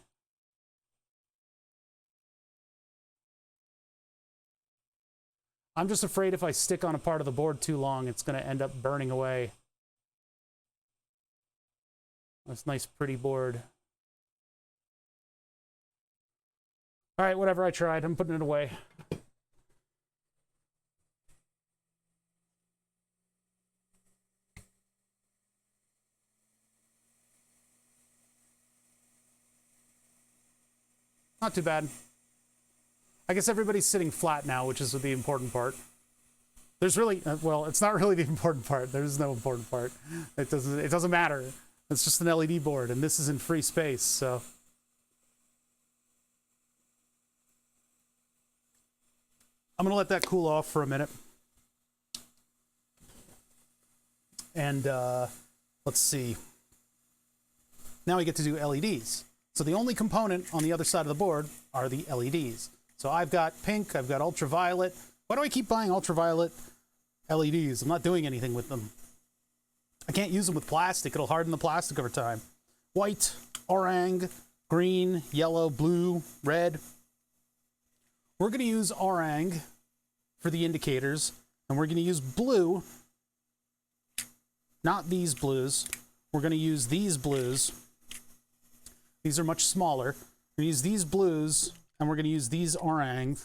A: I'm just afraid if I stick on a part of the board too long, it's going to end up burning away. This nice, pretty board. All right, whatever, I tried. I'm putting it away. Not too bad. I guess everybody's sitting flat now, which is the important part. There's really, well, it's not really the important part. There's no important part. It doesn't matter. It's just an LED board, and this is in free space, so. I'm gonna let that cool off for a minute. And let's see. Now we get to do LEDs. So the only component on the other side of the board are the LEDs. So I've got pink, I've got ultraviolet. Why do I keep buying ultraviolet LEDs? I'm not doing anything with them. I can't use them with plastic. It'll harden the plastic over time. White, orang, green, yellow, blue, red. We're going to use orang for the indicators, and we're going to use blue, not these blues. We're going to use these blues. These are much smaller. We're going to use these blues, and we're going to use these orange,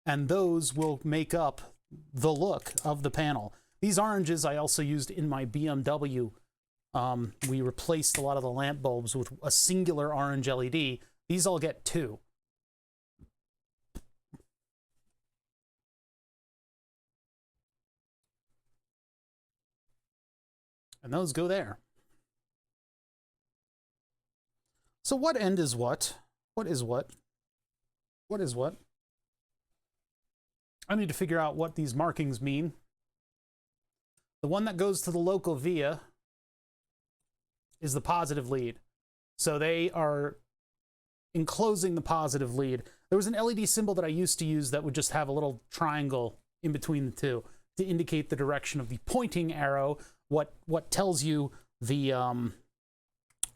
A: and those will make up the look of the panel. These oranges I also used in my BMW. We replaced a lot of the lamp bulbs with a singular orange LED. These I'll get 2. And those go there. So what end is what? What is what? What is what? I need to figure out what these markings mean. The one that goes to the local via is the positive lead. So they are enclosing the positive lead. There was an LED symbol that I used to use that would just have a little triangle in between the two to indicate the direction of the pointing arrow, what tells you the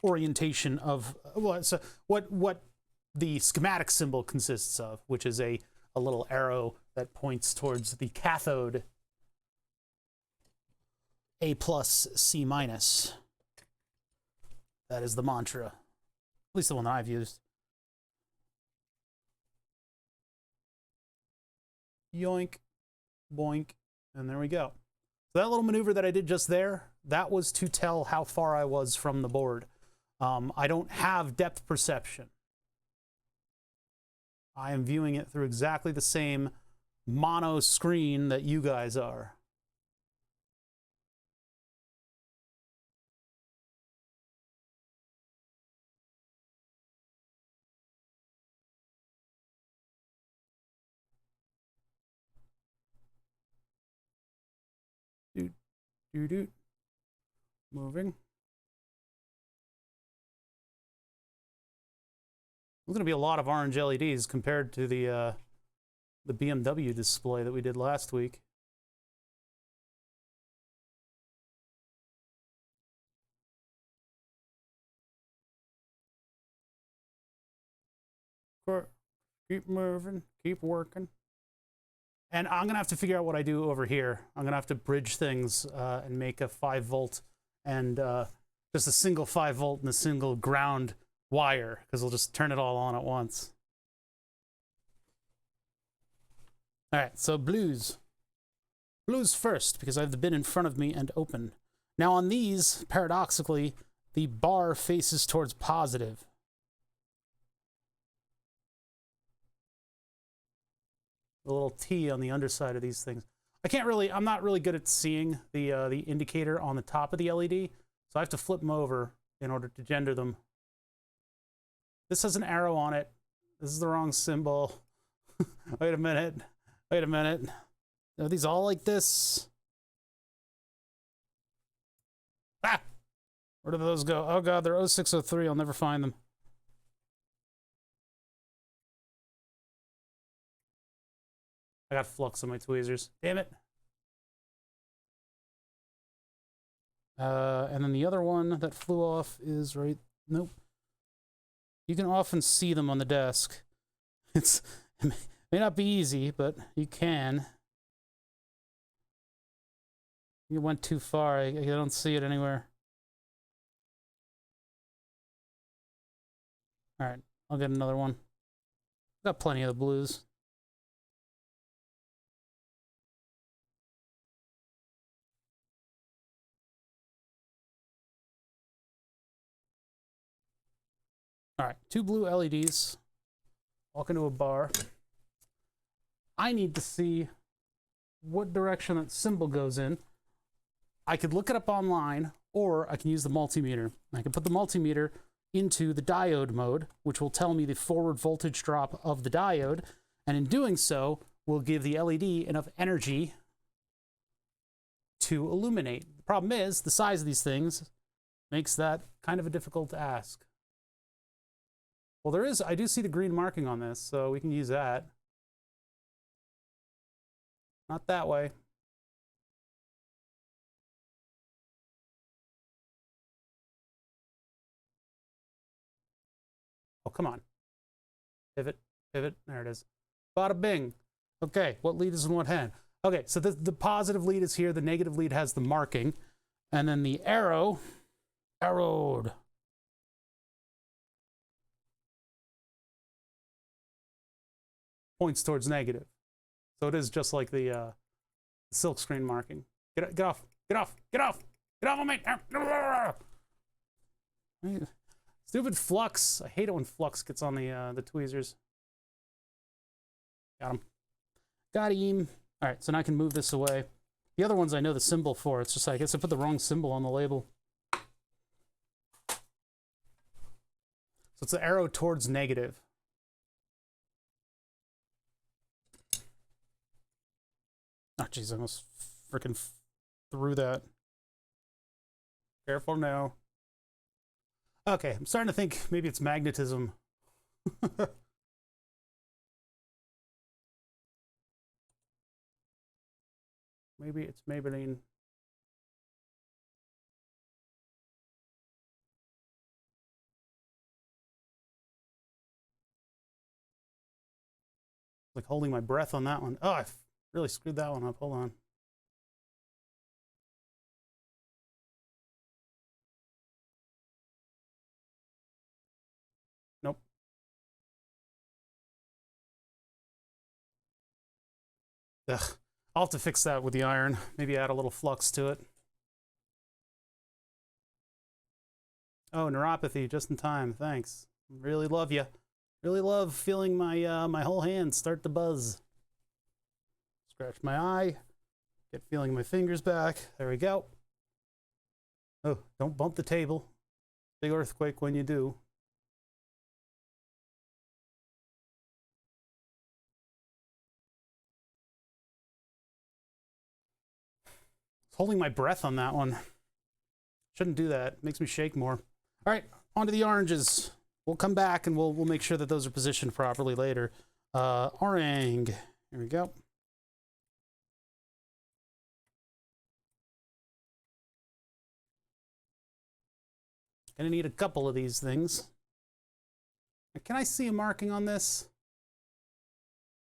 A: orientation of what the schematic symbol consists of, which is a little arrow that points towards the cathode, A+, C-. That is the mantra, at least the one that I've used. Yoink, boink, and there we go. So that little maneuver that I did just there, that was to tell how far I was from the board. I don't have depth perception. I am viewing it through exactly the same mono screen that you guys are. Doot, doot, doot. Moving. There's going to be a lot of orange LEDs compared to the BMW display that we did last week. Keep moving, keep working. And I'm going to have to figure out what I do over here. I'm going to have to bridge things and make a 5-volt and just a single 5-volt and a single ground wire, because we'll just turn it all on at once. All right, so blues. Blues first, because I have the bin in front of me and open. Now on these, paradoxically, the bar faces towards positive. The little T on the underside of these things. I'm not really good at seeing the indicator on the top of the LED, so I have to flip them over in order to gender them. This has an arrow on it. This is the wrong symbol. Wait a minute. Wait a minute. Are these all like this? Ah! Where do those go? Oh god, they're 0603. I'll never find them. I got flux on my tweezers. Damn it. And then the other one that flew off is right... Nope. You can often see them on the desk. It may not be easy, but you can. You went too far. I don't see it anywhere. All right, I'll get another one. Got plenty of the blues. All right, 2 blue LEDs. Walk into a bar. I need to see what direction that symbol goes in. I could look it up online, or I can use the multimeter. I can put the multimeter into the diode mode, which will tell me the forward voltage drop of the diode, and in doing so, will give the LED enough energy to illuminate. The problem is, the size of these things makes that kind of a difficult ask. Well, I do see the green marking on this, so we can use that. Not that way. Oh, come on. Pivot, pivot, there it is. Bada bing. Okay, what lead is in what hand? Okay, so the positive lead is here, the negative lead has the marking, and then the arrowed. Points towards negative. So it is just like the silk screen marking. Get off, get off, get off, get off of me! Stupid flux. I hate it when flux gets on the tweezers. Got him. Got him. All right, so now I can move this away. The other ones I know the symbol for. It's just, I guess I put the wrong symbol on the label. So it's the arrow towards negative. Oh, jeez, I almost freaking threw that. Careful now. Okay, I'm starting to think maybe it's magnetism. Maybe it's Maybelline. Like holding my breath on that one. Oh, I really screwed that one up. Hold on. Nope. Ugh. I'll have to fix that with the iron. Maybe add a little flux to it. Oh, neuropathy, just in time. Thanks. Really love you. Really love feeling my my whole hand start to buzz. Scratch my eye. Get feeling my fingers back. There we go. Oh, don't bump the table. Big earthquake when you do. Holding my breath on that one. Shouldn't do that. Makes me shake more. All right, on to the oranges. We'll come back and we'll make sure that those are positioned properly later. Orang. Here we go. Gonna need a couple of these things. Can I see a marking on this?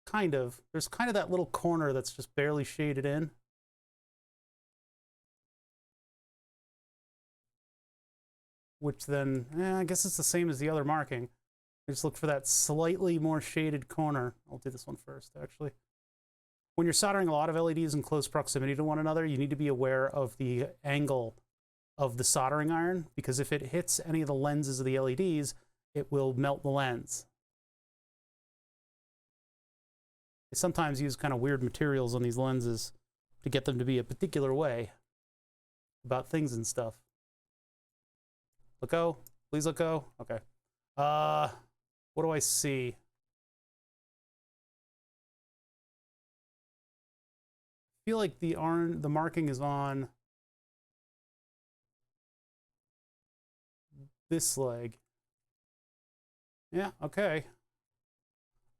A: Kind of. There's kind of that little corner that's just barely shaded in. Which then, I guess it's the same as the other marking. I just look for that slightly more shaded corner. I'll do this one first, actually. When you're soldering a lot of LEDs in close proximity to one another, you need to be aware of the angle of the soldering iron, because if it hits any of the lenses of the LEDs, it will melt the lens. They sometimes use kind of weird materials on these lenses to get them to be a particular way about things and stuff. Let go. Please let go. Okay. What do I see? I feel like the marking is on this leg. Yeah, okay.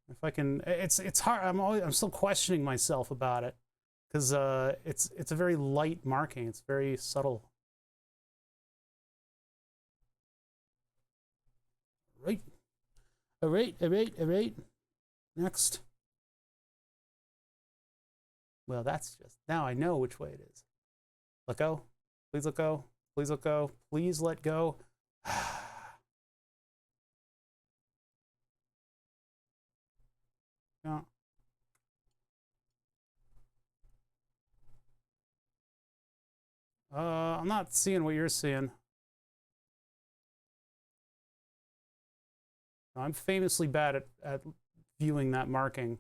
A: If I can, it's hard. I'm still questioning myself about it, because it's a very light marking. It's very subtle. Right. All right, all right, all right. Next. Well, that's just, now I know which way it is. Let go. Please let go. Please let go. Please let go. Yeah. I'm not seeing what you're seeing. I'm famously bad at viewing that marking.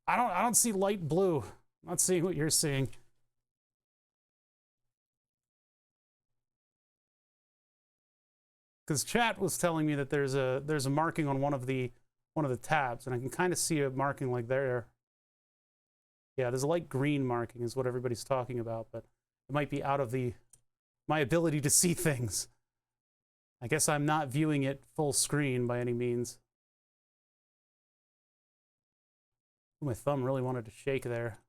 A: I don't see light blue. I'm not seeing what you're seeing. Because chat was telling me that there's a marking on one of the tabs, and I can kind of see a marking like there. Yeah, there's a light green marking is what everybody's talking about, but it might be out of my ability to see things. I guess I'm not viewing it full screen by any means. My thumb really wanted to shake there.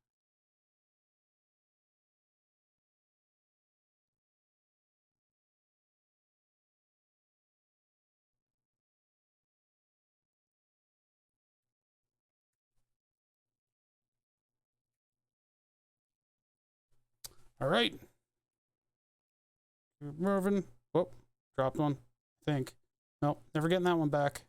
A: All right. Keep moving. Whoop. Dropped one. I think. Nope. Never getting that one back.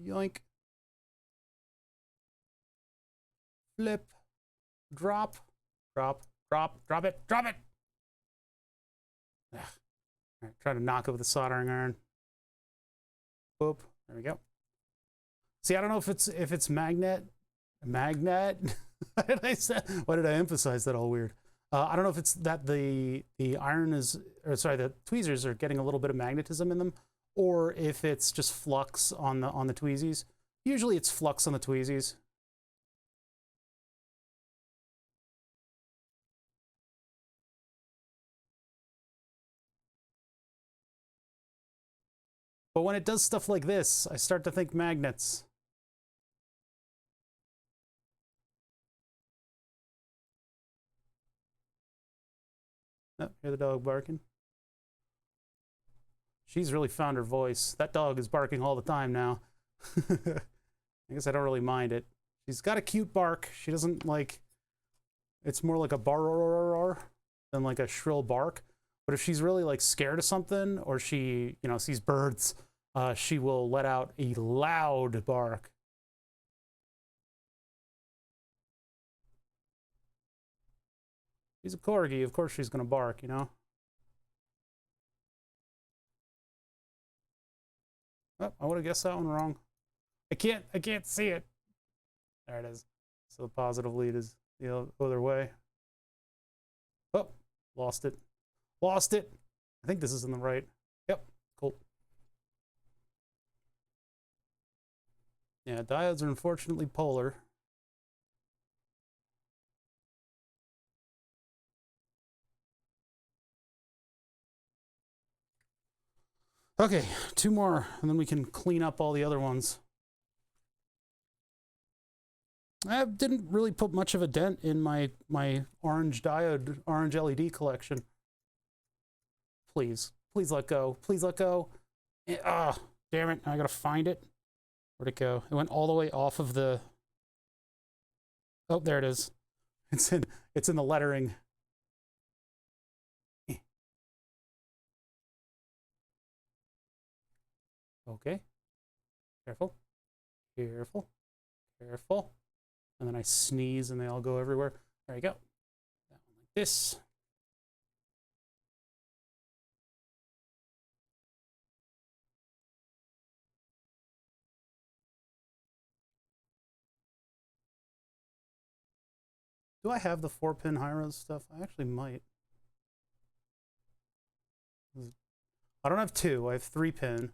A: Yoink. Flip. Drop. Drop. Drop. Drop it. Drop it. Ugh. All right, try to knock it with a soldering iron. Boop. There we go. See, I don't know if it's magnet. Why did I emphasize that all weird? I don't know if it's that the iron is, or sorry, the tweezers are getting a little bit of magnetism in them, or if it's just flux on the tweezies. Usually it's flux on the tweezies. But when it does stuff like this, I start to think magnets. Oh, hear the dog barking. She's really found her voice. That dog is barking all the time now. I guess I don't really mind it. She's got a cute bark. She doesn't like, it's more like a bar than like a shrill bark. But if she's really like scared of something, or she, you know, sees birds, she will let out a loud bark. She's a corgi, of course she's gonna bark, you know. Oh, I would have guessed that one wrong. I can't see it. There it is. So the positive lead is the other way. Oh, lost it. Lost it. I think this is in the right. Yep, cool. Yeah, diodes are unfortunately polar. Okay, 2 more, and then we can clean up all the other ones. I didn't really put much of a dent in my orange diode, orange LED collection. Please, please let go. Please let go. Ah, damn it! I gotta find it. Where'd it go? It went all the way off of the. Oh, there it is. It's in the lettering. Okay. Careful. Careful. Careful. And then I sneeze and they all go everywhere. There you go. That one like this. Do I have the 4-pin high-res stuff? I actually might. I don't have 2. I have 3-pin.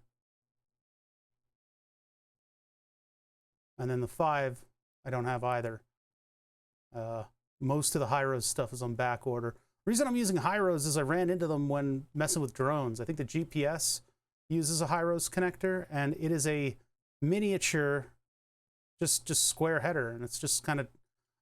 A: And then the 5, I don't have either. Most of the high-res stuff is on back order. The reason I'm using high-res is I ran into them when messing with drones. I think the GPS uses a high-res connector, and it is a miniature, just square header, and it's just kind of,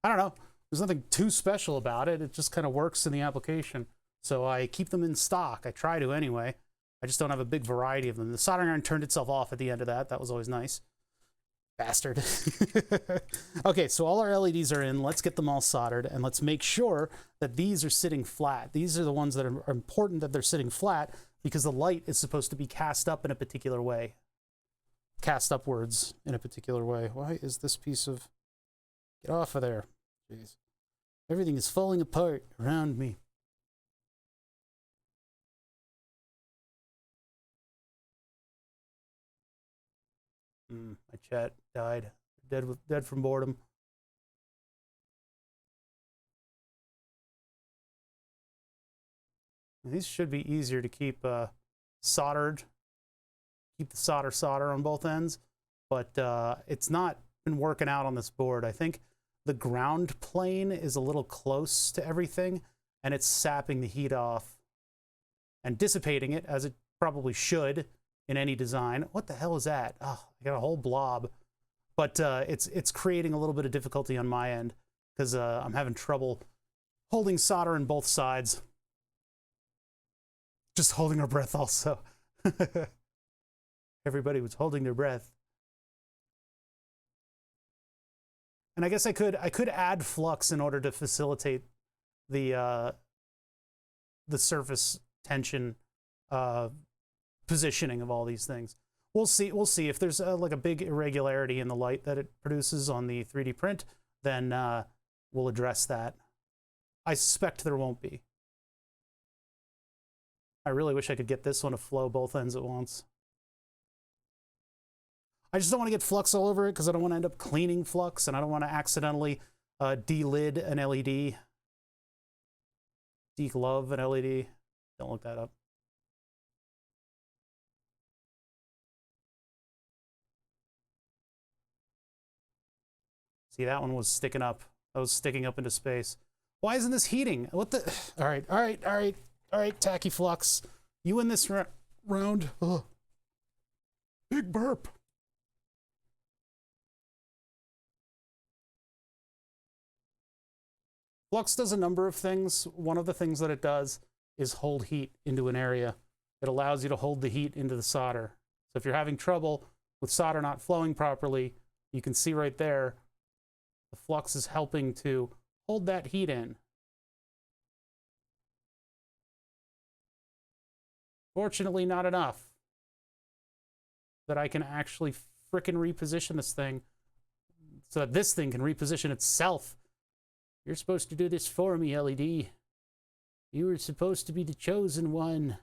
A: I don't know. There's nothing too special about it. It just kind of works in the application. So I keep them in stock. I try to anyway. I just don't have a big variety of them. The soldering iron turned itself off at the end of that. That was always nice. Bastard. Okay, so all our LEDs are in. Let's get them all soldered, and let's make sure that these are sitting flat. These are the ones that are important that they're sitting flat, because the light is supposed to be cast up in a particular way. Cast upwards in a particular way. Why is this piece of... Get off of there. Jeez. Everything is falling apart around me. My chat died. Dead from boredom. These should be easier to keep soldered. Keep the solder on both ends, but it's not been working out on this board. I think the ground plane is a little close to everything, and it's sapping the heat off. and dissipating it, as it probably should in any design. What the hell is that? Oh, I got a whole blob. But it's creating a little bit of difficulty on my end, because I'm having trouble holding solder on both sides. Just holding our breath also. Everybody was holding their breath. And I guess I could add flux in order to facilitate the surface tension positioning of all these things. We'll see if there's like a big irregularity in the light that it produces on the 3D print, then we'll address that. I suspect there won't be. I really wish I could get this one to flow both ends at once. I just don't want to get flux all over it, because I don't want to end up cleaning flux, and I don't want to accidentally de-lid an LED. De-glove an LED. Don't look that up. See, that one was sticking up. That was sticking up into space. Why isn't this heating? What the? All right, tacky flux. You win this round. Ugh. Big burp. Flux does a number of things. One of the things that it does is hold heat into an area. It allows you to hold the heat into the solder. So if you're having trouble with solder not flowing properly, you can see right there, the flux is helping to hold that heat in. Fortunately, not enough that I can actually frickin' reposition this thing so that this thing can reposition itself. You're supposed to do this for me, LED. You were supposed to be the chosen one.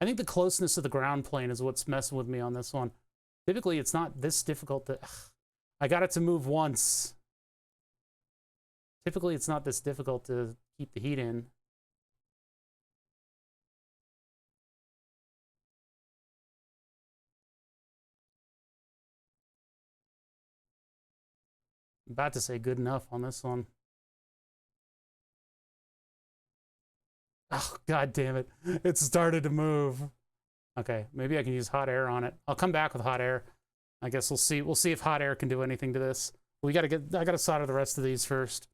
A: I think the closeness of the ground plane is what's messing with me on this one. Typically, it's not this difficult to... I got it to move once. Typically, it's not this difficult to keep the heat in. I'm about to say good enough on this one. Oh, God damn it. It started to move. Okay, maybe I can use hot air on it. I'll come back with hot air. I guess we'll see. We'll see if hot air can do anything to this. I gotta solder the rest of these first.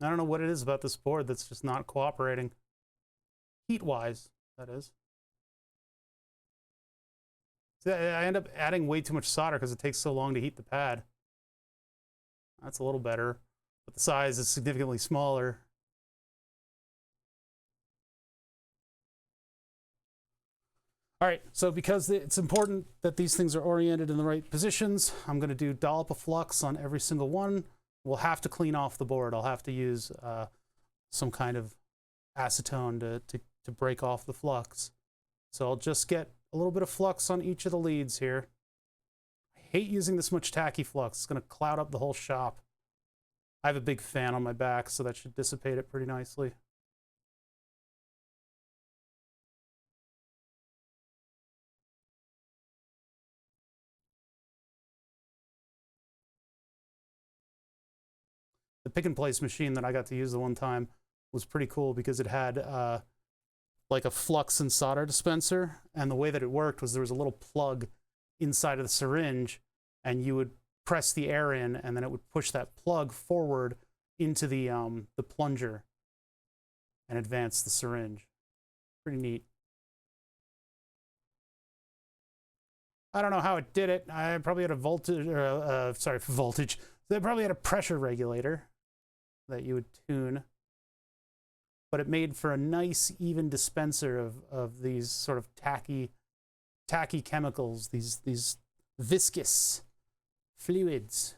A: I don't know what it is about this board that's just not cooperating. Heat-wise, that is. See, I end up adding way too much solder because it takes so long to heat the pad. That's a little better, but the size is significantly smaller. All right, so because it's important that these things are oriented in the right positions, I'm going to do dollop of flux on every single one. We'll have to clean off the board. I'll have to use some kind of acetone to break off the flux. So I'll just get a little bit of flux on each of the leads here. I hate using this much tacky flux. It's going to cloud up the whole shop. I have a big fan on my back, so that should dissipate it pretty nicely. The pick and place machine that I got to use the one time was pretty cool because it had like a flux and solder dispenser, and the way that it worked was there was a little plug inside of the syringe, and you would press the air in, and then it would push that plug forward into the plunger and advance the syringe. Pretty neat. I don't know how it did it. I probably had a voltage, or voltage. They probably had a pressure regulator that you would tune, but it made for a nice, even dispenser of these sort of tacky chemicals, these viscous fluids.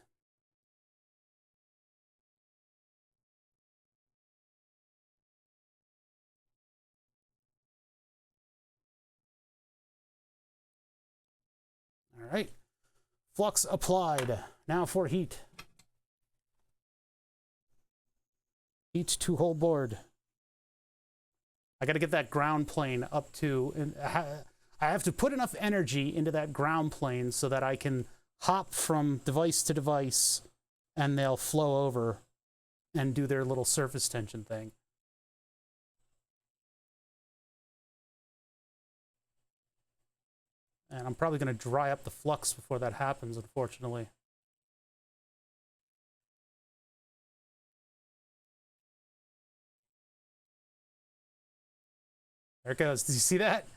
A: All right, flux applied. Now for heat. Heat to whole board. I got to get that ground plane up to, and I have to put enough energy into that ground plane so that I can hop from device to device and they'll flow over and do their little surface tension thing. And I'm probably going to dry up the flux before that happens, unfortunately. There it goes. Did you see that?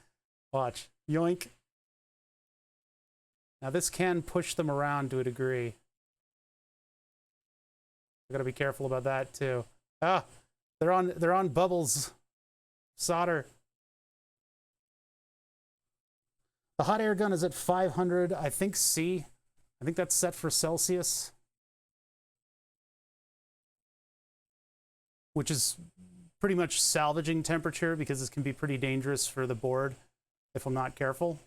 A: Watch. Yoink. Now this can push them around to a degree. I gotta be careful about that too. Ah, they're on bubbles. Solder. The hot air gun is at 500, I think C. I think that's set for Celsius. Which is pretty much salvaging temperature because this can be pretty dangerous for the board if I'm not careful.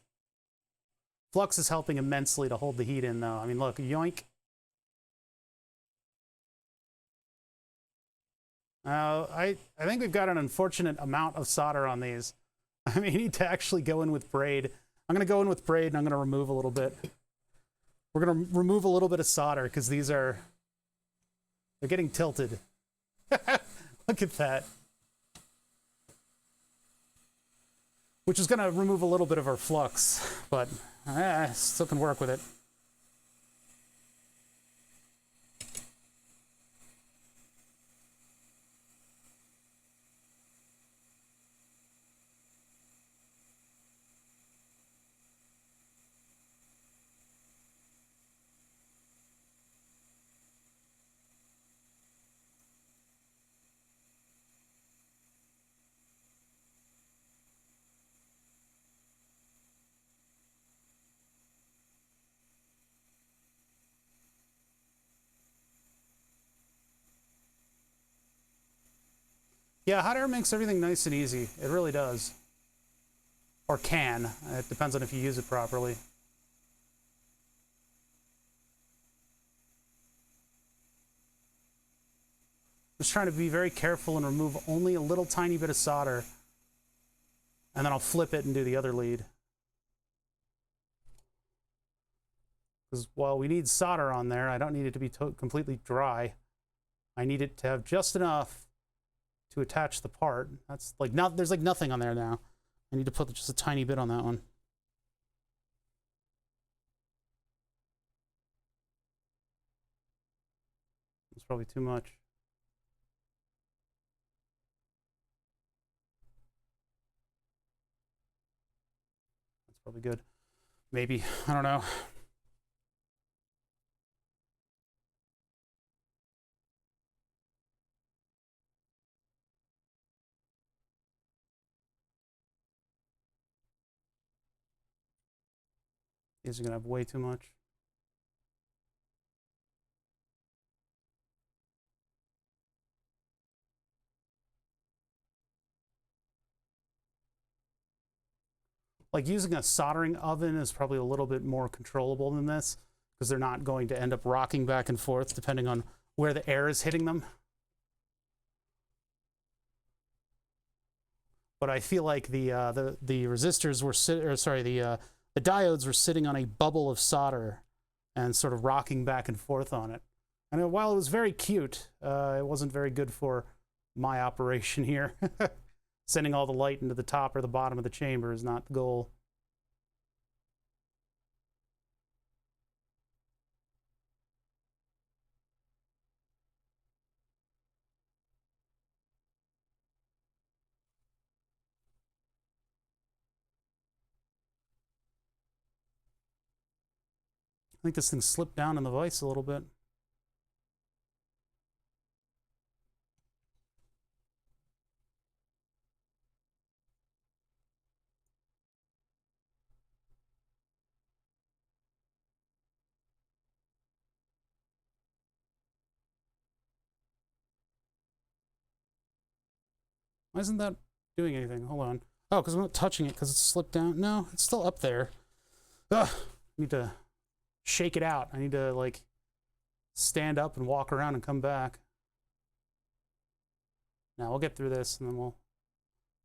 A: Flux is helping immensely to hold the heat in though. I mean, look, yoink. I think we've got an unfortunate amount of solder on these. I may need to actually go in with braid. I'm going to go in with braid and I'm going to remove a little bit. We're going to remove a little bit of solder because they're getting tilted. Look at that. Which is going to remove a little bit of our flux, but still can work with it. Yeah, hot air makes everything nice and easy. It really does. Or can. It depends on if you use it properly. Just trying to be very careful and remove only a little tiny bit of solder. And then I'll flip it and do the other lead. Because while we need solder on there, I don't need it to be completely dry. I need it to have just enough to attach the part. That's like there's like nothing on there now. I need to put just a tiny bit on that one. It's probably too much. That's probably good. Maybe, I don't know. These are gonna have way too much. Like using a soldering oven is probably a little bit more controllable than this because they're not going to end up rocking back and forth depending on where the air is hitting them. But I feel like the resistors were the diodes were sitting on a bubble of solder and sort of rocking back and forth on it. And while it was very cute, it wasn't very good for my operation here. Sending all the light into the top or the bottom of the chamber is not the goal. I think this thing slipped down in the vise a little bit. Why isn't that doing anything? Hold on. Oh, because I'm not touching it because it's slipped down. No, it's still up there. Ugh. I need to shake it out. I need to, like, stand up and walk around and come back. Now, we'll get through this, and then we'll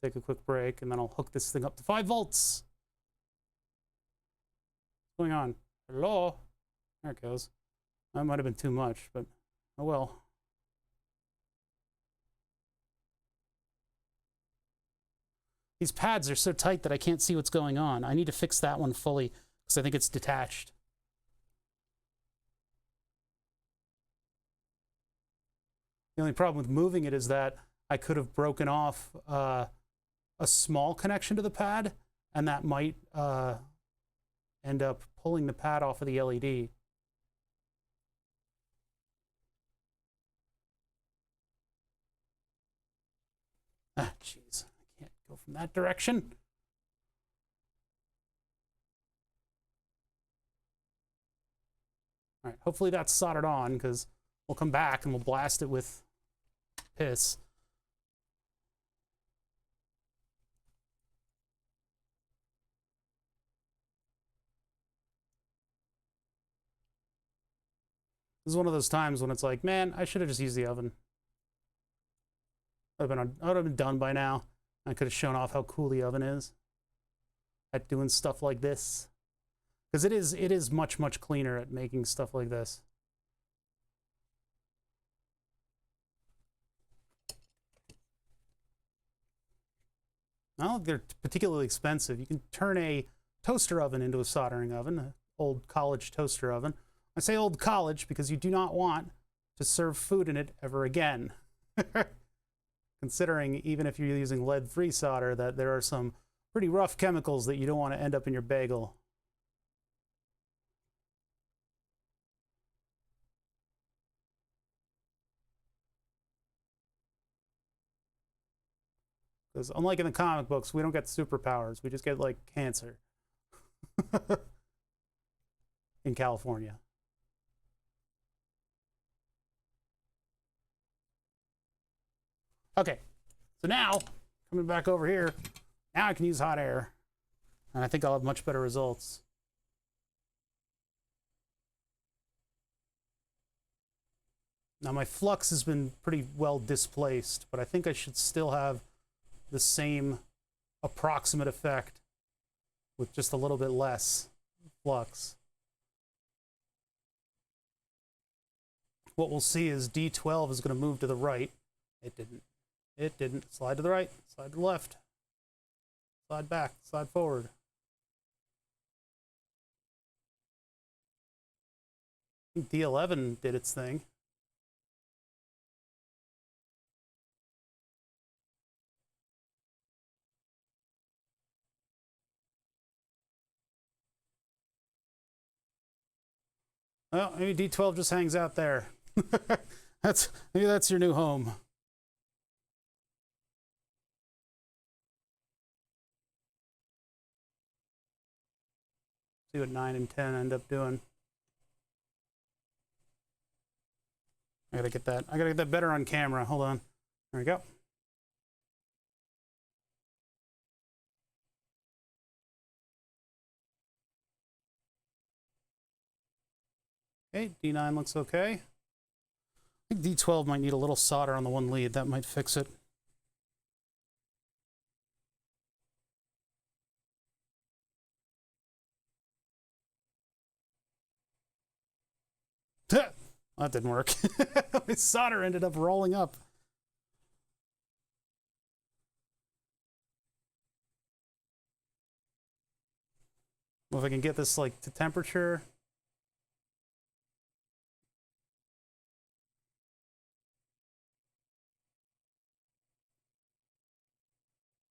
A: take a quick break, and then I'll hook this thing up to 5 volts. going on? Hello? There it goes. That might have been too much, but oh well. These pads are so tight that I can't see what's going on. I need to fix that one fully because I think it's detached. The only problem with moving it is that I could have broken off a small connection to the pad, and that might end up pulling the pad off of the LED. Ah, jeez. I can't go from that direction. All right, hopefully that's soldered on, because we'll come back and we'll blast it with piss. This is one of those times when it's like, man, I should have just used the oven. I would have been done by now. I could have shown off how cool the oven is at doing stuff like this. Because it is much, much cleaner at making stuff like this. I don't think they're particularly expensive. You can turn a toaster oven into a soldering oven, an old college toaster oven. I say old college because you do not want to serve food in it ever again. Considering even if you're using lead-free solder, that there are some pretty rough chemicals that you don't want to end up in your bagel. Because unlike in the comic books, we don't get superpowers. We just get, like, cancer. In California. Okay, so now, coming back over here, now I can use hot air. And I think I'll have much better results. Now my flux has been pretty well displaced, but I think I should still have the same approximate effect with just a little bit less flux. What we'll see is D12 is going to move to the right. It didn't. It didn't. Slide to the right, slide to the left, slide back, slide forward. I think D11 did its thing. Well, maybe D12 just hangs out there. Maybe that's your new home. See what 9 and 10 end up doing. I gotta get that better on camera. Hold on. There we go. Okay, D9 looks okay. I think D12 might need a little solder on the one lead. That might fix it. That didn't work. My solder ended up rolling up. Well, if I can get this like to temperature.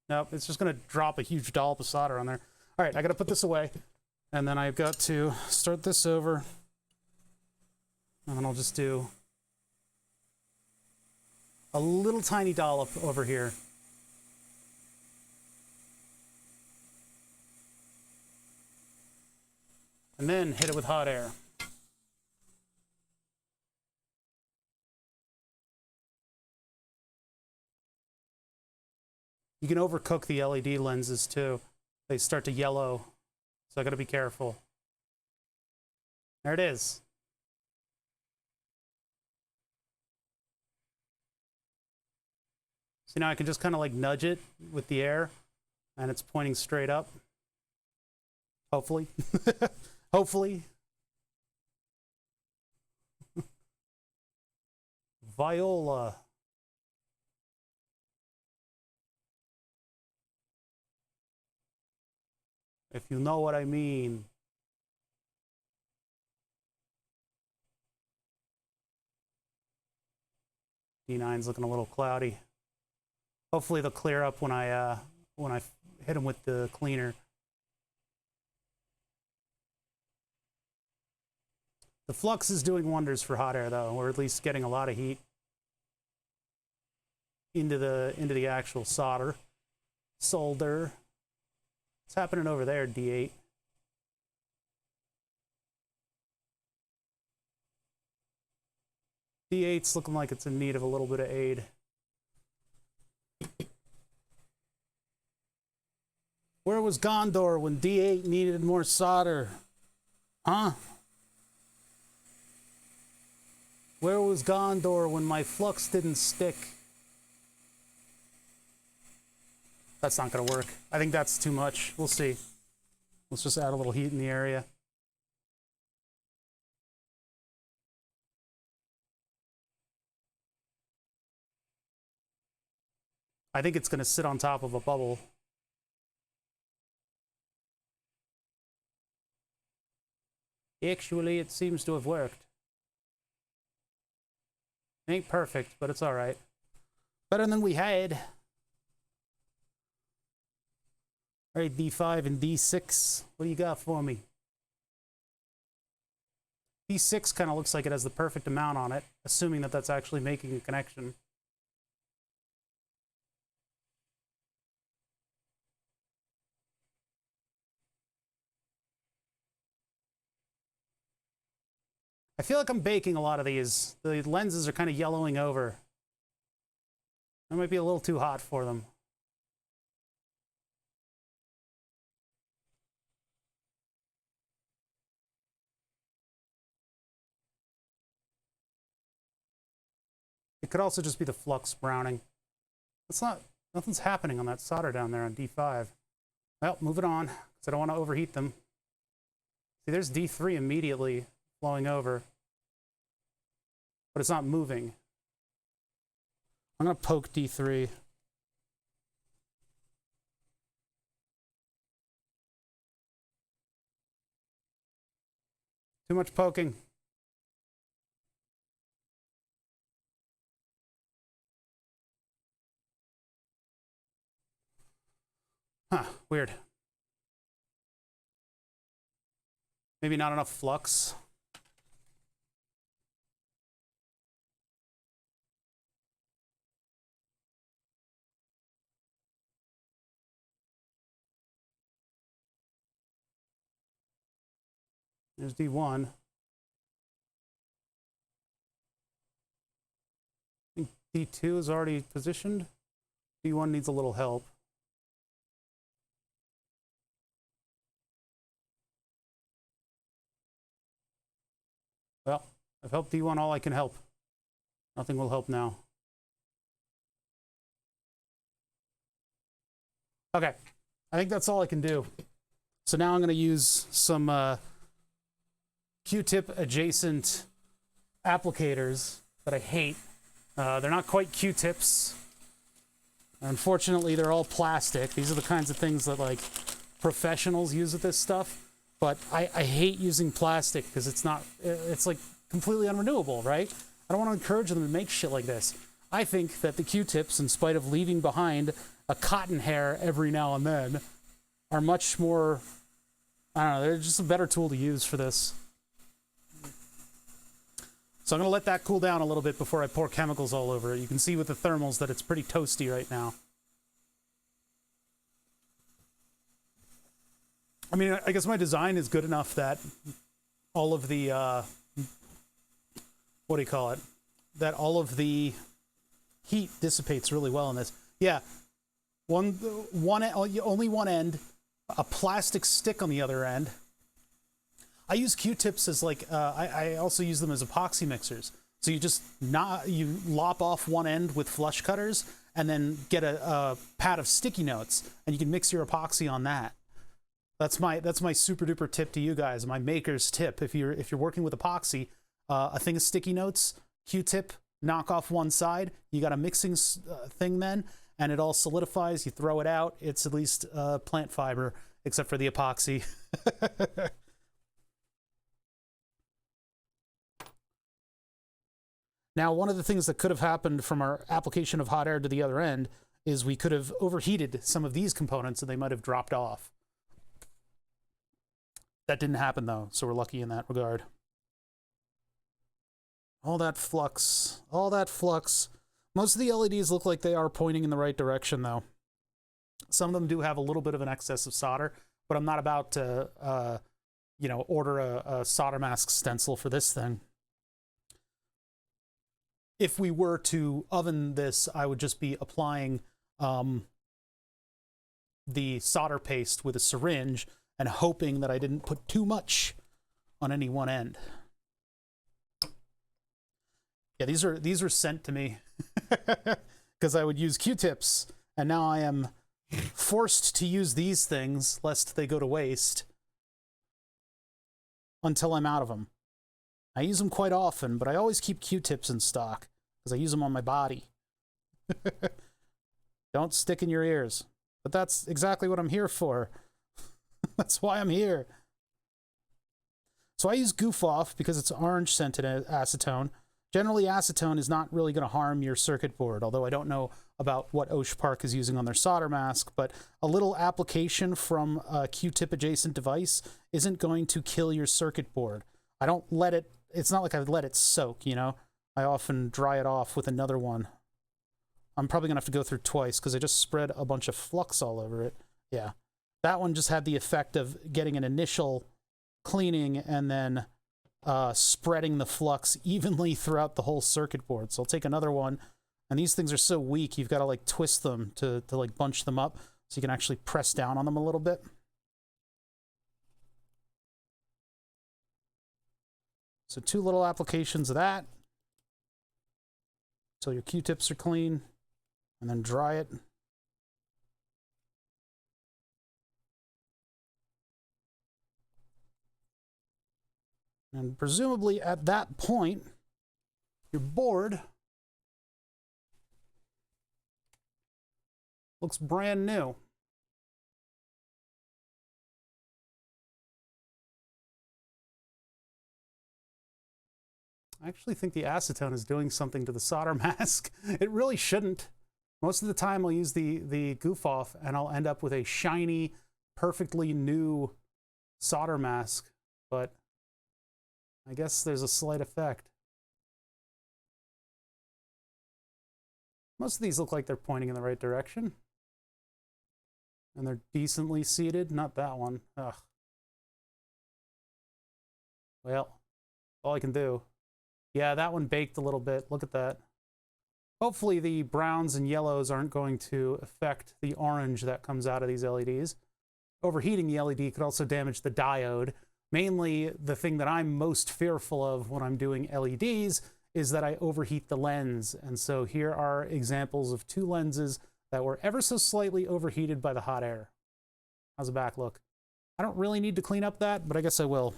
A: Nope, it's just going to drop a huge dollop of solder on there. All right, I got to put this away. And then I've got to start this over. And then I'll just do a little tiny dollop over here. And then hit it with hot air. You can overcook the LED lenses too. They start to yellow, so I gotta be careful. There it is. See, now I can just kind of like nudge it with the air, and it's pointing straight up. Hopefully. Hopefully. Viola. If you know what I mean. D9's looking a little cloudy. Hopefully they'll clear up when I hit them with the cleaner. The flux is doing wonders for hot air though. We're at least getting a lot of heat into the actual solder. What's happening over there, D8? D8's looking like it's in need of a little bit of aid. Where was Gondor when D8 needed more solder? Huh? Where was Gondor when my flux didn't stick? That's not gonna work. I think that's too much. We'll see. Let's just add a little heat in the area. I think it's gonna sit on top of a bubble. Actually, it seems to have worked. Ain't perfect, but it's all right. Better than we had. All right, D5 and D6. What do you got for me? D6 kind of looks like it has the perfect amount on it, assuming that that's actually making a connection. I feel like I'm baking a lot of these. The lenses are kind of yellowing over. That might be a little too hot for them. It could also just be the flux browning. Nothing's happening on that solder down there on D5. Well, moving on, because I don't want to overheat them. See, there's D3 immediately flowing over, but it's not moving. I'm going to poke D3. Too much poking. Huh, weird. Maybe not enough flux. There's D1. I think D2 is already positioned. D1 needs a little help. Well, I've helped D1 all I can help. Nothing will help now. Okay, I think that's all I can do. So now I'm going to use some Q-tip adjacent applicators that I hate. They're not quite Q-tips. Unfortunately, they're all plastic. These are the kinds of things that like professionals use with this stuff. But I hate using plastic because it's like completely unrenewable, right? I don't want to encourage them to make shit like this. I think that the Q-tips, in spite of leaving behind a cotton hair every now and then, are much more, I don't know, they're just a better tool to use for this. So I'm going to let that cool down a little bit before I pour chemicals all over it. You can see with the thermals that it's pretty toasty right now. I mean, I guess my design is good enough that all of the, what do you call it? That all of the heat dissipates really well in this. Yeah, only one end, a plastic stick on the other end. I use Q-tips as like, I also use them as epoxy mixers. So you just you lop off one end with flush cutters and then get a pad of sticky notes and you can mix your epoxy on that. That's my super duper tip to you guys. My maker's tip. If you're working with epoxy, a thing of sticky notes, Q-tip, knock off one side. You got a mixing thing then, and it all solidifies. You throw it out. It's at least plant fiber, except for the epoxy. Now, one of the things that could have happened from our application of hot air to the other end is we could have overheated some of these components and they might have dropped off. That didn't happen though, so we're lucky in that regard. All that flux, all that flux. Most of the LEDs look like they are pointing in the right direction though. Some of them do have a little bit of an excess of solder, but I'm not about to, you know, order a solder mask stencil for this thing. If we were to oven this, I would just be applying the solder paste with a syringe and hoping that I didn't put too much on any one end. Yeah, these are sent to me because I would use Q-tips, and now I am forced to use these things lest they go to waste until I'm out of them. I use them quite often, but I always keep Q-tips in stock because I use them on my body. Don't stick in your ears. But that's exactly what I'm here for. That's why I'm here. So I use Goof Off because it's orange scented acetone. Generally, acetone is not really going to harm your circuit board, although I don't know about what Osh Park is using on their solder mask, but a little application from a Q-tip adjacent device isn't going to kill your circuit board. I don't let it, it's not like I let it soak, you know? I often dry it off with another one. I'm probably going to have to go through twice because I just spread a bunch of flux all over it. Yeah. That one just had the effect of getting an initial cleaning and then spreading the flux evenly throughout the whole circuit board. So I'll take another one. And these things are so weak, you've got to like twist them to like bunch them up so you can actually press down on them a little bit. So 2 little applications of that. So your Q-tips are clean, and then dry it. And presumably at that point, your board looks brand new. I actually think the acetone is doing something to the solder mask. It really shouldn't. Most of the time I'll use the Goof Off and I'll end up with a shiny, perfectly new solder mask, but I guess there's a slight effect. Most of these look like they're pointing in the right direction. And they're decently seated. Not that one. Ugh. Well, all I can do. Yeah, that one baked a little bit. Look at that. Hopefully the browns and yellows aren't going to affect the orange that comes out of these LEDs. Overheating the LED could also damage the diode. Mainly, the thing that I'm most fearful of when I'm doing LEDs is that I overheat the lens. And so here are examples of 2 lenses that were ever so slightly overheated by the hot air. How's the back look? I don't really need to clean up that, but I guess I will.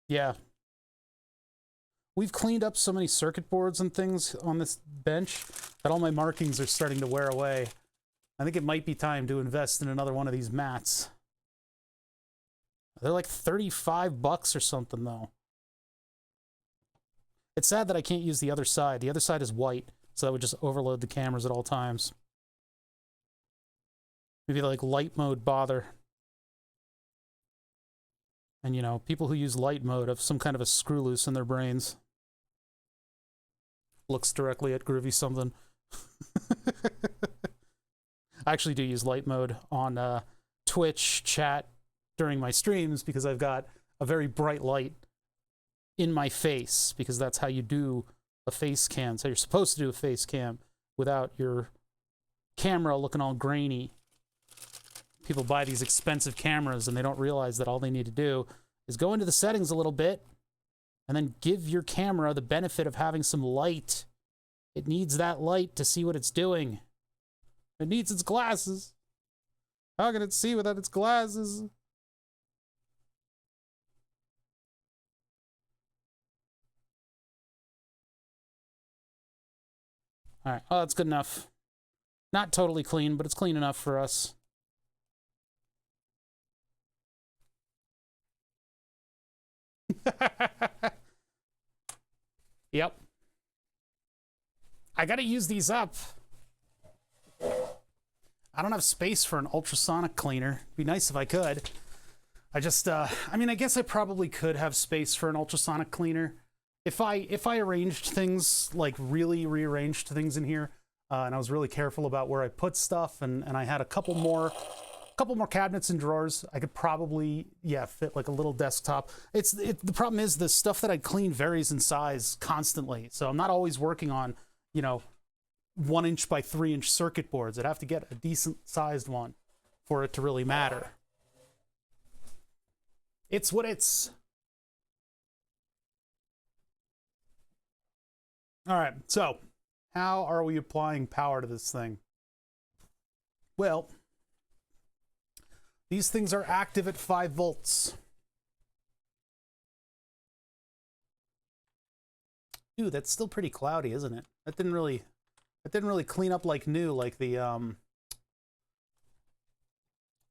A: Yeah. We've cleaned up so many circuit boards and things on this bench that all my markings are starting to wear away. I think it might be time to invest in another one of these mats. They're like $35 or something, though. It's sad that I can't use the other side. The other side is white, so that would just overload the cameras at all times. Maybe like light mode bother. And, you know, people who use light mode have some kind of a screw loose in their brains. Looks directly at Groovy something. I actually do use light mode on Twitch chat during my streams because I've got a very bright light in my face, because that's how you do a face cam. That's how you're supposed to do a face cam without your camera looking all grainy. People buy these expensive cameras and they don't realize that all they need to do is go into the settings a little bit and then give your camera the benefit of having some light. It needs that light to see what it's doing. It needs its glasses. How can it see without its glasses? All right. Oh, that's good enough. Not totally clean, but it's clean enough for us. Yep. I gotta use these up. I don't have space for an ultrasonic cleaner. It'd be nice if I could. I just, I mean, I guess I probably could have space for an ultrasonic cleaner. If I arranged things, like really rearranged things in here, and I was really careful about where I put stuff, and I had a couple more cabinets and drawers, I could probably, yeah, fit like a little desktop. The problem is the stuff that I clean varies in size constantly. So I'm not always working on, you know, 1" by 3" circuit boards. I'd have to get a decent sized one for it to really matter. It's what it's. All right, so how are we applying power to this thing? Well, these things are active at 5 volts. Dude, that's still pretty cloudy, isn't it? That didn't really clean up like new, like the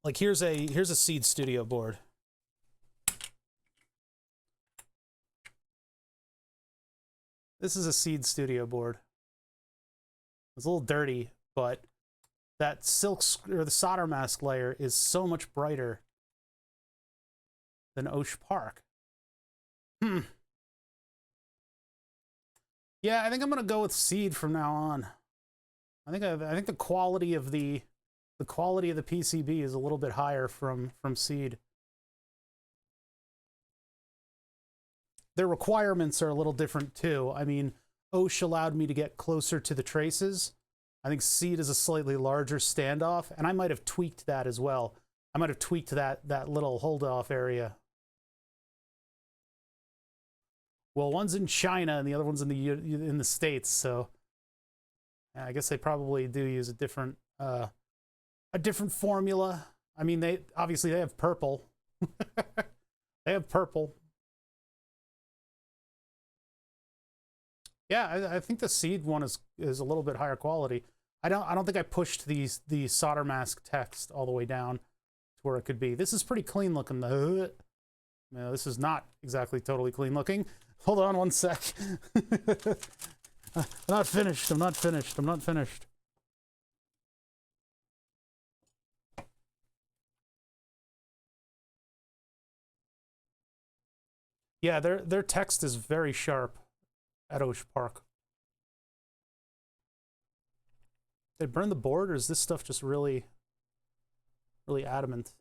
A: like here's a Seed Studio board. This is a Seed Studio board. It's a little dirty, but that silk or the solder mask layer is so much brighter than Osh Park. Yeah, I think I'm gonna go with Seed from now on. I think the quality of the PCB is a little bit higher from Seed. Their requirements are a little different too. I mean, Osh allowed me to get closer to the traces. I think Seed is a slightly larger standoff, and I might have tweaked that as well. I might have tweaked that little hold-off area. Well, one's in China and the other one's in the States, so I guess they probably do use a different formula. I mean, they have purple. They have purple. Yeah, I think the Seed one is a little bit higher quality. I don't think I pushed the solder mask text all the way down to where it could be. This is pretty clean looking though. No, this is not exactly totally clean looking. Hold on one sec. I'm not finished. I'm not finished. I'm not finished. Yeah, their text is very sharp at Osh Park. Did I burn the board, or is this stuff just really adamant?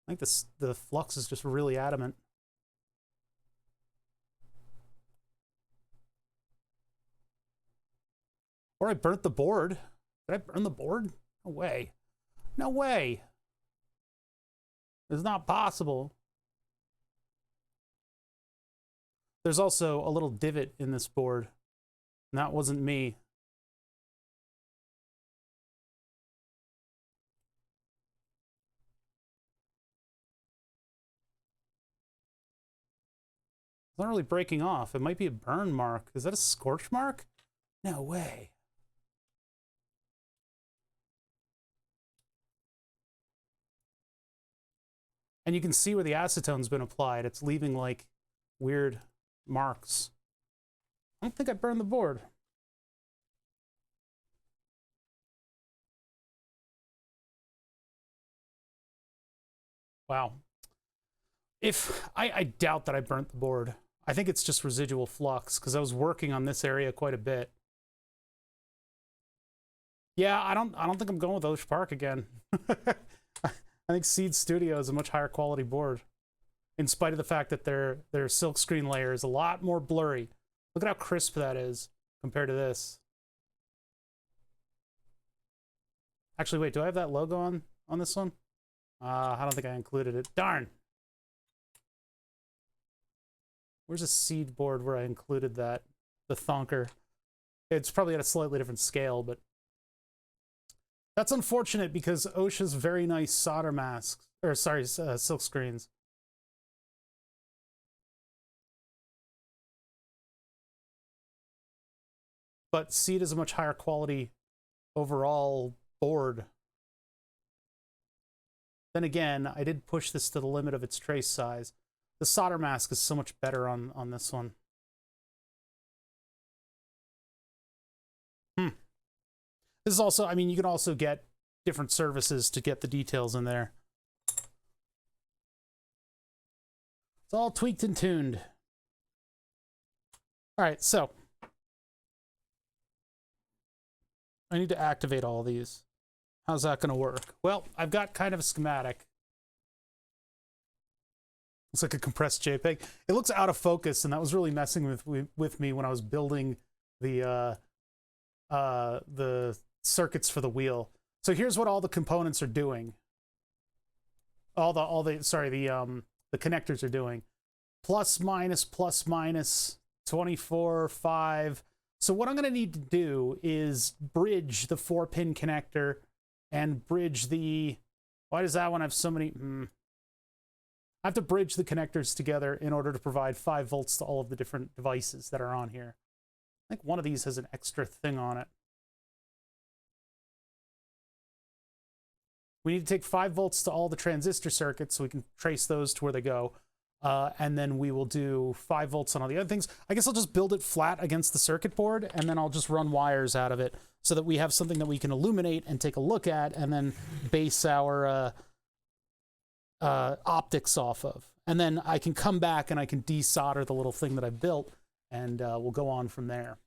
A: I think the flux is just really adamant. Or I burnt the board. Did I burn the board? No way. No way. It's not possible. There's also a little divot in this board. And that wasn't me. It's not really breaking off. It might be a burn mark. Is that a scorch mark? No way. And you can see where the acetone's been applied. It's leaving like weird marks. I don't think I burned the board. Wow. I doubt that I burnt the board. I think it's just residual flux because I was working on this area quite a bit. Yeah, I don't think I'm going with Osh Park again. I think Seed Studio is a much higher quality board, in spite of the fact that their silkscreen layer is a lot more blurry. Look at how crisp that is compared to this. Actually, wait, do I have that logo on this one? I don't think I included it. Darn. Where's a Seed board where I included that? The thonker. It's probably at a slightly different scale, but That's unfortunate because OSHA's very nice solder masks, or sorry, silk screens. But Seed is a much higher quality overall board. Then again, I did push this to the limit of its trace size. The solder mask is so much better on this one. This is also, I mean, you can also get different services to get the details in there. It's all tweaked and tuned. All right, so I need to activate all these. How's that going to work? Well, I've got kind of a schematic. Looks like a compressed JPEG. It looks out of focus, and that was really messing with me when I was building the circuits for the wheel. So here's what all the components are doing. The connectors are doing. Plus minus 24, 5. So what I'm going to need to do is bridge the 4-pin connector and bridge the... Why does that one have so many... I have to bridge the connectors together in order to provide 5 volts to all of the different devices that are on here. I think one of these has an extra thing on it. We need to take 5 volts to all the transistor circuits so we can trace those to where they go. And then we will do 5 volts on all the other things. I guess I'll just build it flat against the circuit board, and then I'll just run wires out of it so that we have something that we can illuminate and take a look at and then base our optics off of. And then I can come back and I can desolder the little thing that I built, and we'll go on from there.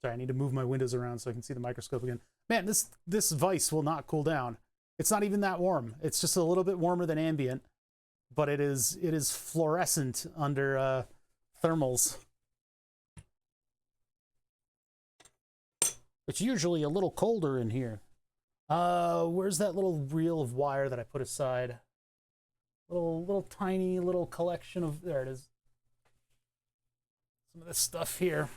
A: Sorry, I need to move my windows around so I can see the microscope again. Man, this vise will not cool down. It's not even that warm. It's just a little bit warmer than ambient, but it is fluorescent under thermals. It's usually a little colder in here. Where's that little reel of wire that I put aside? Little tiny little collection of, there it is. Some of this stuff here.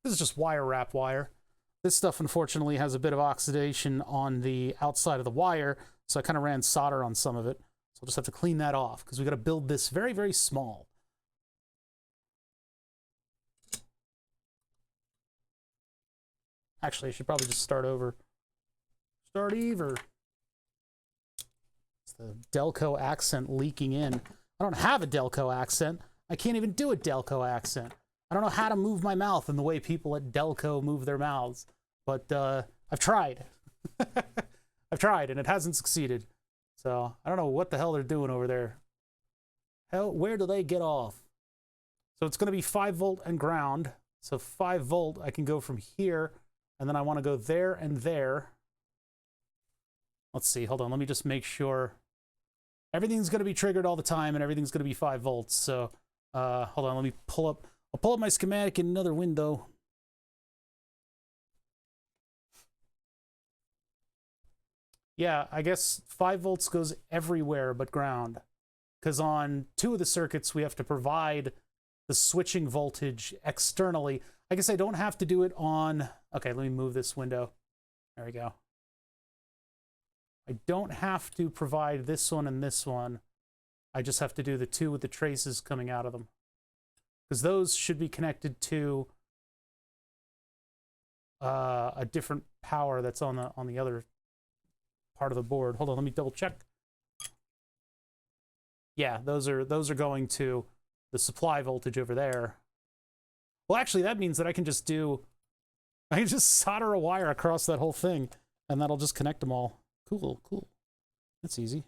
A: This is just wire wrap wire. This stuff, unfortunately, has a bit of oxidation on the outside of the wire, so I kind of ran solder on some of it. So I'll just have to clean that off, because we've got to build this very, very small. Actually, I should probably just start over. Start over. It's the Delco accent leaking in. I don't have a Delco accent. I can't even do a Delco accent. I don't know how to move my mouth in the way people at Delco move their mouths, but I've tried. I've tried, and it hasn't succeeded. So I don't know what the hell they're doing over there. Hell, where do they get off? So it's going to be 5 volt and ground. So 5 volt, I can go from here, and then I want to go there and there. Let's see, hold on, let me just make sure. Everything's going to be triggered all the time, and everything's going to be 5 volts. So hold on, let me pull up. I'll pull up my schematic in another window. Yeah, I guess 5 volts goes everywhere but ground. Because on 2 of the circuits, we have to provide the switching voltage externally. I guess I don't have to do it on... Okay, let me move this window. There we go. I don't have to provide this one and this one. I just have to do the 2 with the traces coming out of them. Because those should be connected to a different power that's on the other part of the board. Hold on, let me double check. Yeah, those are going to the supply voltage over there. Well, actually, that means that I can just solder a wire across that whole thing, and that'll just connect them all. Cool, cool. That's easy.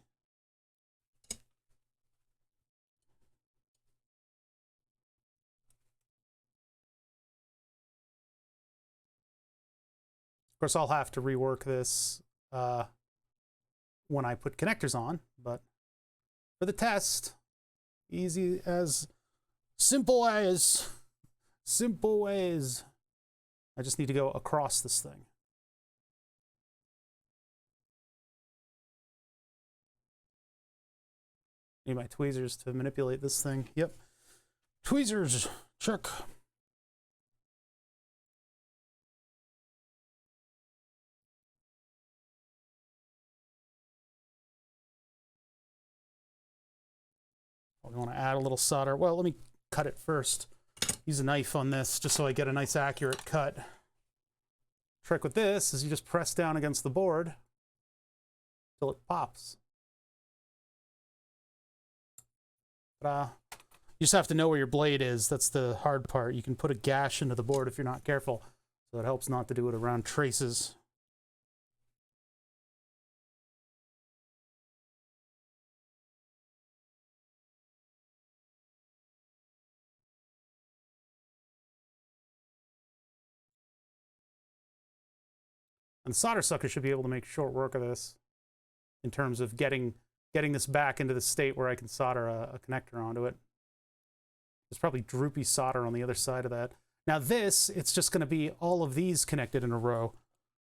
A: Of course, I'll have to rework this when I put connectors on, but for the test, simple ways. I just need to go across this thing. Need my tweezers to manipulate this thing. Yep. Tweezers, check. We want to add a little solder. Well, let me cut it first. Use a knife on this just so I get a nice accurate cut. Trick with this is you just press down against the board till it pops. You just have to know where your blade is. That's the hard part. You can put a gash into the board if you're not careful. So it helps not to do it around traces. And the solder sucker should be able to make short work of this in terms of getting this back into the state where I can solder a connector onto it. There's probably droopy solder on the other side of that. Now this, it's just going to be all of these connected in a row,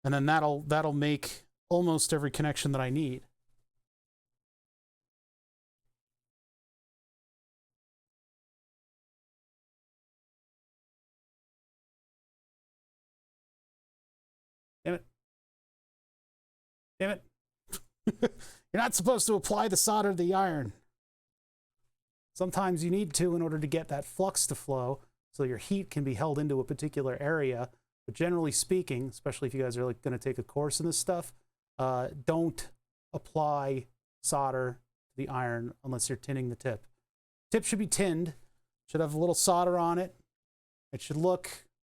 A: and then that'll make almost every connection that I need. Damn it. Damn it. You're not supposed to apply the solder to the iron. Sometimes you need to in order to get that flux to flow so your heat can be held into a particular area. But generally speaking, especially if you guys are like going to take a course in this stuff, don't apply solder to the iron unless you're tinning the tip. Tip should be tinned, should have a little solder on it. It should look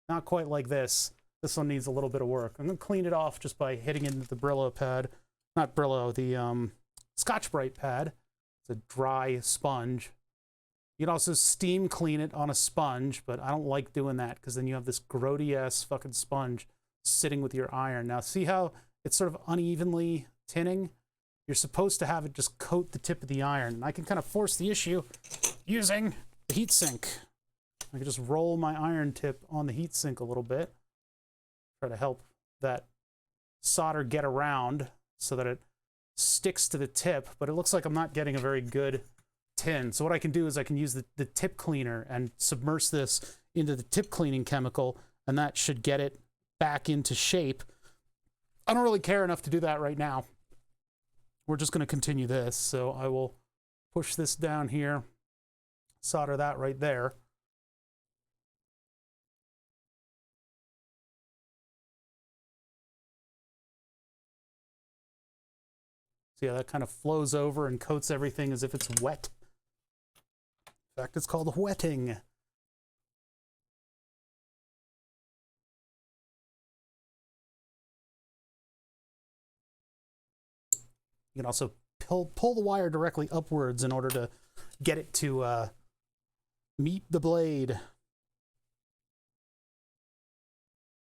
A: not quite like this. This one needs a little bit of work. I'm going to clean it off just by hitting into the Brillo pad. Not Brillo, the Scotch-Brite pad. It's a dry sponge. You can also steam clean it on a sponge, but I don't like doing that because then you have this grody-ass fucking sponge sitting with your iron. Now see how it's sort of unevenly tinning? You're supposed to have it just coat the tip of the iron. And I can kind of force the issue using the heatsink. I can just roll my iron tip on the heatsink a little bit. Try to help that solder get around so that it sticks to the tip, but it looks like I'm not getting a very good tin. So what I can do is I can use the tip cleaner and submerge this into the tip cleaning chemical, and that should get it back into shape. I don't really care enough to do that right now. We're just going to continue this. So I will push this down here, solder that right there. See how that kind of flows over and coats everything as if it's wet? In fact, it's called wetting. You can also pull the wire directly upwards in order to get it to meet the blade.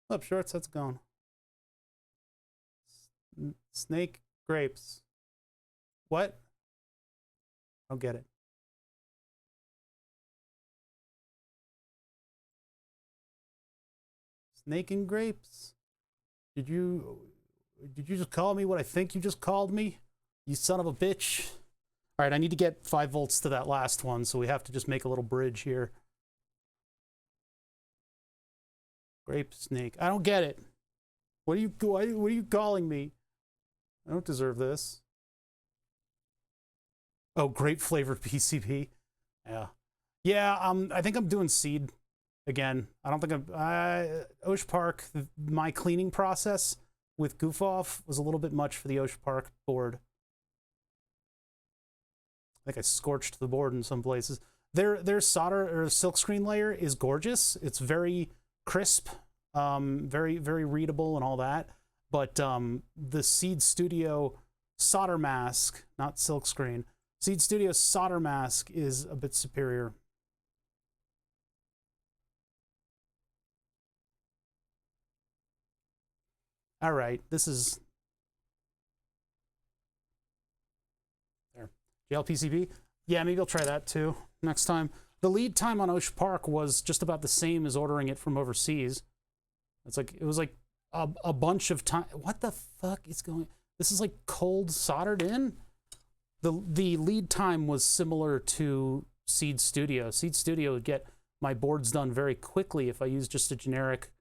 A: Up, shorts, how's it going? Snake grapes. What? I don't get it. Snake and grapes? Did you just call me what I think you just called me? You son of a bitch. All right, I need to get 5 volts to that last one, so we have to just make a little bridge here. Grape snake. I don't get it. What are you calling me? I don't deserve this. Oh, grape flavored PCB. Yeah. Yeah, I think I'm doing seed again. I don't think Osh Park, my cleaning process with Goof Off was a little bit much for the Osh Park board. I think I scorched the board in some places. Their solder or silkscreen layer is gorgeous. It's very crisp, very, very readable and all that. But the Seed Studio solder mask, not silkscreen, Seed Studio solder mask is a bit superior. All right, this is there. GLPCB? Yeah, maybe I'll try that too next time. The lead time on Osh Park was just about the same as ordering it from overseas. It was like a bunch of time. What the fuck is going? This is like cold soldered in. The lead time was similar to Seed Studio. Seed Studio would get my boards done very quickly if I used just a generic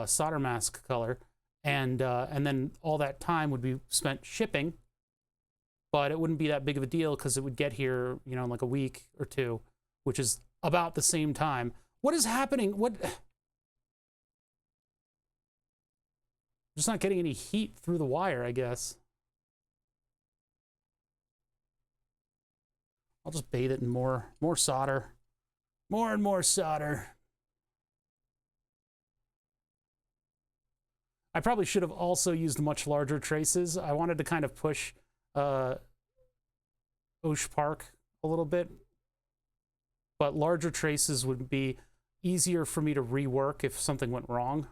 A: solder mask color, and then all that time would be spent shipping. but it wouldn't be that big of a deal because it would get here, you know, in like a week or two, which is about the same time. What is happening? What? I'm just not getting any heat through the wire, I guess. I'll just bathe it in more solder. More and more solder. I probably should have also used much larger traces. I wanted to kind of push Osh Park a little bit, but larger traces would be easier for me to rework if something went wrong.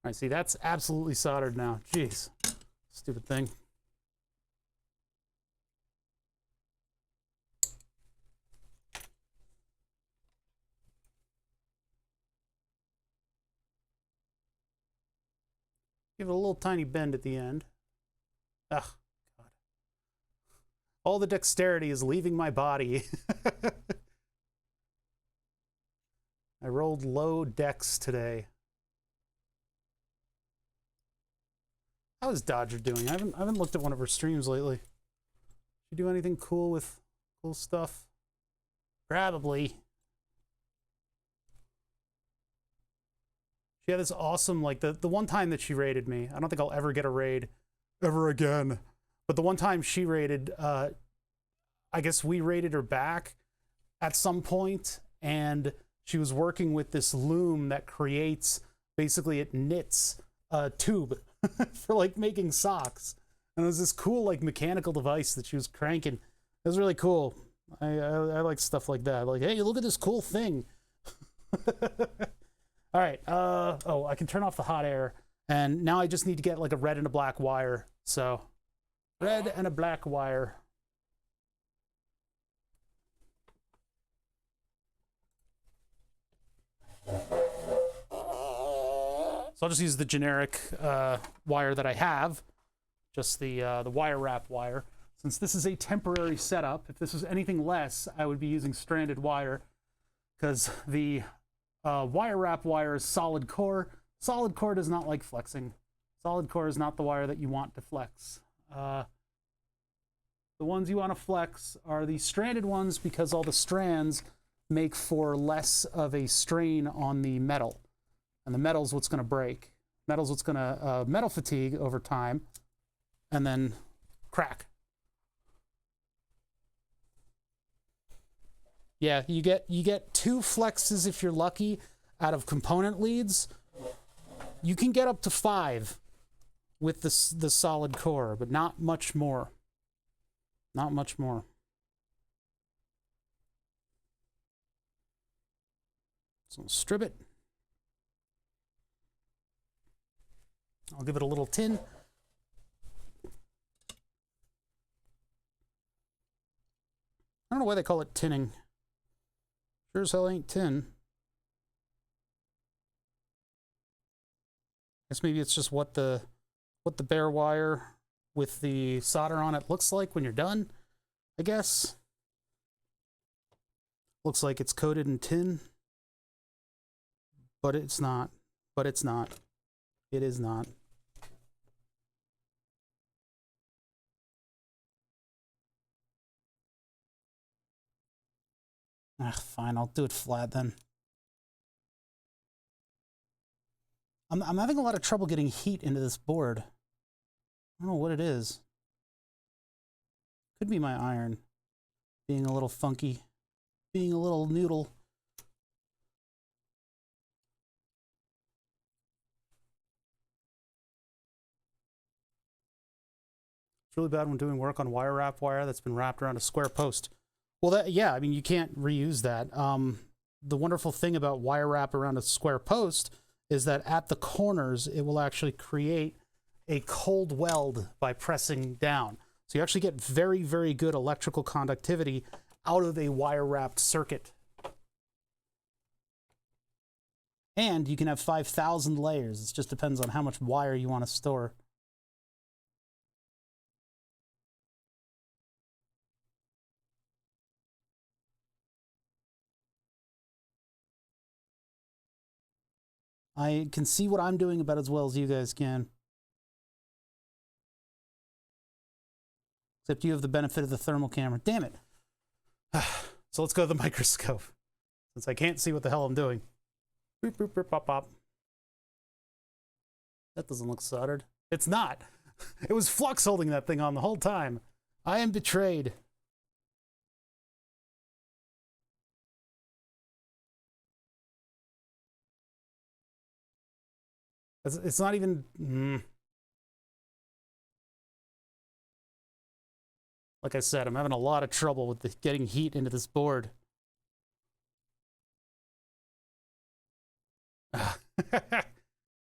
A: All right, see, that's absolutely soldered now. Jeez, stupid thing. Give it a little tiny bend at the end. Ugh, God. All the dexterity is leaving my body. I rolled low dex today. How is Dodger doing? I haven't looked at one of her streams lately. She do anything cool with cool stuff? Probably. She had this awesome, like the one time that she raided me. I don't think I'll ever get a raid ever again. But the one time she raided, I guess we raided her back at some point, and she was working with this loom that creates, basically it knits a tube for like making socks. And it was this cool like mechanical device that she was cranking. It was really cool. I like stuff like that. Like, hey, look at this cool thing. All right, oh, I can turn off the hot air, and now I just need to get like a red and a black wire. So, red and a black wire. So I'll just use the generic wire that I have, just the wire wrap wire. Since this is a temporary setup, if this was anything less, I would be using stranded wire, because the wire wrap wire is solid core. Solid core does not like flexing. Solid core is not the wire that you want to flex. The ones you want to flex are the stranded ones, because all the strands make for less of a strain on the metal. And the metal's what's going to break. Metal's what's going to metal fatigue over time and then crack. Yeah, you get 2 flexes if you're lucky out of component leads. You can get up to 5 with the solid core, but not much more. Not much more. So strip it. I'll give it a little tin. I don't know why they call it tinning. Sure as hell ain't tin. I guess maybe it's just what the bare wire with the solder on it looks like when you're done, I guess. Looks like it's coated in tin. But it's not. But it's not. It is not. Ah, fine, I'll do it flat then. I'm having a lot of trouble getting heat into this board. I don't know what it is. Could be my iron being a little funky, being a little noodle. It's really bad when doing work on wire wrap wire that's been wrapped around a square post. Well, yeah, I mean, you can't reuse that. The wonderful thing about wire wrap around a square post is that at the corners, it will actually create a cold weld by pressing down. So you actually get very, very good electrical conductivity out of a wire wrapped circuit. And you can have 5,000 layers. It just depends on how much wire you want to store. I can see what I'm doing about as well as you guys can. Except you have the benefit of the thermal camera. Damn it. So let's go to the microscope, since I can't see what the hell I'm doing. Boop, boop, boop, pop, pop. That doesn't look soldered. It's not. It was Flux holding that thing on the whole time. I am betrayed. It's not even... Like I said, I'm having a lot of trouble with getting heat into this board.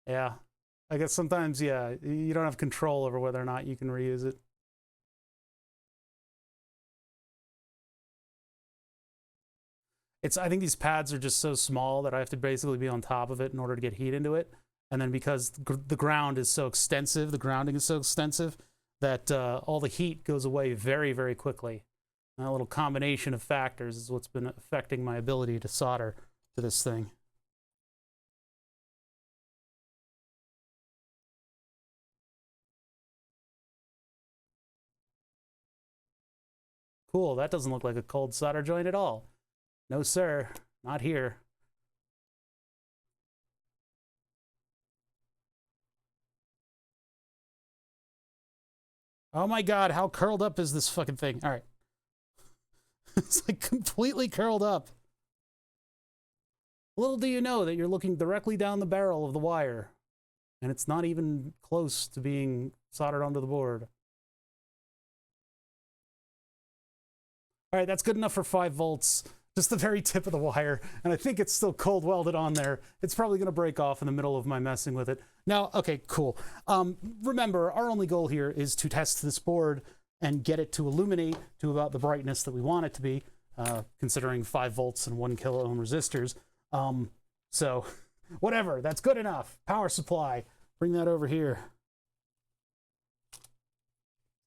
A: Yeah. I guess sometimes, yeah, you don't have control over whether or not you can reuse it. I think these pads are just so small that I have to basically be on top of it in order to get heat into it. And then because the ground is so extensive, the grounding is so extensive, that all the heat goes away very, very quickly. And a little combination of factors is what's been affecting my ability to solder to this thing. Cool, that doesn't look like a cold solder joint at all. No, sir, not here. Oh my god, how curled up is this fucking thing? All right. It's like completely curled up. Little do you know that you're looking directly down the barrel of the wire, and it's not even close to being soldered onto the board. All right, that's good enough for 5 volts. Just the very tip of the wire, and I think it's still cold welded on there. It's probably going to break off in the middle of my messing with it. Now, okay, cool. Remember, our only goal here is to test this board and get it to illuminate to about the brightness that we want it to be, considering 5 volts and 1 kilo ohm resistors. So, whatever, that's good enough. Power supply, bring that over here.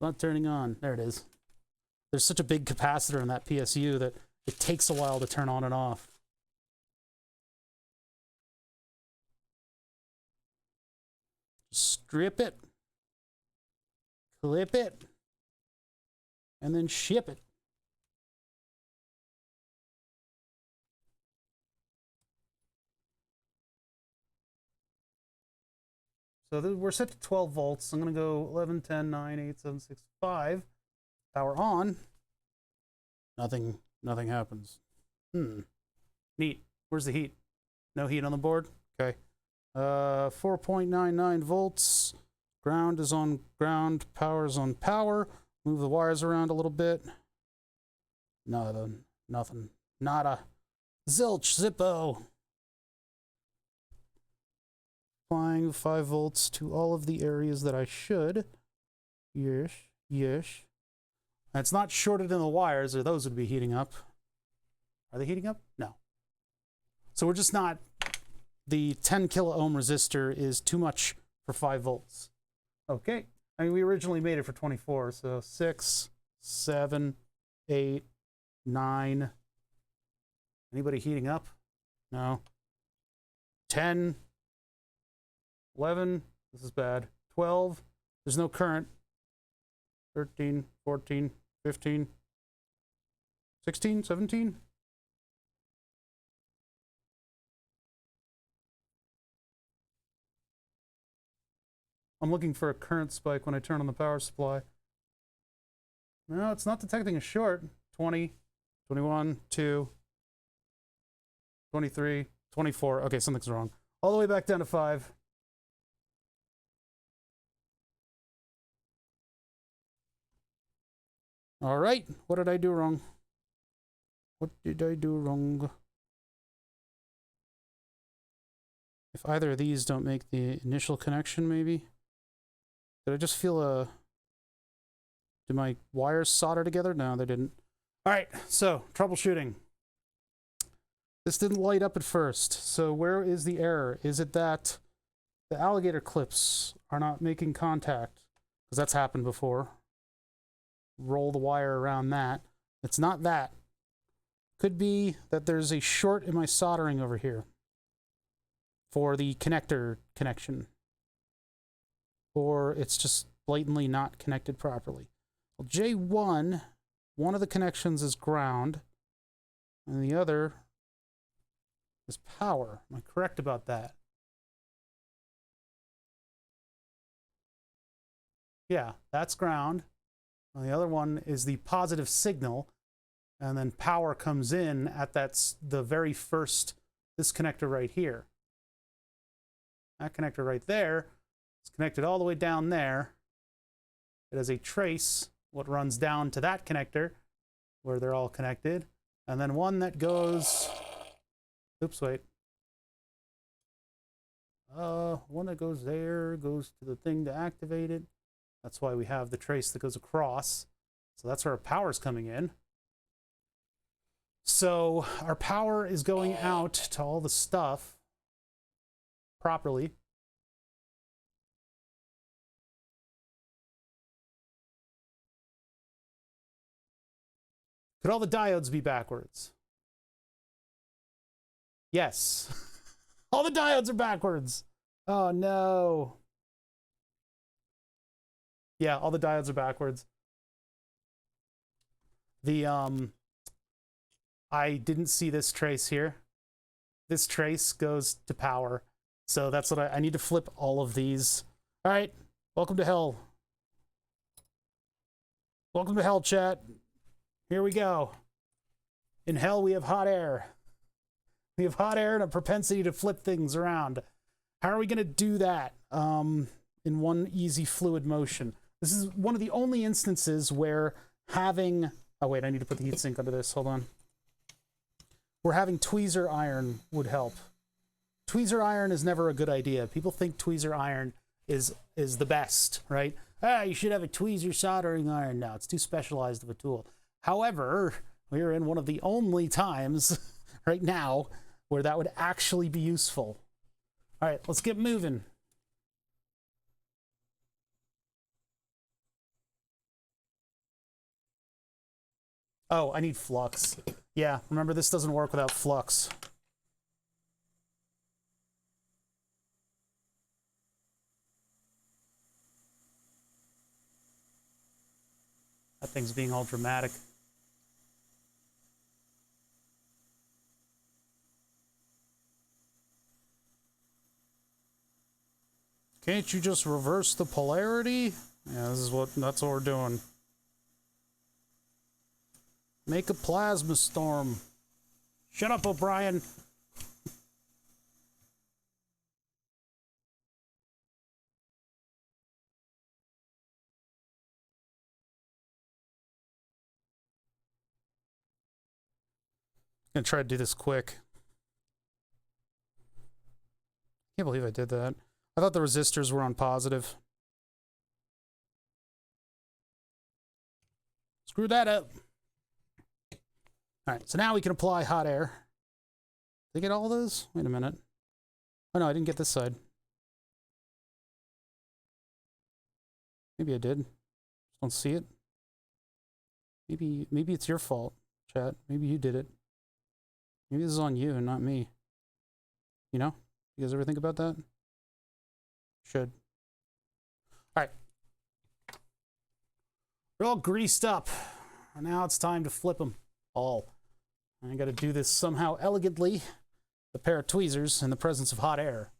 A: Not turning on, there it is. There's such a big capacitor in that PSU that it takes a while to turn on and off. Strip it, clip it, and then ship it. So we're set to 12 volts. I'm going to go 11, 10, 9, 8, 7, 6, 5. Power on. Nothing happens. Neat. Where's the heat? No heat on the board? Okay. 4.99 volts. Ground is on ground. Power is on power. Move the wires around a little bit. Nothing. Nada. Zilch. Zippo. Applying 5 volts to all of the areas that I should. Yes. And it's not shorted in the wires, or those would be heating up. Are they heating up? No. So we're just not... The 10 kilo ohm resistor is too much for 5 volts. Okay. I mean, we originally made it for 24, so 6, 7, 8, 9. Anybody heating up? No. 10, 11. This is bad. 12. There's no current. 13, 14, 15, 16, 17. I'm looking for a current spike when I turn on the power supply. No, it's not detecting a short. 20, 21, 2, 23, 24. Okay, something's wrong. All the way back down to 5. All right, what did I do wrong? What did I do wrong? If either of these don't make the initial connection, maybe? Did I just feel a... Did my wires solder together? No, they didn't. All right, so troubleshooting. This didn't light up at first, so where is the error? Is it that the alligator clips are not making contact? Because that's happened before. Roll the wire around that. It's not that. Could be that there's a short in my soldering over here for the connector connection. Or it's just blatantly not connected properly. Well, J1, one of the connections is ground, and the other is power. Am I correct about that? Yeah, that's ground. And the other one is the positive signal, and then power comes in at the very first, this connector right here. That connector right there is connected all the way down there. It has a trace, what runs down to that connector, where they're all connected, and then one that goes, oops, wait. One that goes there, goes to the thing to activate it. That's why we have the trace that goes across. So that's where our power's coming in. So our power is going out to all the stuff properly. Could all the diodes be backwards? Yes. All the diodes are backwards. Oh no. Yeah, all the diodes are backwards. I didn't see this trace here. This trace goes to power. So that's what I need to flip all of these. All right, welcome to hell. Welcome to hell, chat. Here we go. In hell, we have hot air. We have hot air and a propensity to flip things around. How are we going to do that in one easy fluid motion? This is one of the only instances where having... Oh, wait, I need to put the heatsink under this. Hold on. Where having tweezer iron would help. Tweezer iron is never a good idea. People think tweezer iron is the best, right? You should have a tweezer soldering iron. No, it's too specialized of a tool. However, we're in one of the only times right now where that would actually be useful. All right, let's get moving. Oh, I need flux. Yeah, remember, this doesn't work without flux. That thing's being all dramatic. Can't you just reverse the polarity? Yeah, that's what we're doing. Make a plasma storm. Shut up, O'Brien. I'm gonna try to do this quick. Can't believe I did that. I thought the resistors were on positive. Screw that up. All right, so now we can apply hot air. Did I get all those? Wait a minute. Oh no, I didn't get this side. Maybe I did. Just don't see it. Maybe it's your fault, chat. Maybe you did it. Maybe this is on you and not me. You know? You guys ever think about that? Should. All right. We're all greased up. And now it's time to flip them all. I got to do this somehow elegantly. A pair of tweezers in the presence of hot air.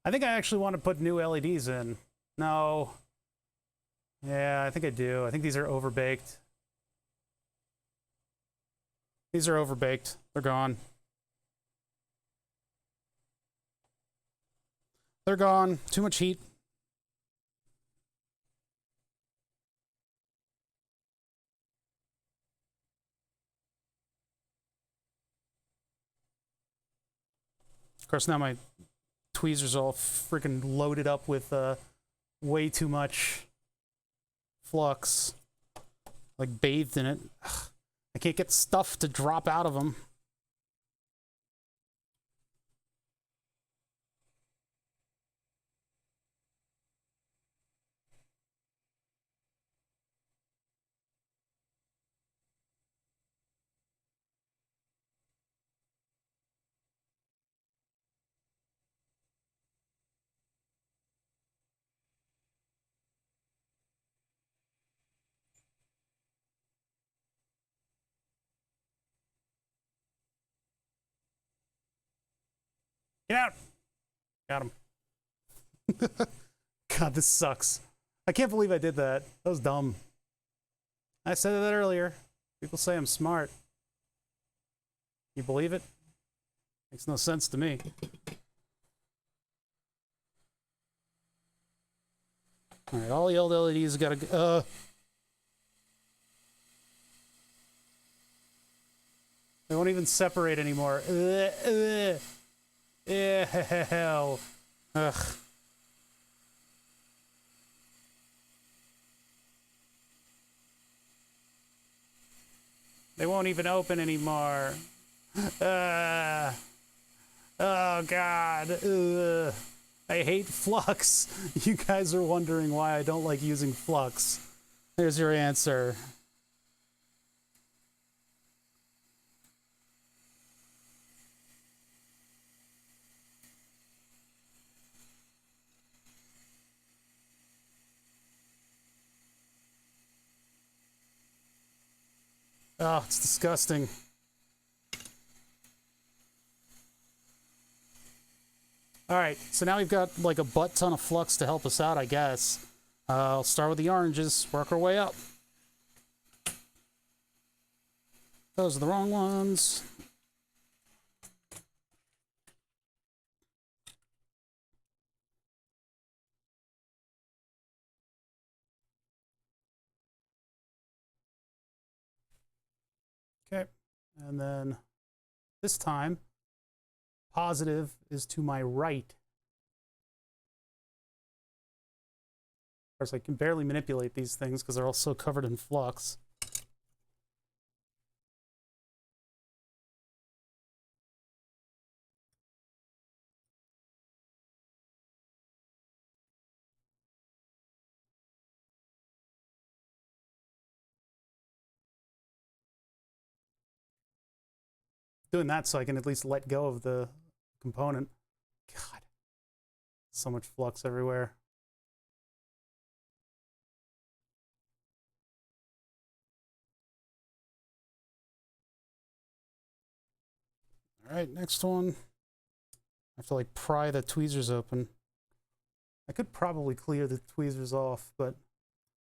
A: I think I actually want to put new LEDs in. No. Yeah, I think I do. I think these are overbaked. These are overbaked. They're gone. They're gone. Too much heat. Of course, now my tweezers all freaking loaded up with way too much flux, like bathed in it. Ugh, I can't get stuff to drop out of them. Get out! Got him. God, this sucks. I can't believe I did that. That was dumb. I said that earlier. People say I'm smart. You believe it? Makes no sense to me. Alright, all the old LEDs gotta go. They won't even separate anymore. Ew. Ugh. They won't even open anymore. Oh, God. Ugh. I hate flux. You guys are wondering why I don't like using flux. There's your answer. Oh, it's disgusting. All right, so now we've got like a butt ton of flux to help us out, I guess. I'll start with the oranges, work our way up. Those are the wrong ones. Okay, and then this time, positive is to my right. Of course, I can barely manipulate these things because they're all so covered in flux. Doing that so I can at least let go of the component. God, so much flux everywhere. All right, next one. I have to like pry the tweezers open. I could probably clear the tweezers off, but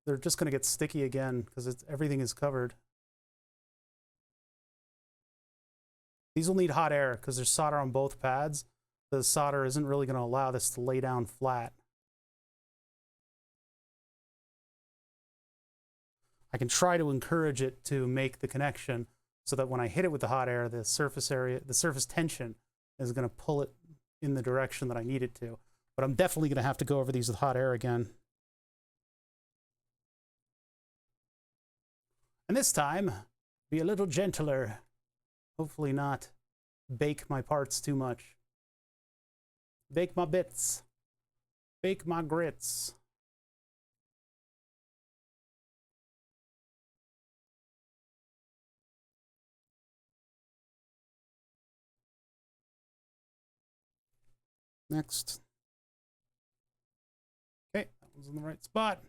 A: they're just going to get sticky again because everything is covered. These will need hot air because there's solder on both pads. The solder isn't really going to allow this to lay down flat. I can try to encourage it to make the connection so that when I hit it with the hot air, the surface area, the surface tension is going to pull it in the direction that I need it to. But I'm definitely going to have to go over these with hot air again. And this time, be a little gentler. Hopefully not bake my parts too much. Bake my bits. Bake my grits. Next. Okay, that one's in the right spot.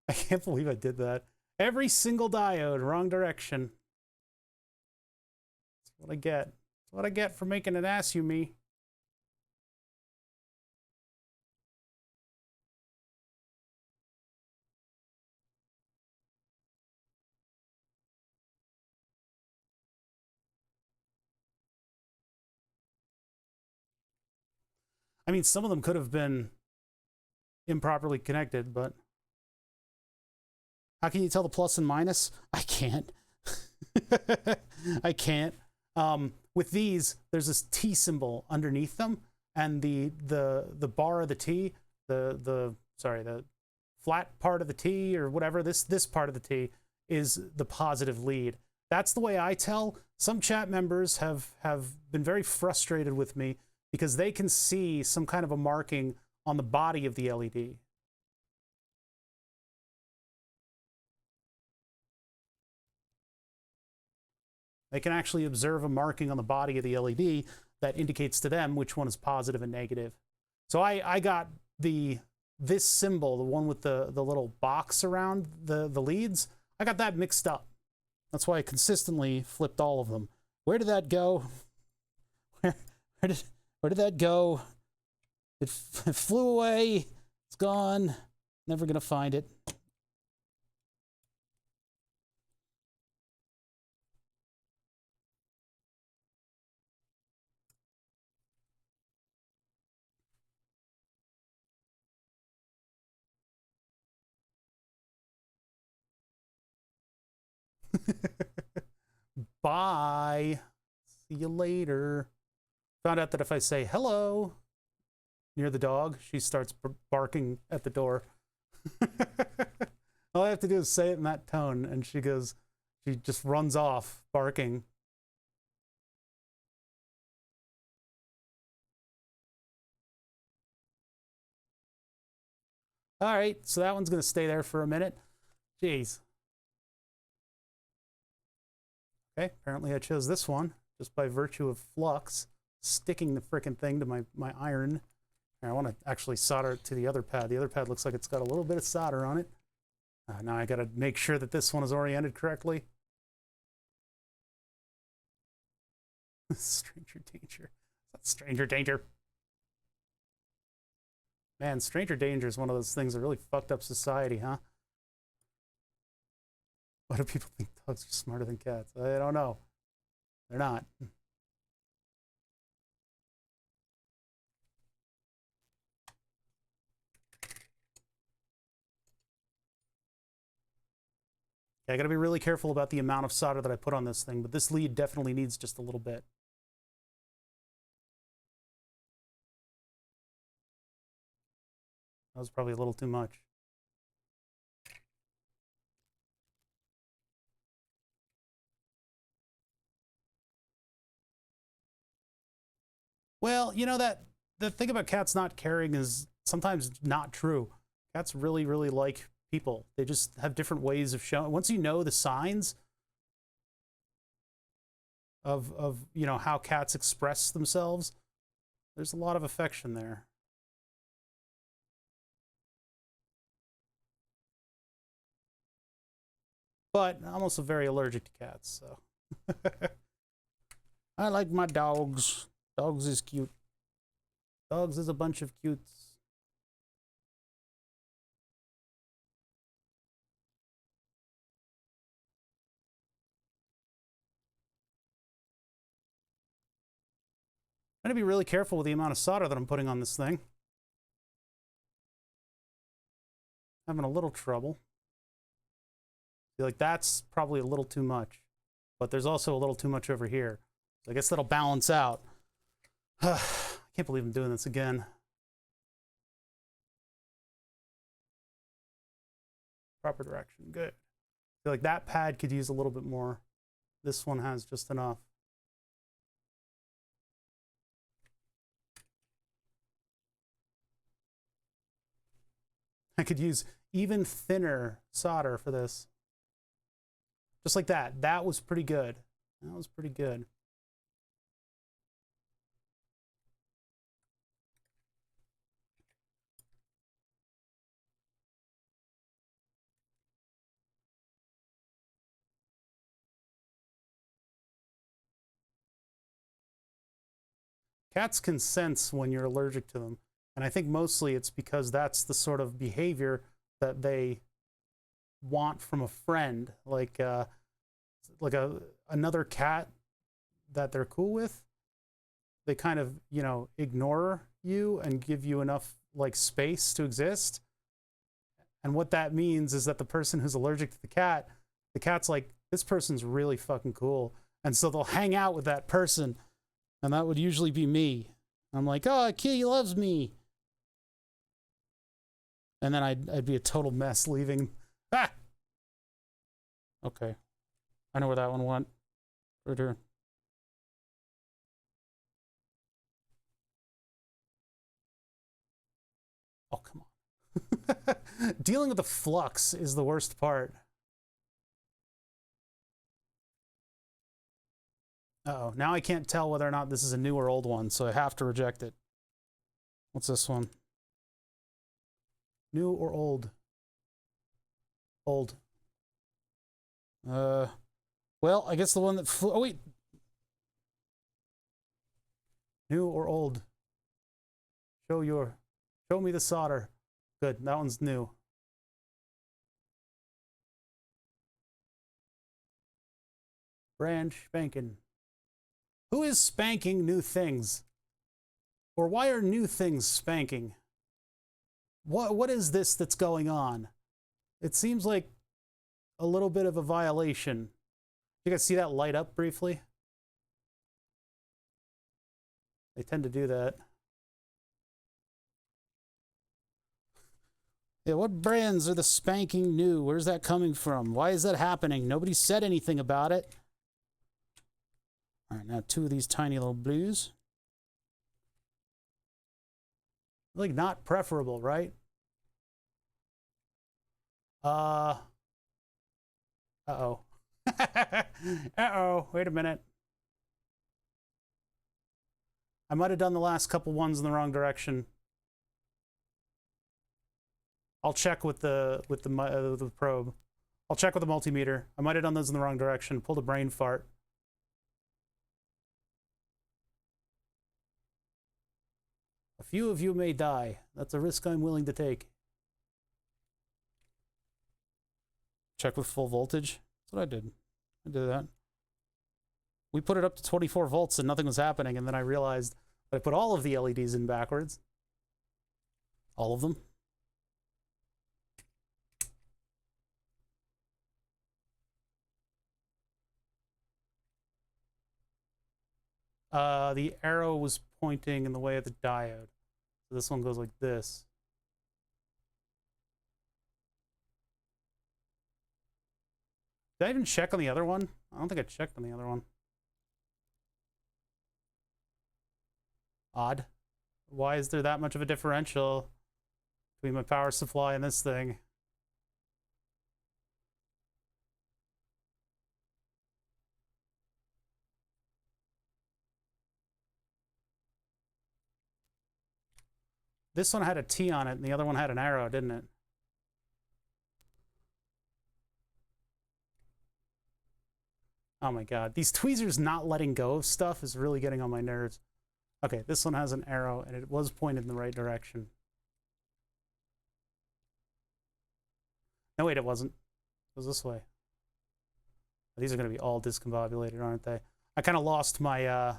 A: I can't believe I did that. Every single diode, wrong direction. That's what I get. That's what I get for making an ass of me. I mean, some of them could have been improperly connected, but how can you tell the plus and minus? I can't. I can't. With these, there's this T symbol underneath them, and the bar of the T, the flat part of the T or whatever, this part of the T is the positive lead. That's the way I tell. Some chat members have been very frustrated with me because they can see some kind of a marking on the body of the LED. They can actually observe a marking on the body of the LED that indicates to them which one is positive and negative. So I got this symbol, the one with the little box around the leads, I got that mixed up. That's why I consistently flipped all of them. Where did that go? Where did that go? It flew away. It's gone. Never gonna find it. Bye. See you later. Found out that if I say hello near the dog, she starts barking at the door. All I have to do is say it in that tone, and she just runs off barking. All right, so that one's going to stay there for a minute. Jeez. Okay, apparently I chose this one just by virtue of flux sticking the frickin' thing to my iron. And I want to actually solder it to the other pad. The other pad looks like it's got a little bit of solder on it. Now I got to make sure that this one is oriented correctly. Stranger danger. That's stranger danger. Man, stranger danger is one of those things that really fucked up society, huh? Why do people think dogs are smarter than cats? I don't know. They're not. I gotta be really careful about the amount of solder that I put on this thing, but this lead definitely needs just a little bit. That was probably a little too much. Well, you know that the thing about cats not caring is sometimes not true. Cats really, really like people. They just have different ways of showing. Once you know the signs of you know how cats express themselves, there's a lot of affection there. But I'm also very allergic to cats, so I like my dogs. Dogs is cute. Dogs is a bunch of cutes. I'm gonna be really careful with the amount of solder that I'm putting on this thing. Having a little trouble. Feel like that's probably a little too much, but there's also a little too much over here. So I guess that'll balance out. I can't believe I'm doing this again. Proper direction, good. I feel like that pad could use a little bit more. This one has just enough. I could use even thinner solder for this. Just like that. That was pretty good. That was pretty good. Cats can sense when you're allergic to them. And I think mostly it's because that's the sort of behavior that they want from a friend, like another cat that they're cool with. They kind of, you know, ignore you and give you enough like space to exist. And what that means is that the person who's allergic to the cat's like, this person's really fucking cool. And so they'll hang out with that person. And that would usually be me. I'm like, oh, Kitty loves me. And then I'd be a total mess leaving. Ah! Okay. I know where that one went. Right here. Oh, come on. Dealing with the flux is the worst part. Uh-oh. Now I can't tell whether or not this is a new or old one, so I have to reject it. What's this one? New or old? Old. Well, I guess the one that flew... Oh, wait. New or old? Show me the solder. Good, that one's new. Brand spanking. Who is spanking new things? Or why are new things spanking? What is this that's going on? It seems like a little bit of a violation. You guys see that light up briefly? They tend to do that. Yeah, what brands are the spanking new? Where's that coming from? Why is that happening? Nobody said anything about it. All right, now 2 of these tiny little blues. Like, not preferable, right? Uh-oh. Uh-oh, wait a minute. I might have done the last couple ones in the wrong direction. I'll check with the probe. I'll check with the multimeter. I might have done those in the wrong direction. Pulled a brain fart. A few of you may die. That's a risk I'm willing to take. Check with full voltage. That's what I did. I did that. We put it up to 24 volts and nothing was happening, and then I realized I put all of the LEDs in backwards. All of them. The arrow was pointing in the way of the diode. So this one goes like this. Did I even check on the other one? I don't think I checked on the other one. Odd. Why is there that much of a differential between my power supply and this thing? This one had a T on it, and the other one had an arrow, didn't it? Oh my god. These tweezers not letting go of stuff is really getting on my nerves. Okay, this one has an arrow, and it was pointed in the right direction. No, wait, it wasn't. It was this way. These are going to be all discombobulated, aren't they? I kind of lost my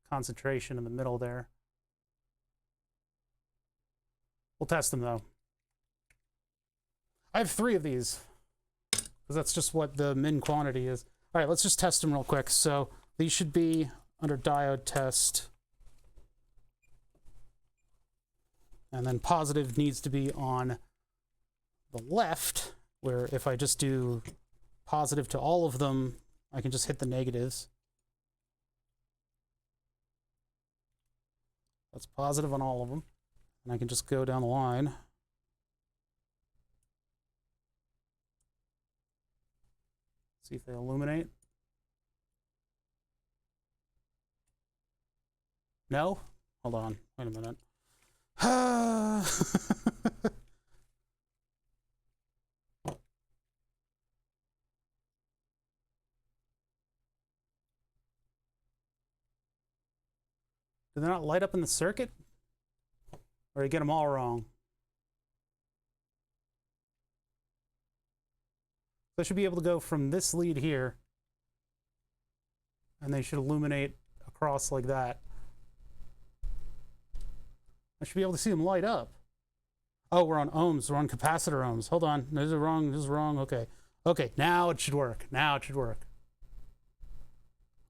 A: concentration in the middle there. We'll test them, though. I have 3 of these, because that's just what the min quantity is. All right, let's just test them real quick. So these should be under diode test. And then positive needs to be on the left, where if I just do positive to all of them, I can just hit the negatives. That's positive on all of them. And I can just go down the line. See if they illuminate. No? Hold on. Wait a minute. Do they not light up in the circuit? Or you get them all wrong? So I should be able to go from this lead here, and they should illuminate across like that. I should be able to see them light up. Oh, we're on ohms. We're on capacitor ohms. Hold on. This is wrong. This is wrong. Okay. Okay, now it should work. Now it should work.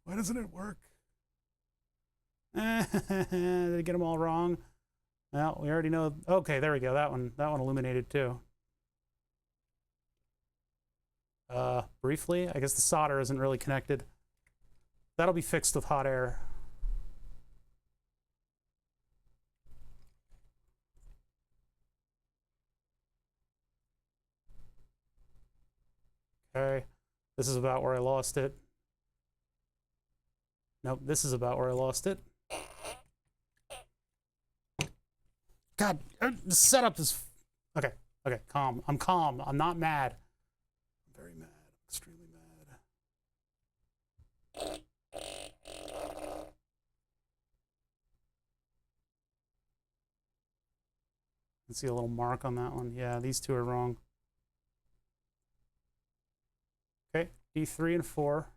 A: Why doesn't it work? Did I get them all wrong? Well, we already know. Okay, there we go. That one illuminated too. Briefly, I guess the solder isn't really connected. That'll be fixed with hot air. Okay, this is about where I lost it. Nope, this is about where I lost it. God, the setup is... Okay, okay, calm. I'm calm. I'm not mad. I'm very mad. Extremely mad. Let's see a little mark on that one. Yeah, these two are wrong. Okay, D3 and 4.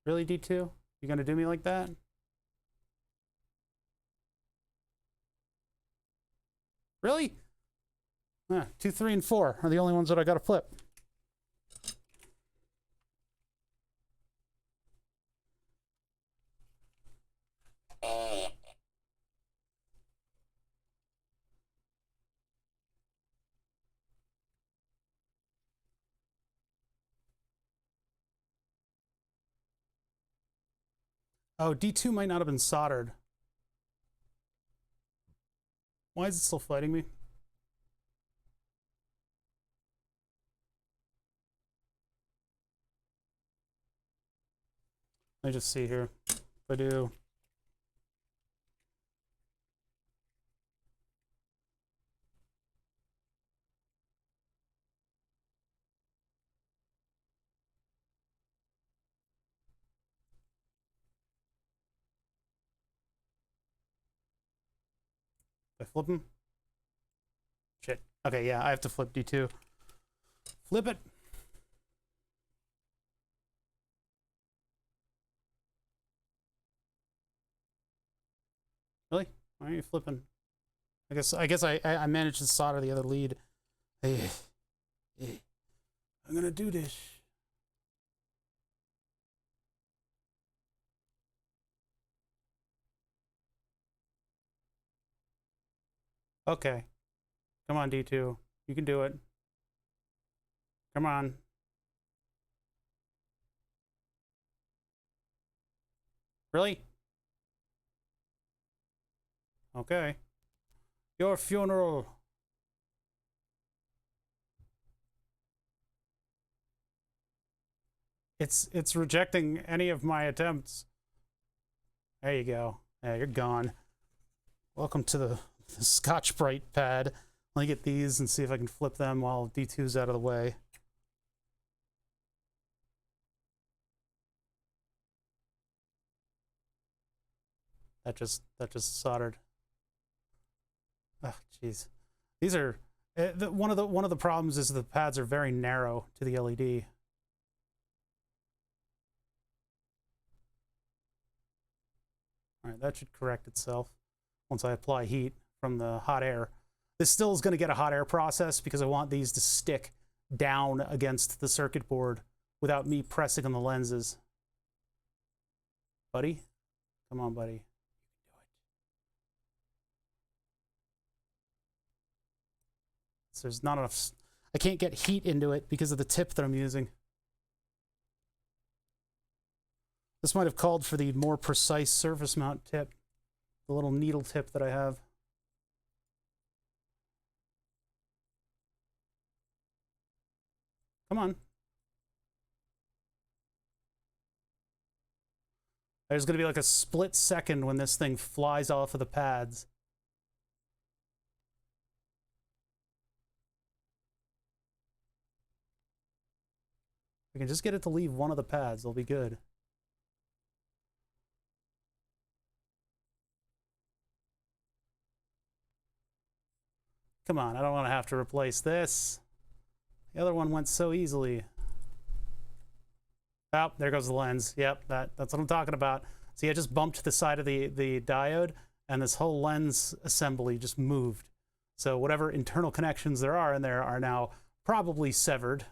A: Really, D2? You gonna do me like that? Really? 2, 3, and 4 are the only ones that I gotta flip. Oh, D2 might not have been soldered. Why is it still fighting me? Let me just see here. If I do... I flip him? Shit. Okay, yeah, I have to flip D2. Flip it. Really? Why are you flipping? I guess I managed to solder the other lead. Hey, I'm gonna do this. Okay. Come on, D2. You can do it. Come on. Really? Okay. Your funeral. It's rejecting any of my attempts. There you go. Yeah, you're gone. Welcome to the Scotch-Brite pad. Let me get these and see if I can flip them while D2's out of the way. That just soldered. Oh, jeez. These are one of the problems is the pads are very narrow to the LED. All right, that should correct itself once I apply heat from the hot air. This still is going to get a hot air process because I want these to stick down against the circuit board without me pressing on the lenses. Buddy? Come on, buddy. So there's not enough... I can't get heat into it because of the tip that I'm using. This might have called for the more precise surface mount tip, the little needle tip that I have. Come on. There's going to be like a split second when this thing flies off of the pads. We can just get it to leave one of the pads, it'll be good. Come on, I don't want to have to replace this. The other one went so easily. Oh, there goes the lens. Yep, that's what I'm talking about. See, I just bumped the side of the diode, and this whole lens assembly just moved. So whatever internal connections there are in there are now probably severed.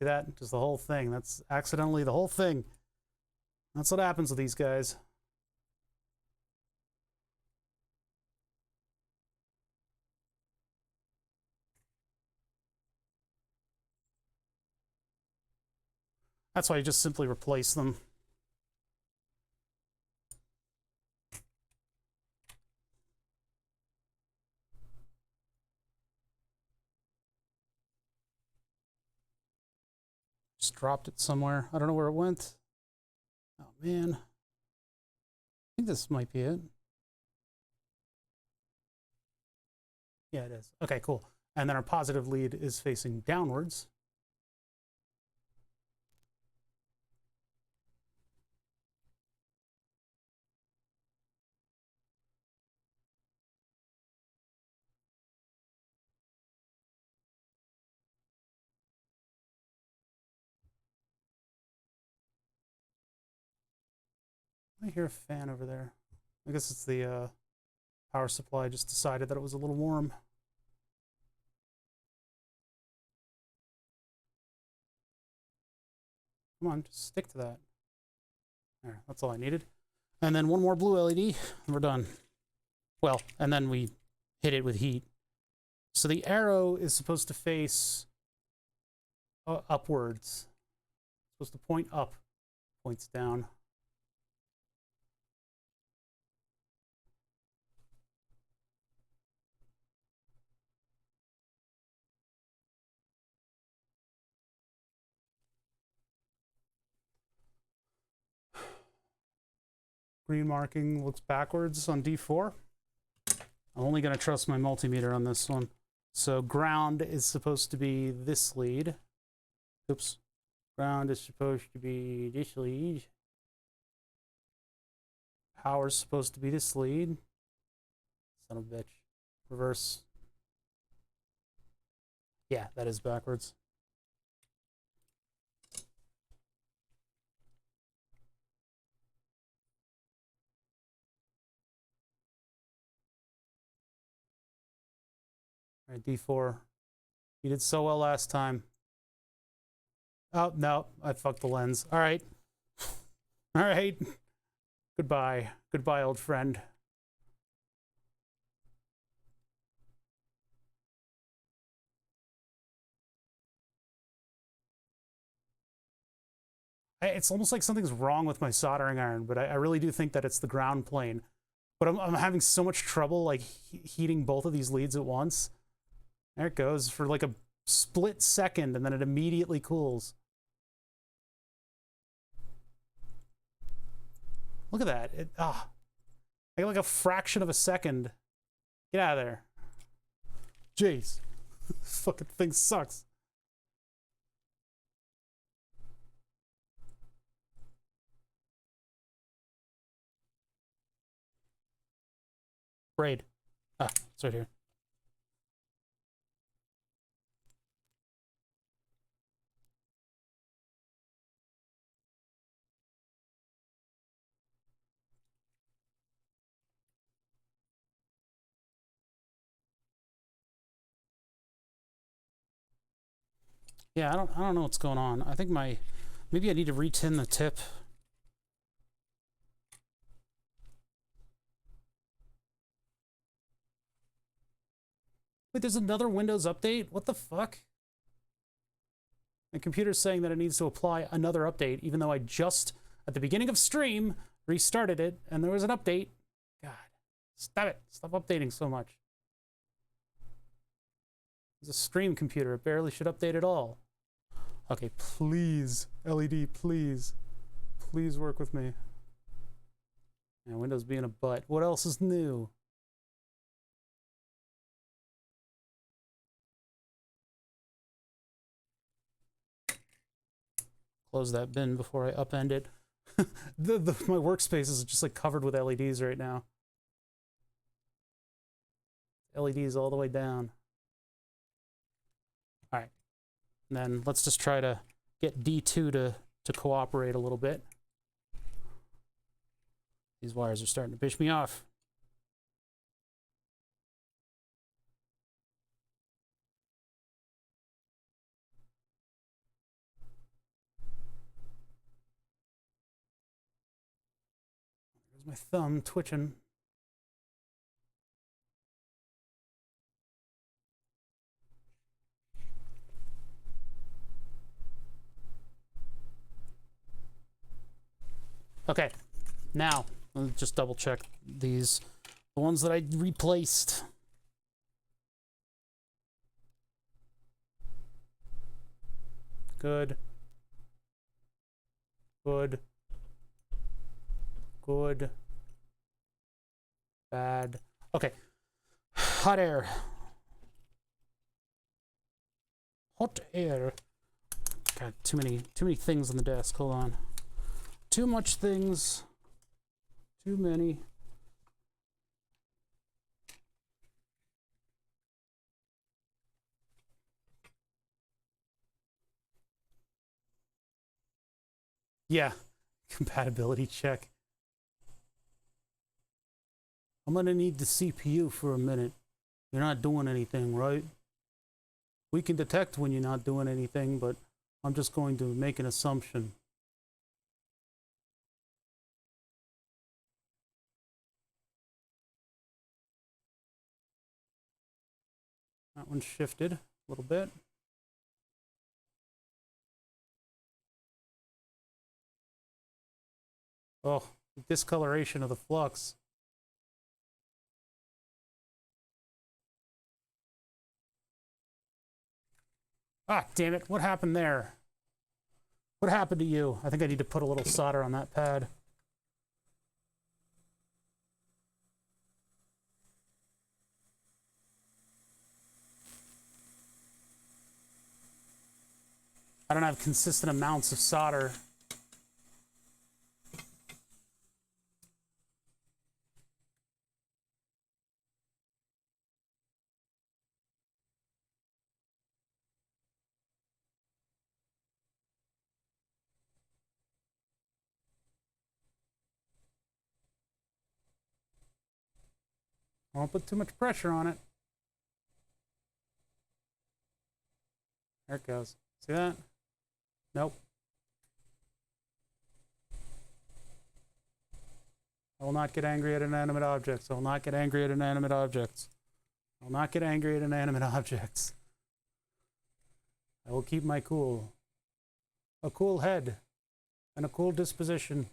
A: See that? Just the whole thing. That's accidentally the whole thing. That's what happens with these guys. That's why you just simply replace them. Just dropped it somewhere. I don't know where it went. Oh, man. I think this might be it. Yeah, it is. Okay, cool. And then our positive lead is facing downwards. I hear a fan over there. I guess it's the power supply just decided that it was a little warm. Come on, just stick to that. There, that's all I needed. And then one more blue LED, and we're done. Well, and then we hit it with heat. So the arrow is supposed to face upwards. It's supposed to point up, points down. Green marking looks backwards on D4. I'm only going to trust my multimeter on this one. So ground is supposed to be this lead. Oops. Ground is supposed to be this lead. Power is supposed to be this lead. Son of a bitch. Reverse. Yeah, that is backwards. All right, D4. You did so well last time. Oh, no, I fucked the lens. All right. All right. Goodbye. Goodbye, old friend. It's almost like something's wrong with my soldering iron, but I really do think that it's the ground plane. But I'm having so much trouble like heating both of these leads at once. There it goes for like a split second, and then it immediately cools. Look at that. I got like a fraction of a second. Get out of there. Jeez. This fucking thing sucks. Braid. Ah, it's right here. Yeah, I don't know what's going on. I think maybe I need to retin the tip. Wait, there's another Windows update? What the fuck? My computer's saying that it needs to apply another update, even though I just, at the beginning of stream, restarted it, and there was an update. God, stop it. Stop updating so much. It's a stream computer. It barely should update at all. Okay, please, LED, please. Please work with me. And Windows being a butt. What else is new? Close that bin before I upend it. My workspace is just like covered with LEDs right now. LEDs all the way down. All right. And then let's just try to get D2 to cooperate a little bit. These wires are starting to piss me off. My thumb twitching. Okay, now let's just double check these, the ones that I replaced. Good. Good. Good. Bad. Okay. Hot air. Hot air. Got too many things on the desk. Hold on. Too much things. Too many. Yeah. Compatibility check. I'm gonna need the CPU for a minute. You're not doing anything, right? We can detect when you're not doing anything, but I'm just going to make an assumption. That one shifted a little bit. Oh, the discoloration of the flux. Ah, damn it. What happened there? What happened to you? I think I need to put a little solder on that pad. I don't have consistent amounts of solder. I won't put too much pressure on it. There it goes. See that? Nope. I will not get angry at inanimate objects. I will not get angry at inanimate objects. I will not get angry at inanimate objects. I will keep my cool. A cool head and a cool disposition.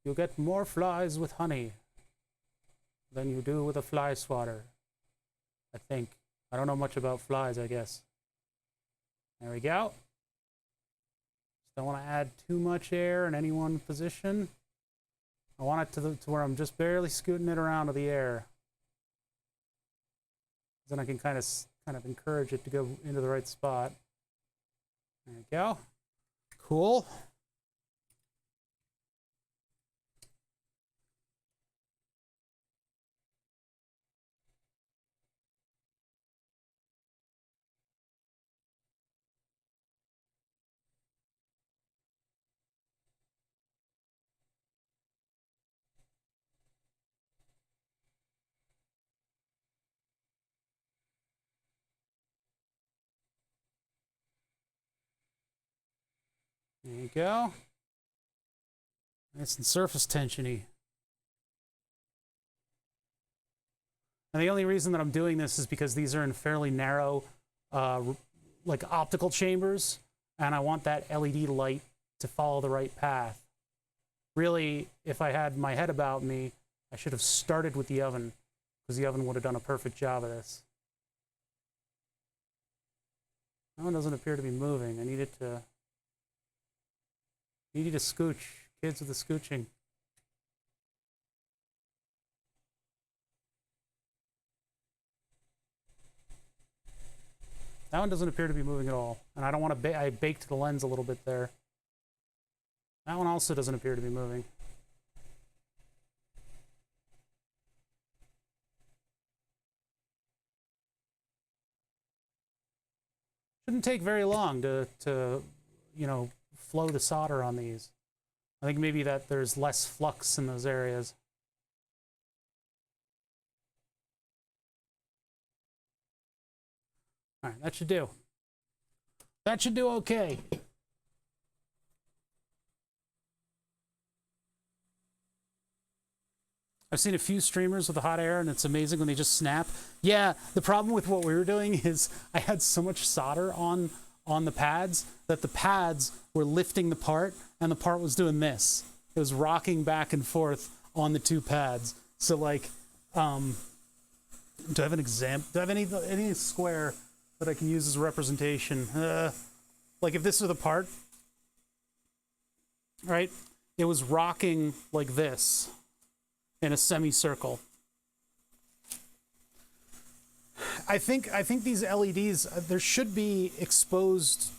A: You'll get more flies with honey than you do with a fly swatter. I think. I don't know much about flies, I guess. There we go. Just don't want to add too much air in any one position. I want it to where I'm just barely scooting it around to the air. Then I can kind of encourage it to go into the right spot. There we go. Cool. There you go. Nice and surface tensiony. And the only reason that I'm doing this is because these are in fairly narrow, like optical chambers, and I want that LED light to follow the right path. Really, if I had my head about me, I should have started with the oven, because the oven would have done a perfect job of this. That one doesn't appear to be moving. I need it to scooch. Kids with the scooching. That one doesn't appear to be moving at all. And I don't want to I baked the lens a little bit there. That one also doesn't appear to be moving. Shouldn't take very long to you know, flow the solder on these. I think maybe that there's less flux in those areas. All right, that should do. That should do okay. I I've seen a few streamers with the hot air, and it's amazing when they just snap. Yeah, the problem with what we were doing is I had so much solder on the pads that the pads were lifting the part, and the part was doing this. It was rocking back and forth on the two pads. So like, do I have an example? Do I have any square that I can use as a representation? Like if this were the part, right? It was rocking like this in a semicircle. I think these LEDs, there should be exposed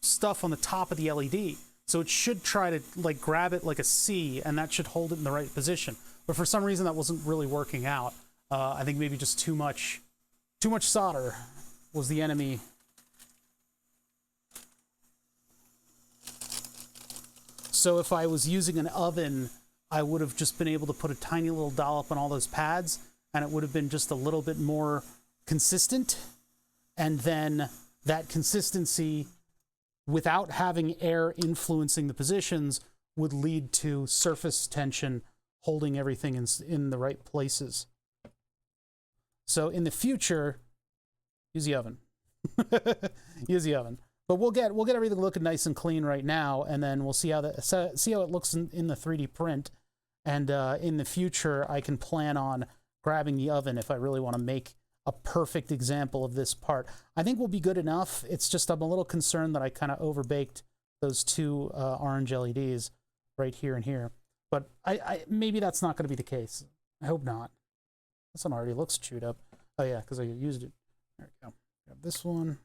A: stuff on the top of the LED. So it should try to like grab it like a C, and that should hold it in the right position. But for some reason that wasn't really working out. I think maybe just too much solder was the enemy. So if I was using an oven, I would have just been able to put a tiny little dollop on all those pads, and it would have been just a little bit more consistent. And then that consistency, without having air influencing the positions, would lead to surface tension holding everything in the right places. So in the future, use the oven. Use the oven. But we'll get everything looking nice and clean right now, and then we'll see how it looks in the 3D print. And in the future, I can plan on grabbing the oven if I really want to make a perfect example of this part. I think we'll be good enough. It's just I'm a little concerned that I kind of overbaked those two orange LEDs right here and here. But I maybe that's not going to be the case. I hope not. This one already looks chewed up. Oh yeah, because I used it. There we go. Grab this one.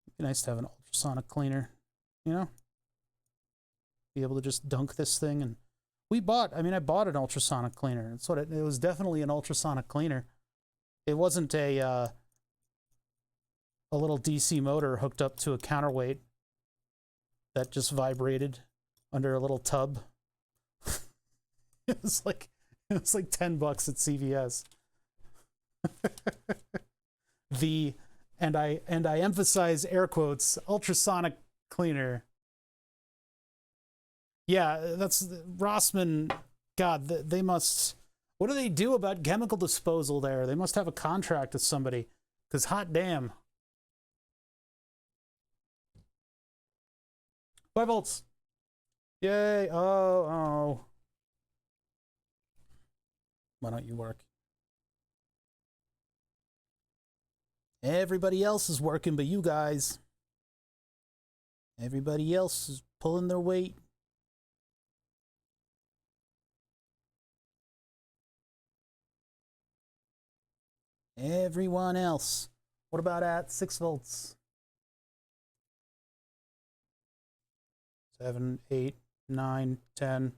A: It'd be nice to have an ultrasonic cleaner, you know? Be able to just dunk this thing. And I bought an ultrasonic cleaner. It's what it was. Definitely an ultrasonic cleaner. It wasn't a little DC motor hooked up to a counterweight that just vibrated under a little tub. It was like $10 at CVS. And I emphasize air quotes, ultrasonic cleaner. Yeah, that's Rossmann. God, they must. What do they do about chemical disposal there? They must have a contract with somebody, because hot damn. 5 volts. Yay. Oh. Why don't you work? Everybody else is working, but you guys. Everybody else is pulling their weight. Everyone else. What about at 6 volts? 7, 8, 9, 10.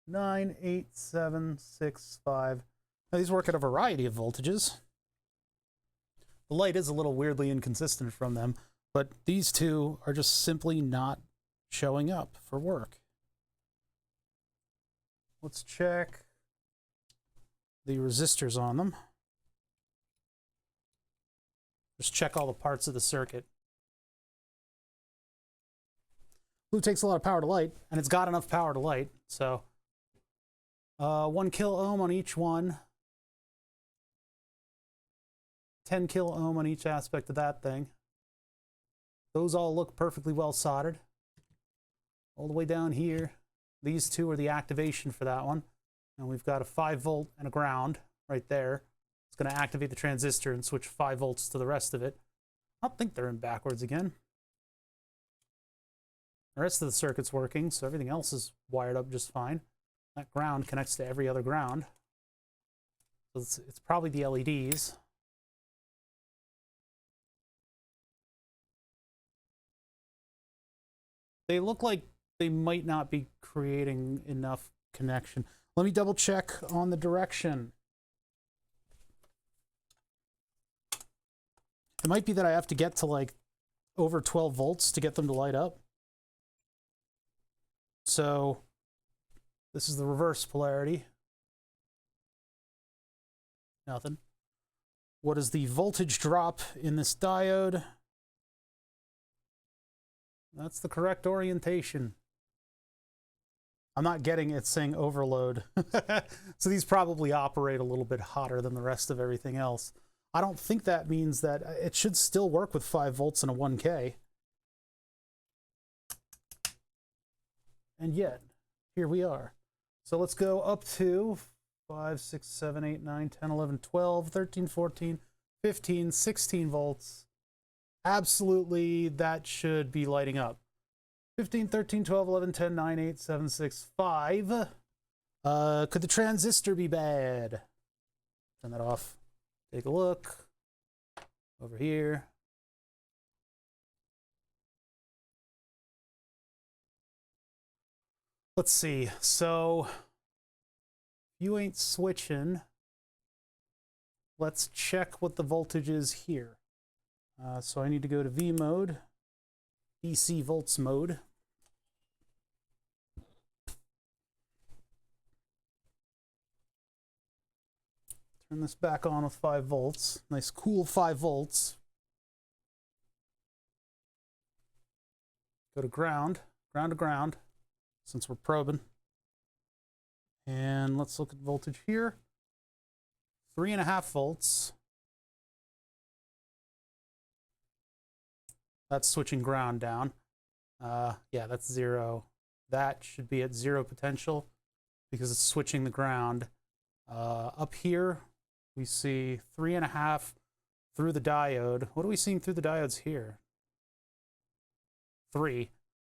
A: 9, 8, 7, 6, 5. Now, these work at a variety of voltages. The light is a little weirdly inconsistent from them, but these two are just simply not showing up for work. Let's check the resistors on them. Just check all the parts of the circuit. Blue takes a lot of power to light, and it's got enough power to light, so 1 kilo ohm on each one. 10 kilo ohm on each aspect of that thing. Those all look perfectly well soldered. All the way down here, these two are the activation for that one. And we've got a 5 volt and a ground right there. It's going to activate the transistor and switch 5 volts to the rest of it. I don't think they're in backwards again. The rest of the circuit's working, so everything else is wired up just fine. That ground connects to every other ground. So it's probably the LEDs. They look like they might not be creating enough connection. Let me double check on the direction. It might be that I have to get to like over 12 volts to get them to light up. So this is the reverse polarity. Nothing. What is the voltage drop in this diode? That's the correct orientation. I'm not getting it saying overload. So these probably operate a little bit hotter than the rest of everything else. I don't think that means that it should still work with 5 volts and a 1K. And yet, here we are. So let's go up to 5, 6, 7, 8, 9, 10, 11, 12, 13, 14, 15, 16 volts. Absolutely, that should be lighting up. 15, 13, 12, 11, 10, 9, 8, 7, 6, 5. Could the transistor be bad? Turn that off. Take a look. Over here. Let's see. So, you ain't switching. Let's check what the voltage is here. So I need to go to V mode. DC volts mode. Turn this back on with 5 volts. Nice cool 5 volts. Go to ground. Ground to ground, since we're probing. And let's look at voltage here. 3.5 volts. That's switching ground down. Yeah, that's 0. That should be at 0 potential because it's switching the ground. Up here, we see 3.5 through the diode. What are we seeing through the diodes here? 3.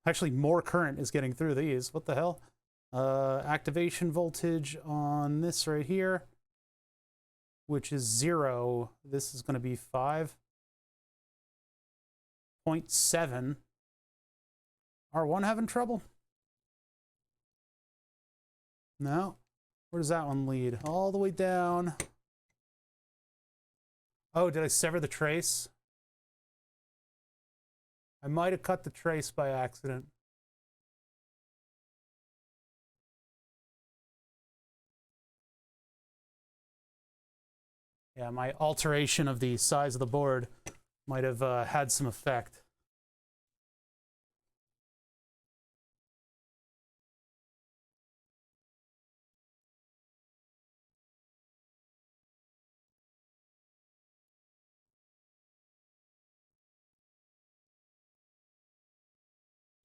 A: Actually, more current is getting through these. What the hell? Activation voltage on this right here, which is 0. This is going to be 5.7. R1 having trouble? No. Where does that one lead? All the way down. Oh, did I sever the trace? I might have cut the trace by accident. Yeah, my alteration of the size of the board might have had some effect.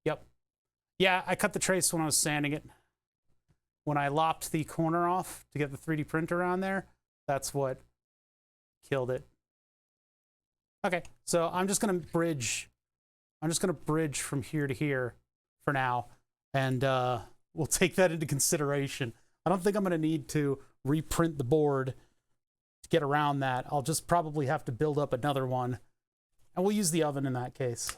A: Yep. Yeah, I cut the trace when I was sanding it. When I lopped the corner off to get the 3D printer on there, that's what killed it. Okay, so I'm just gonna bridge from here to here for now, and we'll take that into consideration. I don't think I'm gonna need to reprint the board to get around that. I'll just probably have to build up another one, and we'll use the oven in that case.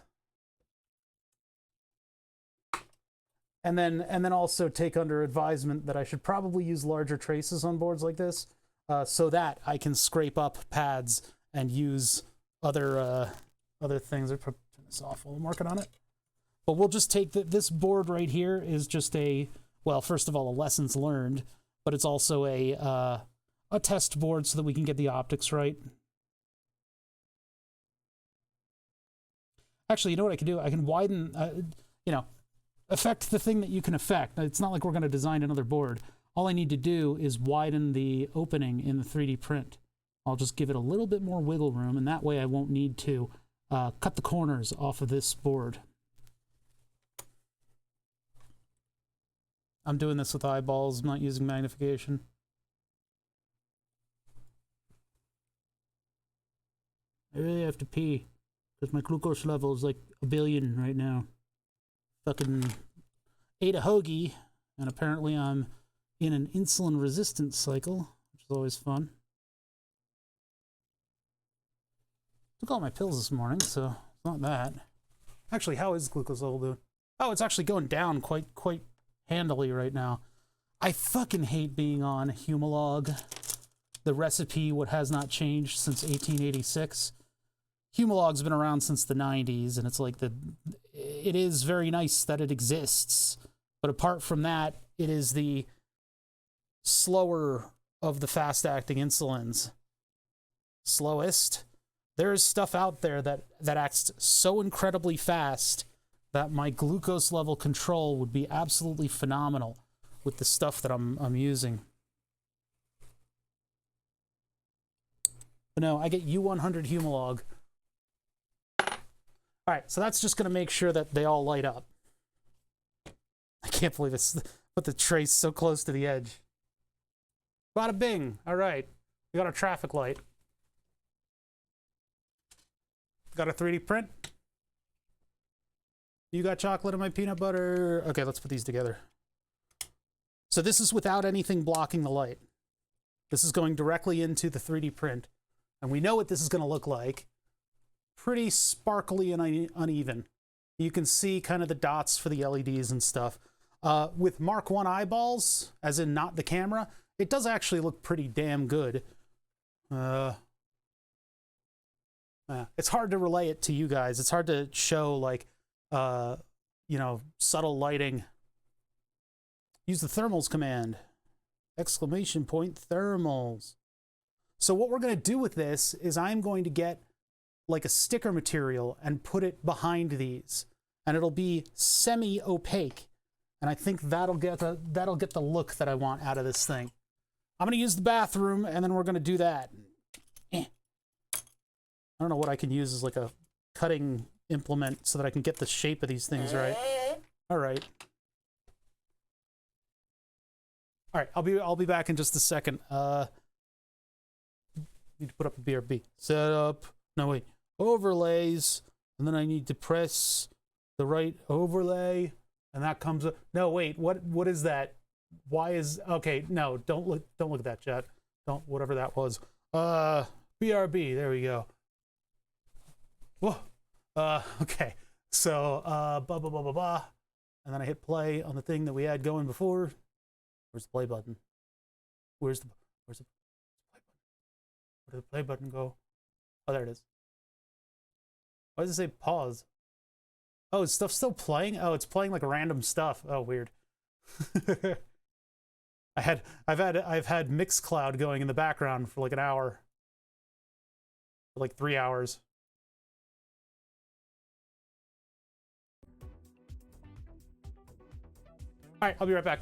A: And then also take under advisement that I should probably use larger traces on boards like this, so that I can scrape up pads and use other things. I'll turn this off while I'm working on it. But we'll just take this board right here is just a, well, first of all, a lessons learned, but it's also a test board so that we can get the optics right. Actually, you know what I can do? I can widen, affect the thing that you can affect. It's not like we're going to design another board. All I need to do is widen the opening in the 3D print. I'll just give it a little bit more wiggle room, and that way I won't need to cut the corners off of this board. I'm doing this with eyeballs. I'm not using magnification. I really have to pee because my glucose level is like 1 billion right now. Fucking ate a hoagie, and apparently I'm in an insulin resistance cycle, which is always fun. Took all my pills this morning, so it's not that. Actually, how is glucose level doing? Oh, it's actually going down quite handily right now. I fucking hate being on Humalog. The recipe, what has not changed since 1886. Humalog's been around since the 90s, and it's like it is very nice that it exists, but apart from that, it is the slower of the fast-acting insulins. Slowest. There is stuff out there that acts so incredibly fast that my glucose level control would be absolutely phenomenal. with the stuff that I'm using. But no, I get U100 Humalog. All right, so that's just going to make sure that they all light up. I can't believe it's put the trace so close to the edge. Bada bing. All right, we got our traffic light. Got a 3D print. You got chocolate and my peanut butter. Okay, let's put these together. So this is without anything blocking the light. This is going directly into the 3D print. And we know what this is going to look like. Pretty sparkly and uneven. You can see kind of the dots for the LEDs and stuff. With Mark I eyeballs, as in not the camera, it does actually look pretty damn good. It's hard to relay it to you guys. It's hard to show, like, you know, subtle lighting. Use the thermals command. Exclamation point thermals. So what we're going to do with this is I'm going to get like a sticker material and put it behind these, and it'll be semi-opaque. And I think that'll get the look that I want out of this thing. I'm going to use the bathroom, and then we're going to do that. I don't know what I can use as like a cutting implement so that I can get the shape of these things right. All right. All right, I'll be back in just a second. Need to put up a BRB. Setup. No, wait. Overlays. And then I need to press the right overlay. And that comes up. No, wait. What is that? Why is... Okay, no. Don't look at that, chat. Don't... Whatever that was. BRB. There we go. Whoa. Okay. So, blah, blah, blah, blah, blah. And then I hit play on the thing that we had going before. Where's the play button? Where's the play button? Where did the play button go? Oh, there it is. Why does it say pause? Oh, is stuff still playing? Oh, it's playing like random stuff. Oh, weird. I've had Mixcloud going in the background for like an hour. For like 3 hours. All right, I'll be right back.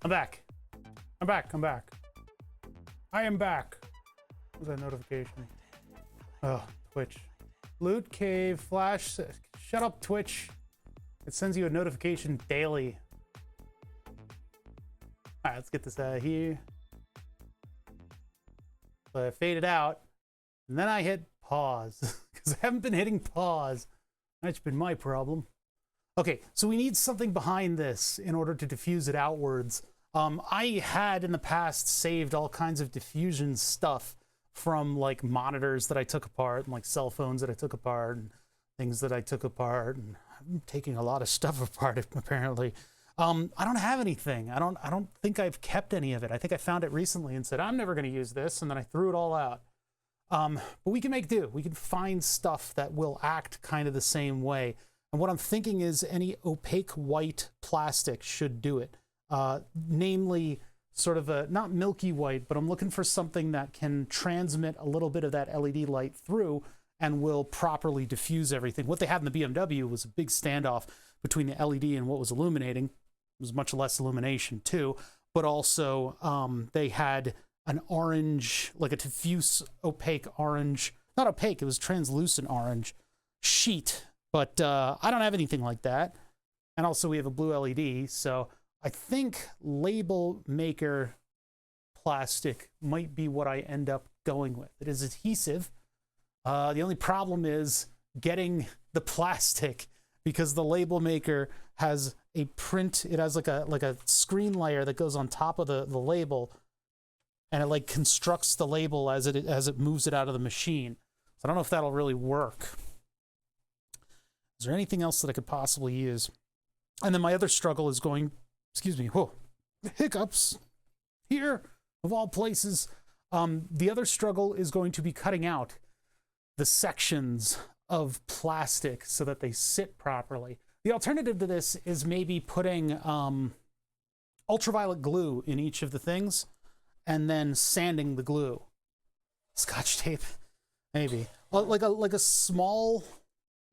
A: I'm back. I'm back. I'm back. I am back. What was that notification? Oh, Twitch. Loot cave flash. Shut up, Twitch. It sends you a notification daily. All right, let's get this out of here. So I fade it out, and then I hit pause because I haven't been hitting pause. That's been my problem. Okay, so we need something behind this in order to diffuse it outwards. I had in the past saved all kinds of diffusion stuff from like monitors that I took apart and like cell phones that I took apart and things that I took apart, and I'm taking a lot of stuff apart apparently. I don't have anything. I don't think I've kept any of it. I think I found it recently and said I'm never going to use this, and then I threw it all out. But we can make do. We can find stuff that will act kind of the same way. And what I'm thinking is any opaque white plastic should do it. Namely sort of a, not milky white, but I'm looking for something that can transmit a little bit of that LED light through and will properly diffuse everything. What they had in the BMW was a big standoff between the LED and what was illuminating. It was much less illumination too, but also they had an orange, like a diffuse opaque orange, not opaque, it was translucent orange sheet, but I don't have anything like that. And also we have a blue LED, so I think label maker plastic might be what I end up going with. It is adhesive. The only problem is getting the plastic, because the label maker has a print. It has like a screen layer that goes on top of the label, and it like constructs the label as it moves it out of the machine. So I don't know if that'll really work. Is there anything else that I could possibly use? And then my other struggle is going, excuse me, whoa, hiccups here of all places. The other struggle is going to be cutting out the sections of plastic so that they sit properly. The alternative to this is maybe putting ultraviolet glue in each of the things and then sanding the glue. Scotch tape, maybe. Well, like a small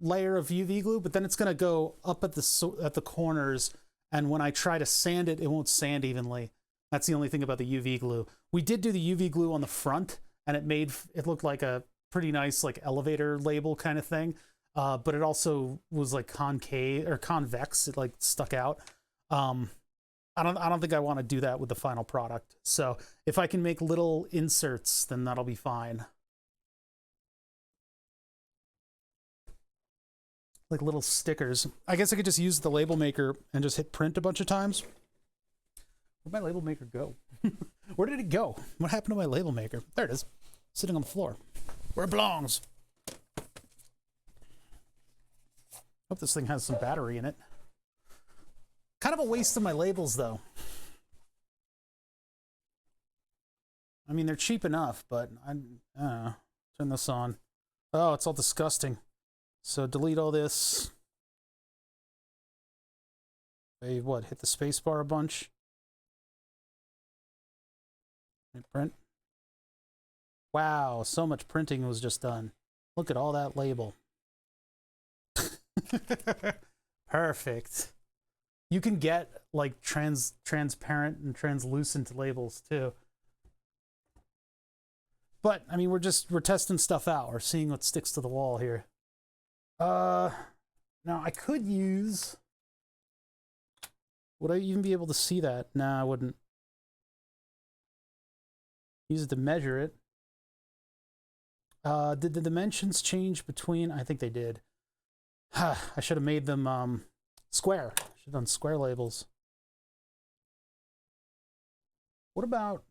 A: layer of UV glue, but then it's gonna go up at the corners, and when I try to sand it, it won't sand evenly. That's the only thing about the UV glue. We did do the UV glue on the front, and it looked like a pretty nice like elevator label kind of thing, but it also was like concave or convex. It like stuck out. I don't think I want to do that with the final product. So if I can make little inserts, then that'll be fine. Like little stickers. I guess I could just use the label maker and just hit print a bunch of times. Where'd my label maker go? Where did it go? What happened to my label maker? There it is, sitting on the floor where it belongs. Hope this thing has some battery in it. Kind of a waste of my labels though. I mean, they're cheap enough, but I don't know. Turn this on. Oh, it's all disgusting. So delete all this. Hey, what? Hit the space bar a bunch. Hit print. Wow, so much printing was just done. Look at all that label. Perfect. You can get like transparent and translucent labels too. But I mean, we're testing stuff out. We're seeing what sticks to the wall here. Now I could use, would I even be able to see that? Nah, I wouldn't. Use it to measure it. Did the dimensions change between? I think they did. I should have made them square. Should have done square labels. What about,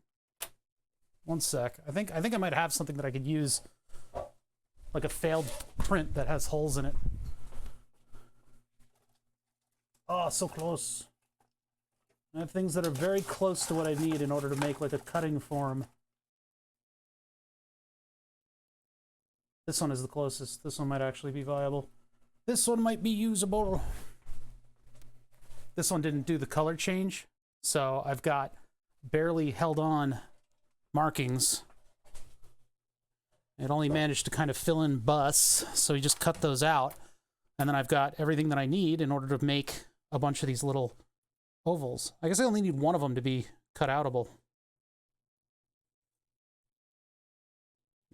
A: one sec. I think I might have something that I could use, like a failed print that has holes in it. Oh, so close. I have things that are very close to what I need in order to make like a cutting form. This one is the closest. This one might actually be viable. This one might be usable. This one didn't do the color change, so I've got barely held on markings. It only managed to kind of fill in bus, so you just cut those out. And then I've got everything that I need in order to make a bunch of these little ovals. I guess I only need one of them to be cut outable.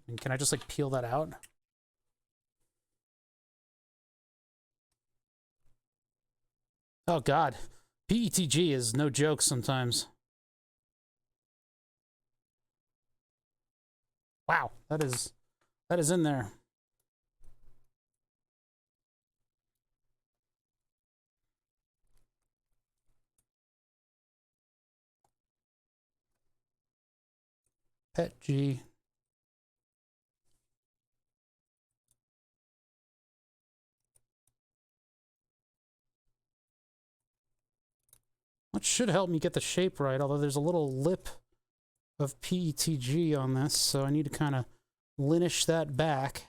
A: And can I just like peel that out? Oh God, PETG is no joke sometimes. Wow, that is in there. Pet G. Which should help me get the shape right, although there's a little lip of PETG on this, so I need to kind of linish that back.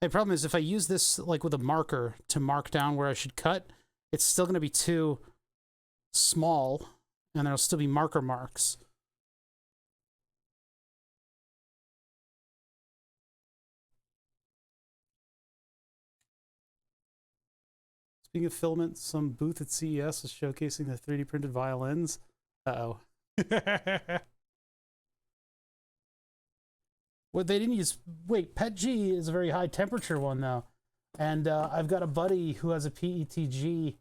A: The problem is if I use this like with a marker to mark down where I should cut, it's still going to be too small, and there'll still be marker marks. Speaking of filament, some booth at CES is showcasing the 3D printed violins. Uh-oh. Well, they didn't use... Wait, PETG is a very high temperature one, though. And I've got a buddy who has a PETG.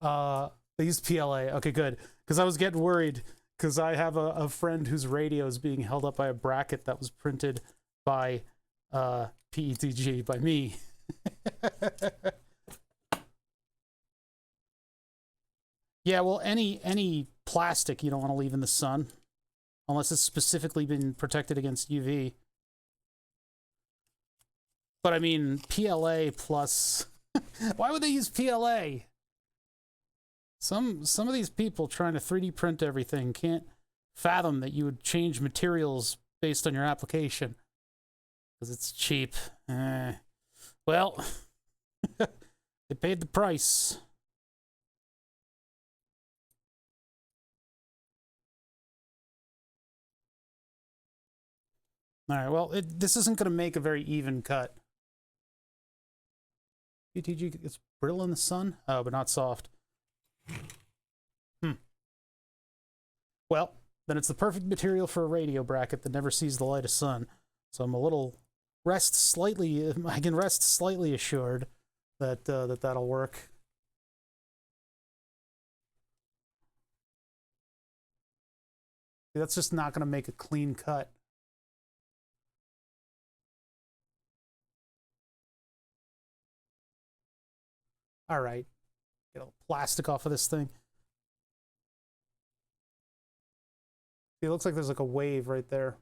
A: They used PLA. Okay, good. Because I was getting worried. Because I have a friend whose radio is being held up by a bracket that was printed by PETG, by me. Yeah, well, any plastic you don't want to leave in the sun, unless it's specifically been protected against UV. But I mean, PLA plus... Why would they use PLA? Some of these people trying to 3D print everything can't fathom that you would change materials based on your application. Because it's cheap. Well, they paid the price. All right, well, this isn't going to make a very even cut. PETG, it's brittle in the sun? Oh, but not soft. Well, then it's the perfect material for a radio bracket that never sees the light of sun. So I'm a little I can rest slightly assured that that'll work. That's just not going to make a clean cut. All right, get a little plastic off of this thing. It looks like there's like a wave right there.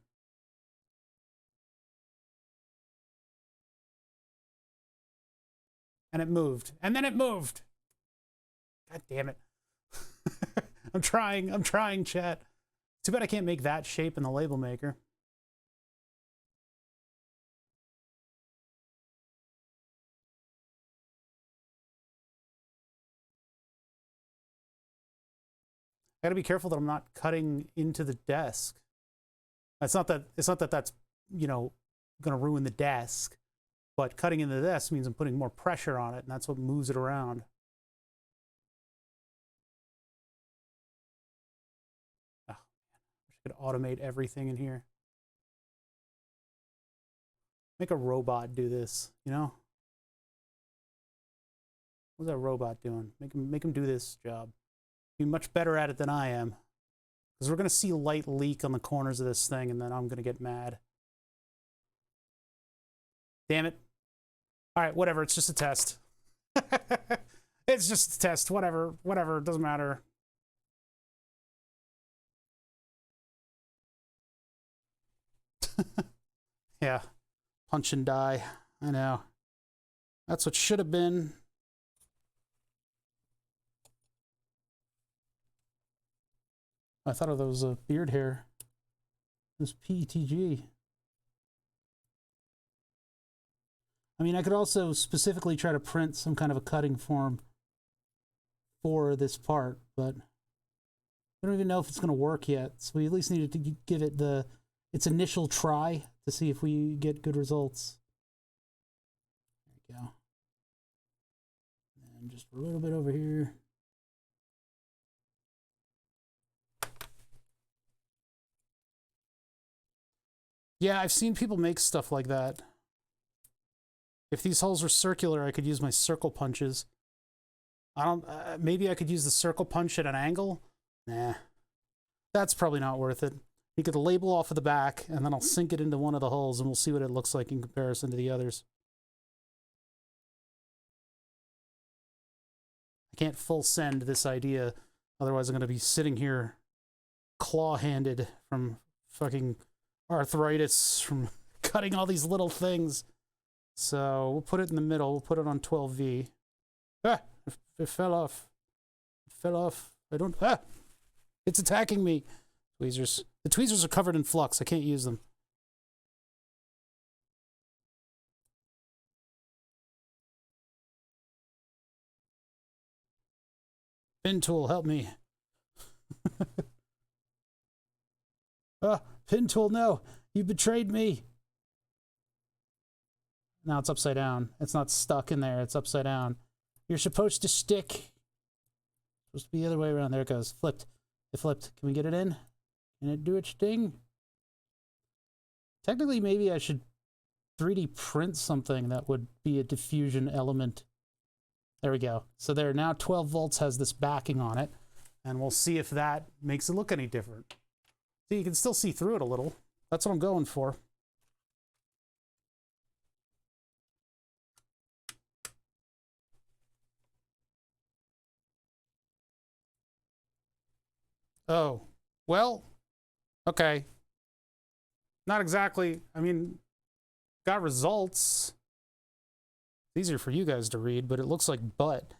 A: And it moved. And then it moved. God damn it. I'm trying, chat. Too bad I can't make that shape in the label maker. I gotta be careful that I'm not cutting into the desk. It's not that that's, you know, gonna ruin the desk, but cutting into the desk means I'm putting more pressure on it, and that's what moves it around. Oh, man. I wish I could automate everything in here. Make a robot do this, you know? What's that robot doing? Make him do this job. Be much better at it than I am. Because we're going to see light leak on the corners of this thing, and then I'm going to get mad. Damn it. All right, whatever. It's just a test. It's just a test. Whatever. Whatever. It doesn't matter. Yeah. Punch and die. I know. That's what should have been. I thought of those beard hair. This PETG. I mean, I could also specifically try to print some kind of a cutting form for this part, but I don't even know if it's going to work yet. So we at least needed to give it its initial try to see if we get good results. There we go. And just a little bit over here. Yeah, I've seen people make stuff like that. If these holes were circular, I could use my circle punches. I don't, maybe I could use the circle punch at an angle? Nah, that's probably not worth it. You get the label off of the back, and then I'll sink it into one of the holes, and we'll see what it looks like in comparison to the others. I can't full send this idea, otherwise I'm going to be sitting here claw-handed from fucking arthritis, from cutting all these little things. So we'll put it in the middle. We'll put it on 12V. Ah! It fell off. It fell off. I don't... Ah! It's attacking me. Tweezers. The tweezers are covered in flux. I can't use them. Pin tool, help me. Ah, pin tool, no. You betrayed me. Now it's upside down. It's not stuck in there. It's upside down. You're supposed to stick. Supposed to be the other way around. There it goes. Flipped. It flipped. Can we get it in? Can it do its thing? Technically, maybe I should 3D print something that would be a diffusion element. There we go. So there, now 12 volts has this backing on it, and we'll see if that makes it look any different. So you can still see through it a little. That's what I'm going for. Oh, well, okay. Not exactly, I mean, got results. Easier for you guys to read, but it looks like butt.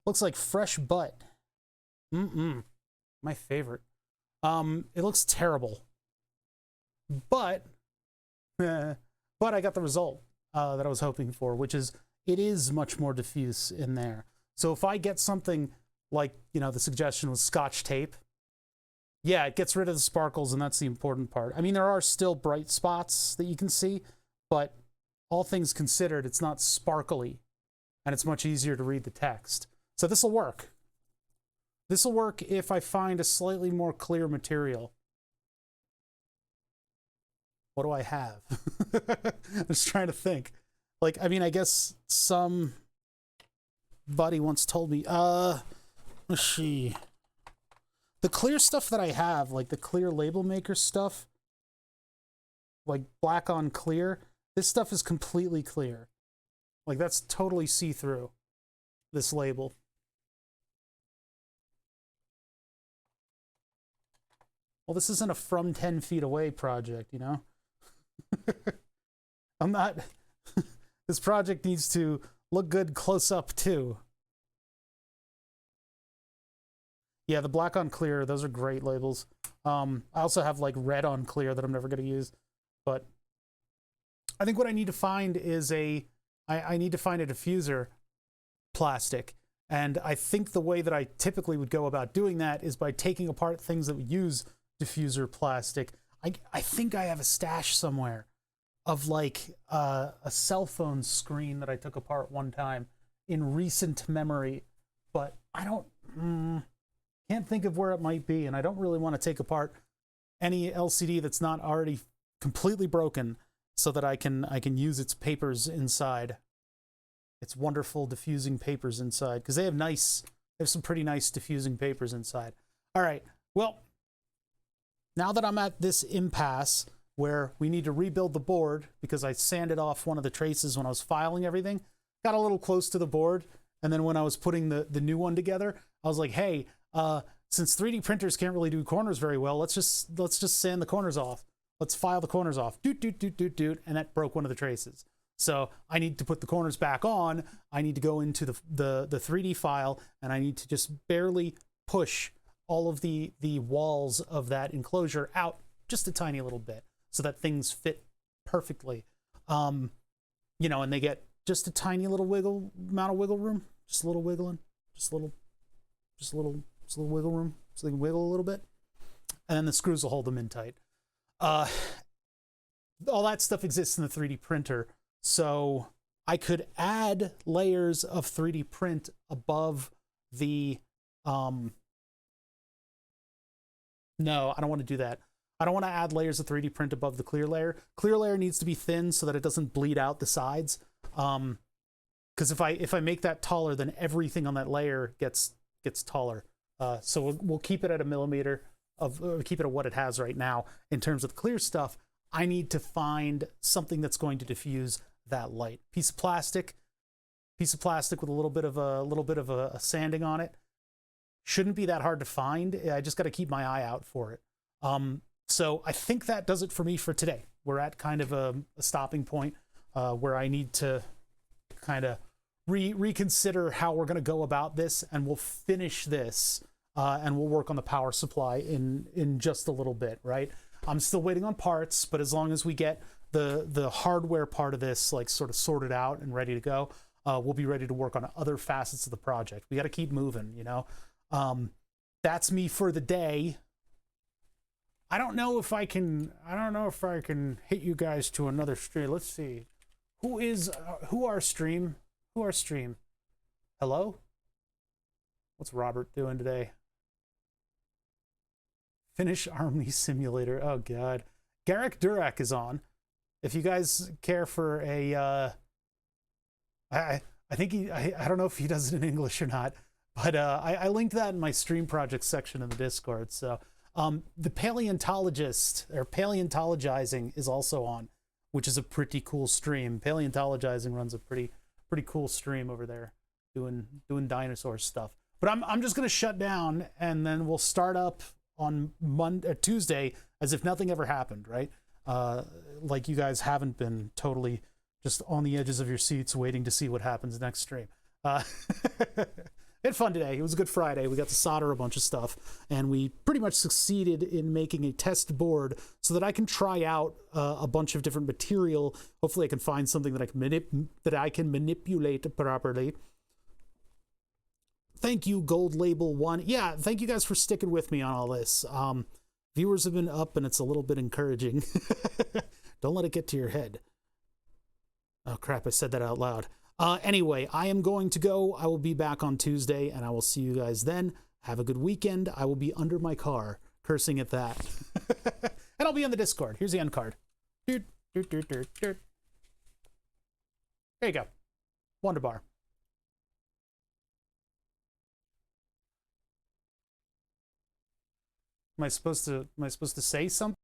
A: Looks like fresh butt. My favorite. It looks terrible. But I got the result that I was hoping for, which is it is much more diffuse in there. So if I get something like, you know, the suggestion was Scotch tape, yeah, it gets rid of the sparkles, and that's the important part. I mean, there are still bright spots that you can see, but all things considered, it's not sparkly, and it's much easier to read the text. So this will work. This will work if I find a slightly more clear material. What do I have? I'm just trying to think. Like, I mean, I guess some buddy once told me, let's see. The clear stuff that I have, like the clear label maker stuff, like black on clear, this stuff is completely clear. Like, that's totally see-through, this label. Well, this isn't a from 10 feet away project, you know? I'm not... This project needs to look good close up, too. Yeah, the black on clear, those are great labels. I also have, like, red on clear that I'm never going to use. But I think what I need to find is I need to find a diffuser plastic. And I think the way that I typically would go about doing that is by taking apart things that would use diffuser plastic. I think I have a stash somewhere of like a cell phone screen that I took apart one time in recent memory, but I can't think of where it might be, and I don't really want to take apart any LCD that's not already completely broken so that I can use its papers inside. Its wonderful diffusing papers inside, because they have some pretty nice diffusing papers inside. All right, well, now that I'm at this impasse where we need to rebuild the board because I sanded off one of the traces when I was filing everything, got a little close to the board, and then when I was putting the new one together, I was like, hey, since 3D printers can't really do corners very well, let's just sand the corners off. Let's file the corners off. Doot, doot, doot, doot, doot, and that broke one of the traces. So I need to put the corners back on. I need to go into the 3D file, and I need to just barely push all of the walls of that enclosure out just a tiny little bit so that things fit perfectly. You know, and they get just a tiny little amount of wiggle room, just a little wiggling, just a little wiggle room, so they can wiggle a little bit, and then the screws will hold them in tight. All that stuff exists in the 3D printer, so I could add layers of 3D print above the, no, I don't want to do that. I don't want to add layers of 3D print above the clear layer. Clear layer needs to be thin so that it doesn't bleed out the sides. Because if I make that taller, then everything on that layer gets taller. So we'll keep it at a millimeter keep it at what it has right now. In terms of the clear stuff, I need to find something that's going to diffuse that light. Piece of plastic with a little bit of a sanding on it. Shouldn't be that hard to find. I just got to keep my eye out for it. So I think that does it for me for today. We're at kind of a stopping point where I need to kind of reconsider how we're going to go about this, and we'll finish this and we'll work on the power supply in just a little bit, right? I'm still waiting on parts, but as long as we get the hardware part of this like sort of sorted out and ready to go, we'll be ready to work on other facets of the project. We got to keep moving, you know? That's me for the day. I don't know if I can hit you guys to another stream. Let's see. Who our stream? Hello? What's Robert doing today? Finish Army Simulator. Oh God. Garrick Durak is on. If you guys care for a I think I don't know if he does it in English or not, but I linked that in my stream project section in the Discord. So the paleontologist or paleontologizing is also on, which is a pretty cool stream. Paleontologizing runs a pretty cool stream over there, doing dinosaur stuff. But I'm just gonna shut down, and then we'll start up on Tuesday as if nothing ever happened, right? Like you guys haven't been totally just on the edges of your seats waiting to see what happens next stream. Had fun today. It was a good Friday. We got to solder a bunch of stuff, and we pretty much succeeded in making a test board so that I can try out a bunch of different material. Hopefully I can find something that I can manipulate properly. Thank you, Gold Label 1. Yeah, thank you guys for sticking with me on all this. Viewers have been up, and it's a little bit encouraging. Don't let it get to your head. Oh, crap, I said that out loud. Anyway, I am going to go. I will be back on Tuesday, and I will see you guys then. Have a good weekend. I will be under my car, cursing at that. And I'll be on the Discord. Here's the end card. There you go. Wonder Bar. Am I supposed to say something?